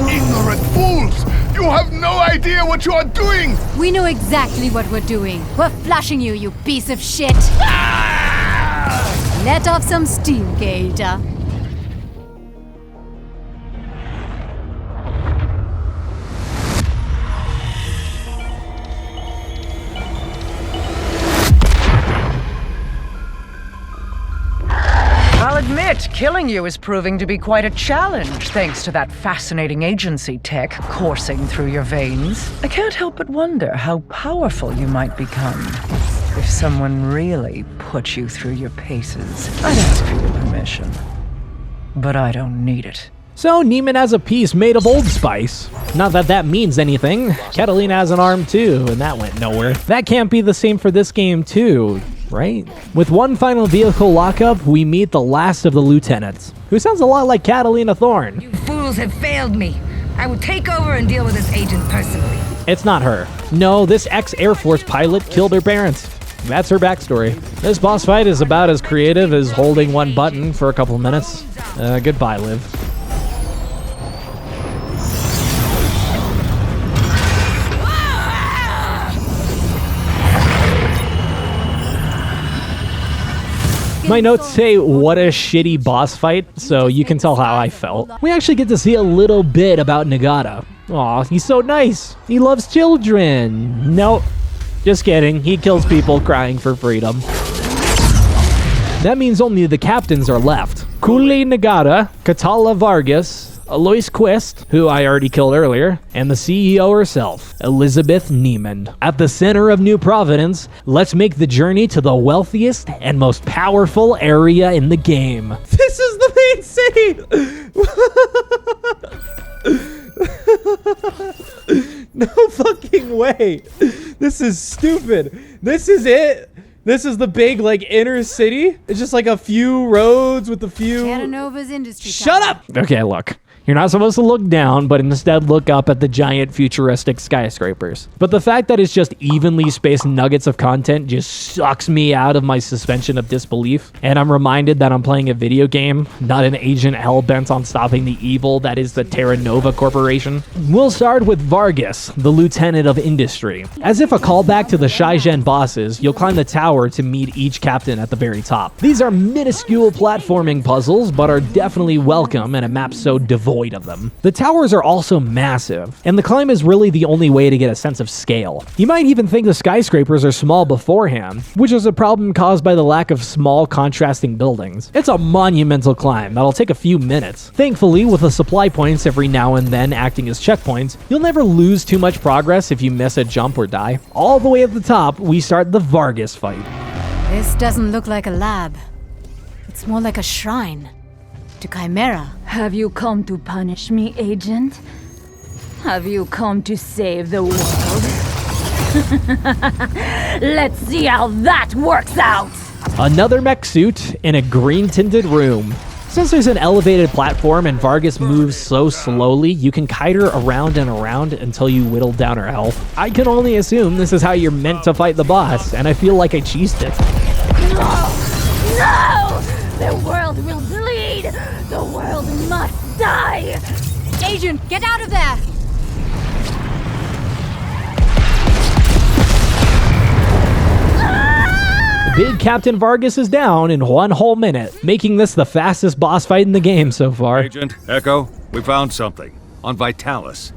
Ignorant fools! You have no idea what you are doing! We know exactly what we're doing. We're flushing you, you piece of shit! Let off some steam, Keita. I'll admit, killing you is proving to be quite a challenge, thanks to that fascinating agency tech coursing through your veins. I can't help but wonder how powerful you might become if someone really put you through your paces. I'd ask for your permission, but I don't need it. So Niemand has a piece made of Old Spice. Not that that means anything. Catalina has an arm too, and that went nowhere. That can't be the same for this game too, right? With one final vehicle lockup, we meet the last of the lieutenants, who sounds a lot like Catalina Thorne. You fools have failed me. I will take over and deal with this agent personally. It's not her. No, this ex-Air Force pilot killed her parents. That's her backstory. This boss fight is about as creative as holding one button for a couple minutes. Goodbye, Liv. My notes say, what a shitty boss fight, so you can tell how I felt. We actually get to see a little bit about Nagata. Aw, he's so nice. He loves children. Nope. Just kidding. He kills people crying for freedom. That means only the captains are left. Kule Nagata, Katala Vargas, Alois Quist, who I already killed earlier, and the CEO herself, Elizabeth Niemand. At the center of New Providence, let's make the journey to the wealthiest and most powerful area in the game. This is the main city! No fucking way. This is stupid. This is it. This is the big, like, inner city. It's just like a few roads with a few... Terra Nova's industry. Shut up! Okay, look. You're not supposed to look down, but instead look up at the giant futuristic skyscrapers. But the fact that it's just evenly spaced nuggets of content just sucks me out of my suspension of disbelief. And I'm reminded that I'm playing a video game, not an agent hell-bent on stopping the evil that is the Terra Nova Corporation. We'll start with Vargas, the Lieutenant of Industry. As if a callback to the Shai-Gen bosses, you'll climb the tower to meet each captain at the very top. These are minuscule platforming puzzles, but are definitely welcome in a map so devoid of them. The towers are also massive, and the climb is really the only way to get a sense of scale. You might even think the skyscrapers are small beforehand, which is a problem caused by the lack of small contrasting buildings. It's a monumental climb that'll take a few minutes. Thankfully, with the supply points every now and then acting as checkpoints, you'll never lose too much progress if you miss a jump or die. All the way at the top, we start the Vargas fight. This doesn't look like a lab. It's more like a shrine. To Chimera. Have you come to punish me, Agent? Have you come to save the world? Let's see how that works out! Another mech suit in a green-tinted room. Since there's an elevated platform and Vargas moves so slowly, you can kite her around and around until you whittle down her health. I can only assume this is how you're meant to fight the boss, and I feel like I cheesed it. No! No! The world will bleed! The world must die! Agent, get out of there! Big Captain Vargas is down in 1 whole minute, making this the fastest boss fight in the game so far. Agent, Echo, we found something. On Vitalis.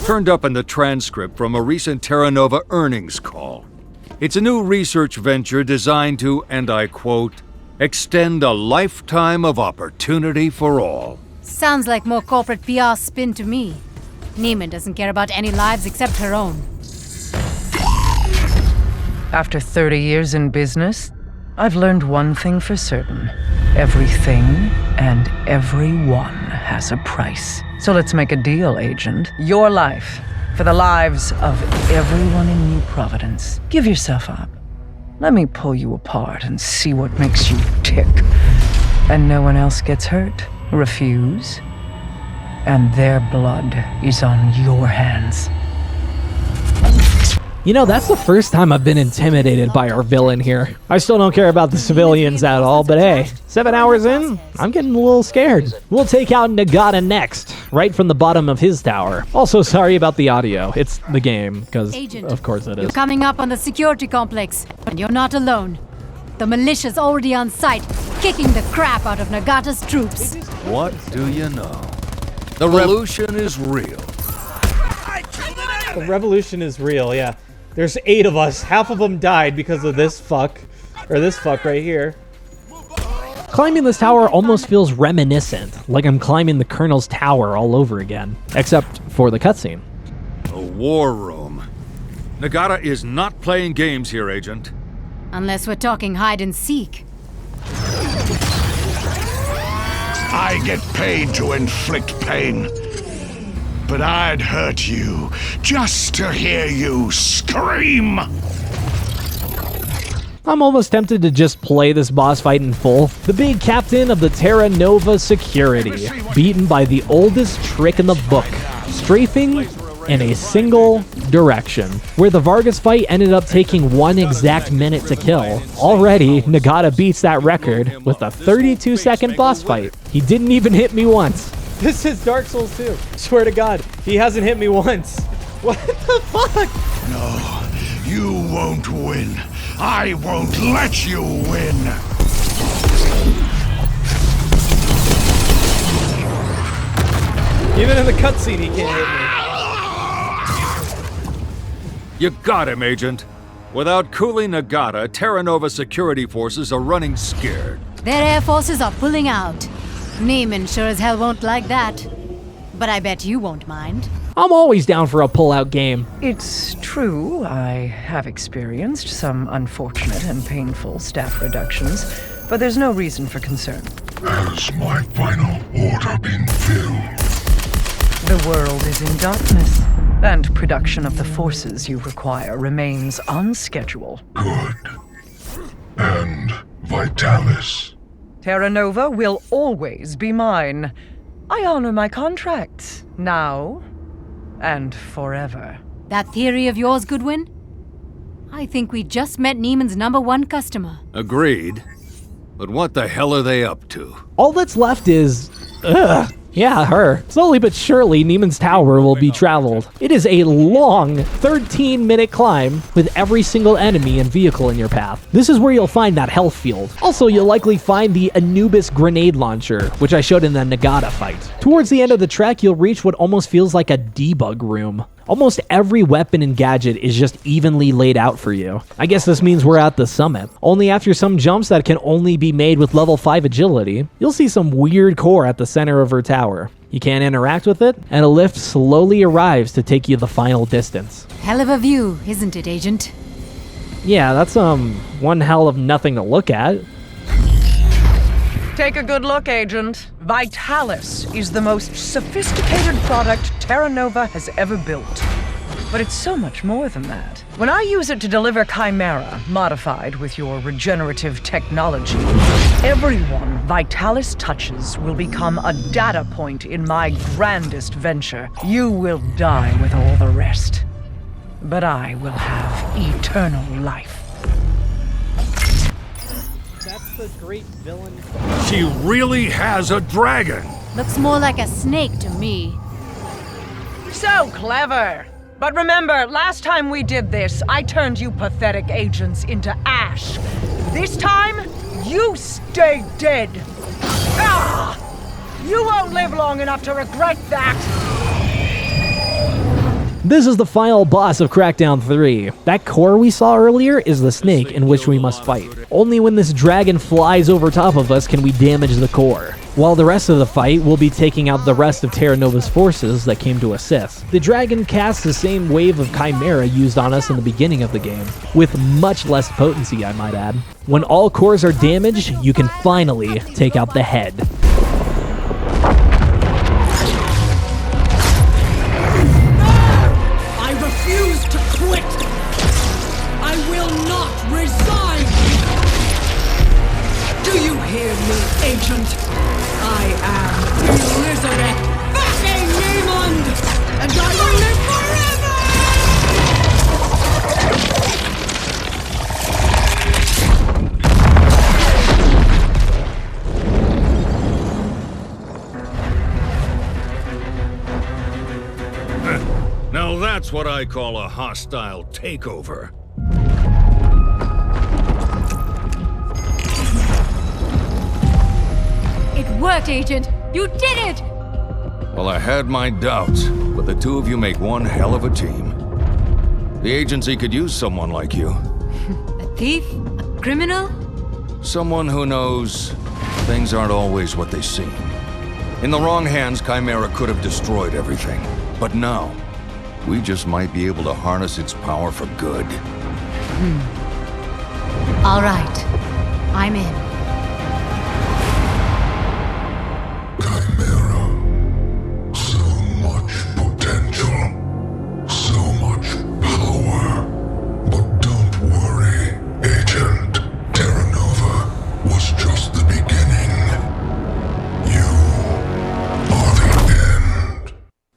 Turned up in the transcript from a recent Terra Nova earnings call. It's a new research venture designed to, and I quote, extend a lifetime of opportunity for all. Sounds like more corporate PR spin to me. Neiman doesn't care about any lives except her own. After 30 years in business, I've learned one thing for certain. Everything and everyone has a price. So let's make a deal, Agent. Your life for the lives of everyone in New Providence. Give yourself up. Let me pull you apart and see what makes you tick. And no one else gets hurt. Refuse, and their blood is on your hands. You know, that's the first time I've been intimidated by our villain here. I still don't care about the civilians at all, but hey, 7 hours in, I'm getting a little scared. We'll take out Nagata next, right from the bottom of his tower. Also, sorry about the audio. It's the game, because of course it is. You're coming up on the security complex, and you're not alone. The militia's already on site, kicking the crap out of Nagata's troops. What do you know? The revolution is real. The revolution is real, yeah. There's 8 of us. Half of them died because of this fuck. Or this fuck right here. Climbing this tower almost feels reminiscent, like I'm climbing the Colonel's tower all over again. Except for the cutscene. A war room. Nagata is not playing games here, Agent. Unless we're talking hide and seek. I get paid to inflict pain. But I'd hurt you just to hear you scream. I'm almost tempted to just play this boss fight in full. The big captain of the Terra Nova security, beaten by the oldest trick in the book, strafing in a single direction. Where the Vargas fight ended up taking 1 exact minute to kill. Already, Nagata beats that record with a 32-second boss fight. He didn't even hit me once. This is Dark Souls 2. Swear to God, he hasn't hit me once. What the fuck? No, you won't win. I won't let you win. Even in the cutscene, he can't hit me. You got him, Agent. Without Cooley Nagata, Terra Nova security forces are running scared. Their air forces are pulling out. Neiman sure as hell won't like that. But I bet you won't mind. I'm always down for a pull-out game. It's true, I have experienced some unfortunate and painful staff reductions, but there's no reason for concern. Has my final order been filled? The world is in darkness, and production of the forces you require remains on schedule. Good. And Vitalis? Terra Nova will always be mine. I honor my contracts, now and forever. That theory of yours, Goodwin? I think we just met Neiman's #1 customer. Agreed. But what the hell are they up to? All that's left is... Ugh. Yeah, her. Slowly but surely, Neiman's Tower will be traveled. It is a long, 13-minute climb with every single enemy and vehicle in your path. This is where you'll find that health field. Also, you'll likely find the Anubis grenade launcher, which I showed in the Nagata fight. Towards the end of the trek, you'll reach what almost feels like a debug room. Almost every weapon and gadget is just evenly laid out for you. I guess this means we're at the summit. Only after some jumps that can only be made with level 5 agility, you'll see some weird core at the center of her tower. You can't interact with it, and a lift slowly arrives to take you the final distance. Hell of a view, isn't it, Agent? Yeah, that's one hell of nothing to look at. Take a good look, Agent. Vitalis is the most sophisticated product Terra Nova has ever built. But it's so much more than that. When I use it to deliver Chimera, modified with your regenerative technology, everyone Vitalis touches will become a data point in my grandest venture. You will die with all the rest. But I will have eternal life. That's the great villain. She really has a dragon! Looks more like a snake to me. So clever! But remember, last time we did this, I turned you pathetic agents into ash. This time, you stay dead. Ah! You won't live long enough to regret that! This is the final boss of Crackdown 3. That core we saw earlier is the snake in which we must fight. Only when this dragon flies over top of us can we damage the core. While the rest of the fight, we'll be taking out the rest of Terra Nova's forces that came to assist. The dragon casts the same wave of Chimera used on us in the beginning of the game, with much less potency, I might add. When all cores are damaged, you can finally take out the head. I refuse to quit! I will not resign! Do you hear me, Agent? I am Elizabeth fucking Neiman! And I will live forever! Now that's what I call a hostile takeover. It worked, Agent! You did it! Well, I had my doubts, but the two of you make one hell of a team. The agency could use someone like you. A thief? A criminal? Someone who knows things aren't always what they seem. In the wrong hands, Chimera could have destroyed everything. But now, we just might be able to harness its power for good. All right. I'm in.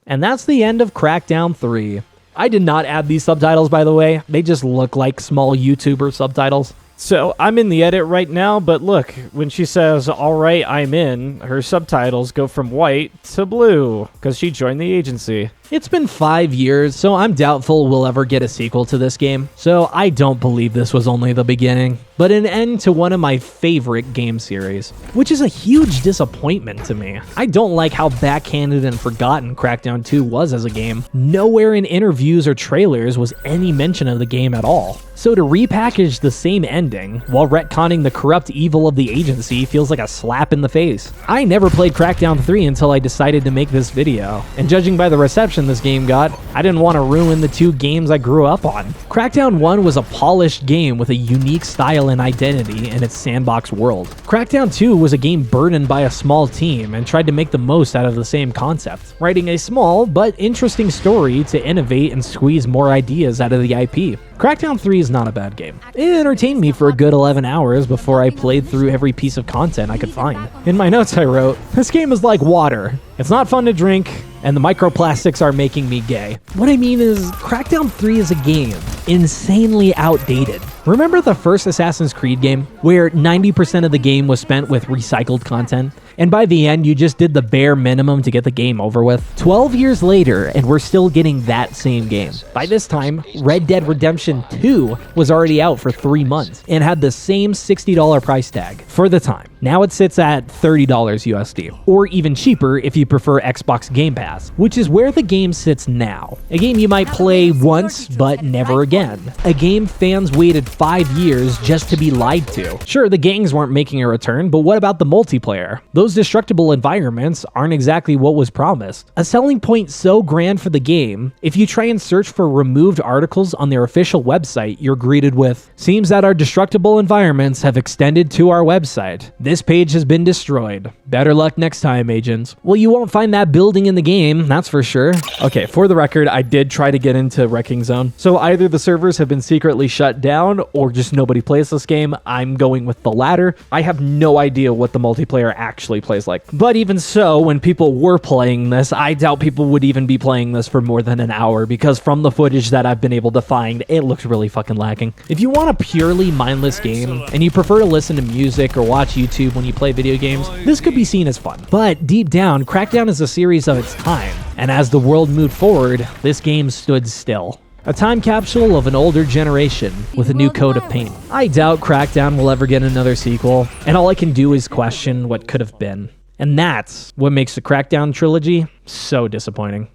And that's the end of Crackdown 3. I did not add these subtitles, by the way. They just look like small YouTuber subtitles. So, I'm in the edit right now, but look, when she says, alright, I'm in, her subtitles go from white to blue, because she joined the agency. It's been 5 years, so I'm doubtful we'll ever get a sequel to this game, so I don't believe this was only the beginning, but an end to one of my favorite game series, which is a huge disappointment to me. I don't like how backhanded and forgotten Crackdown 2 was as a game. Nowhere in interviews or trailers was any mention of the game at all. So to repackage the same ending while retconning the corrupt evil of the agency feels like a slap in the face. I never played Crackdown 3 until I decided to make this video, and judging by the reception this game got, I didn't want to ruin the two games I grew up on. Crackdown 1 was a polished game with a unique style and identity in its sandbox world. Crackdown 2 was a game burdened by a small team and tried to make the most out of the same concept, writing a small but interesting story to innovate and squeeze more ideas out of the IP. Crackdown 3 is not a bad game. It entertained me for a good 11 hours before I played through every piece of content I could find. In my notes I wrote, "This game is like water. It's not fun to drink, and the microplastics are making me gay." What I mean is, Crackdown 3 is a game insanely outdated. Remember the first Assassin's Creed game, where 90% of the game was spent with recycled content? And by the end, you just did the bare minimum to get the game over with? 12 years later, and we're still getting that same game. By this time, Red Dead Redemption 2 was already out for 3 months, and had the same $60 price tag for the time. Now it sits at $30 USD, or even cheaper if you prefer Xbox Game Pass, which is where the game sits now. A game you might play once, but never again. A game fans waited 5 years just to be lied to. Sure, the gangs weren't making a return, but what about the multiplayer? Those destructible environments aren't exactly what was promised. A selling point so grand for the game, if you try and search for removed articles on their official website, you're greeted with, "Seems that our destructible environments have extended to our website. This page has been destroyed. Better luck next time, agents." Well, you won't find that building in the game, that's for sure. Okay, for the record, I did try to get into Wrecking Zone. So either the servers have been secretly shut down, or just nobody plays this game. I'm going with the latter. I have no idea what the multiplayer actually plays like. But even so, when people were playing this, I doubt people would even be playing this for more than an hour, because from the footage that I've been able to find, it looks really fucking lacking. If you want a purely mindless game, and you prefer to listen to music or watch YouTube when you play video games, this could be seen as fun. But deep down, Crackdown is a series of its time, and as the world moved forward, this game stood still. A time capsule of an older generation with a new coat of paint. I doubt Crackdown will ever get another sequel, and all I can do is question what could have been. And that's what makes the Crackdown trilogy so disappointing.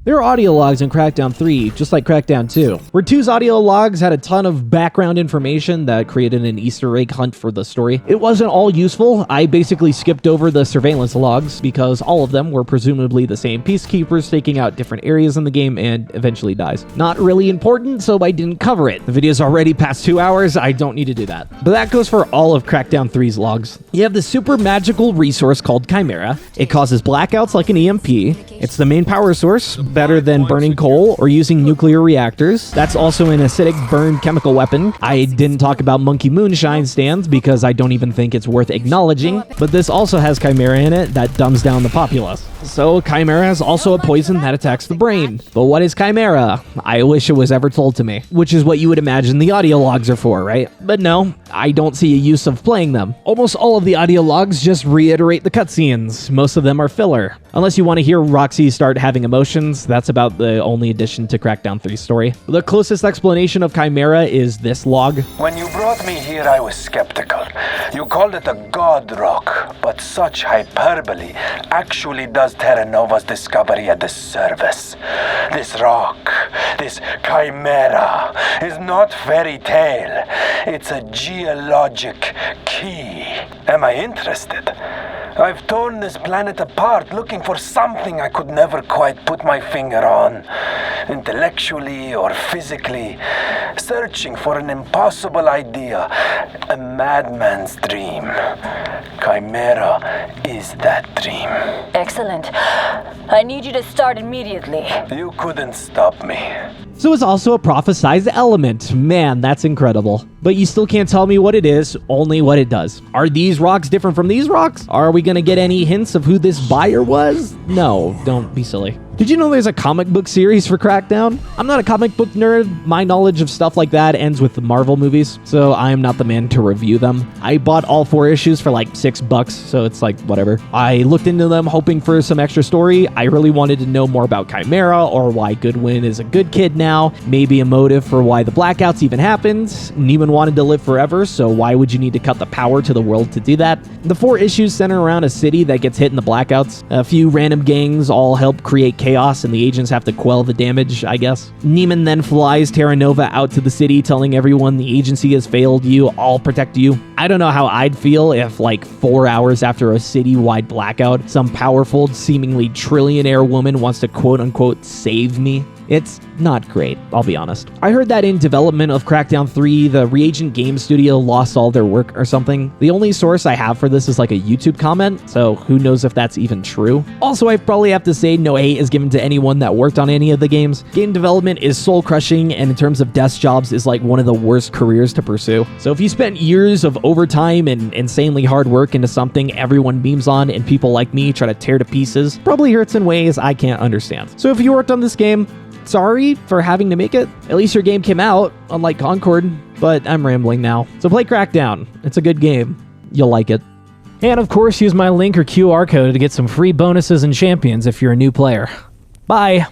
There are audio logs in Crackdown 3, just like Crackdown 2, where 2's audio logs had a ton of background information that created an Easter egg hunt for the story. It wasn't all useful. I basically skipped over the surveillance logs because all of them were presumably the same peacekeepers staking out different areas in the game and eventually dies. Not really important, so I didn't cover it. The video's already past 2 hours, I don't need to do that. But that goes for all of Crackdown 3's logs. You have this super magical resource called Chimera. It causes blackouts like an EMP. It's the main power source, better than burning coal or using nuclear reactors. That's also an acidic burned chemical weapon. I didn't talk about monkey moonshine stands because I don't even think it's worth acknowledging, but this also has Chimera in it that dumbs down the populace. So Chimera has also a poison that attacks the brain. But what is Chimera? I wish it was ever told to me, which is what you would imagine the audio logs are for, right? But no, I don't see a use of playing them. Almost all of the audio logs just reiterate the cutscenes. Most of them are filler. Unless you want to hear Roxy start having emotions, that's about the only addition to Crackdown 3's story. The closest explanation of Chimera is this log. When you brought me here, I was skeptical. You called it a god rock, but such hyperbole actually does Terra Nova's discovery a disservice. This rock, this Chimera, is not fairy tale. It's a geologic key. Am I interested? I've torn this planet apart looking for something I could never quite put my finger on. Intellectually or physically, searching for an impossible idea, a madman's dream. Chimera is that dream. Excellent. I need you to start immediately. You couldn't stop me. So it's also a prophesized element. Man, that's incredible. But you still can't tell me what it is, only what it does. Are these rocks different from these rocks? Are we gonna get any hints of who this buyer was? No, don't be silly. Did you know there's a comic book series for Crackdown? I'm not a comic book nerd. My knowledge of stuff like that ends with the Marvel movies, so I am not the man to review them. I bought all 4 issues for like $6, so it's like whatever. I looked into them hoping for some extra story. I really wanted to know more about Chimera, or why Goodwin is a good kid now, maybe a motive for why the blackouts even happened. Neiman wanted to live forever, so why would you need to cut the power to the world to do that? The 4 issues center around a city that gets hit in the blackouts. A few random gangs all help create chaos, and the agents have to quell the damage, I guess. Neiman then flies Terra Nova out to the city, telling everyone the agency has failed you, I'll protect you. I don't know how I'd feel if, like, 4 hours after a city-wide blackout, some powerful, seemingly trillionaire woman wants to quote-unquote save me. It's not great, I'll be honest. I heard that in development of Crackdown 3, the Reagent Game Studio lost all their work or something. The only source I have for this is like a YouTube comment, so who knows if that's even true. Also, I probably have to say no hate is given to anyone that worked on any of the games. Game development is soul-crushing, and in terms of desk jobs is like one of the worst careers to pursue. So if you spent years of overtime and insanely hard work into something everyone memes on and people like me try to tear to pieces, probably hurts in ways I can't understand. So if you worked on this game, sorry for having to make it. At least your game came out, unlike Concord, but I'm rambling now. So play Crackdown. It's a good game. You'll like it. And of course, use my link or QR code to get some free bonuses and champions if you're a new player. Bye!